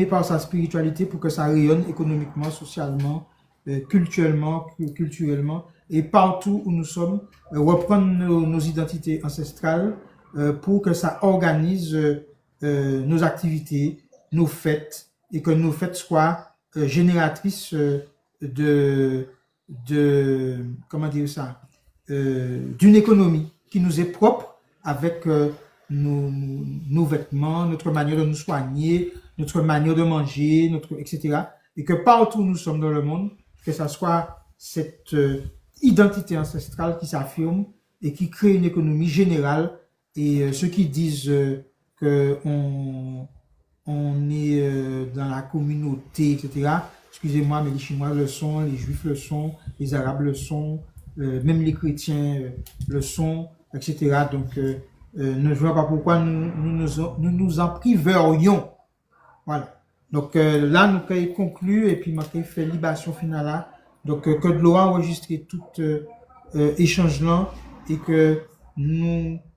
par sa spiritualité pour que ça rayonne économiquement, socialement, culturellement et partout où nous sommes, reprendre nos identités ancestrales pour que ça organise nos activités, nos fêtes et que nos fêtes soient génératrices comment dire ça, d'une économie qui nous est propre avec nos vêtements, notre manière de nous soigner, notre manière de manger, etc. Et que partout où nous sommes dans le monde, que ça soit cette identité ancestrale qui s'affirme et qui crée une économie générale. Et ceux qui disent qu'on est dans la communauté, etc., excusez-moi, mais les Chinois le sont, les Juifs le sont, les Arabes le sont, même les chrétiens le sont, etc. Donc, ne vois pas pourquoi nous nous en priverions. Voilà. Donc, là, nous avons conclu et puis nous avons fait libation finale là. Donc, que de l'eau enregistré tout échange là et que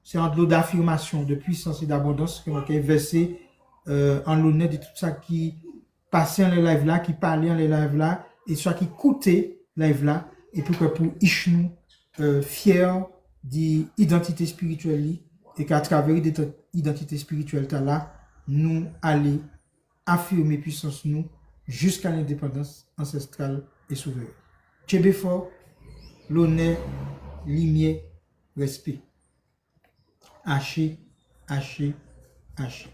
c'est un de l'eau d'affirmation, de puissance et d'abondance que nous avons versé en l'honneur de tout ça qui passait en les lives là, qui parlait en les lives là, et soit qui coûtait live là, et puis que pour Ishnu, fiers d'identité spirituelle, et qu'à travers l'identité spirituelle là, nous allons affirmer puissance nous jusqu'à l'indépendance ancestrale et souveraine. Tchébé fort, l'honneur, lumière, respect. Haché, haché, haché.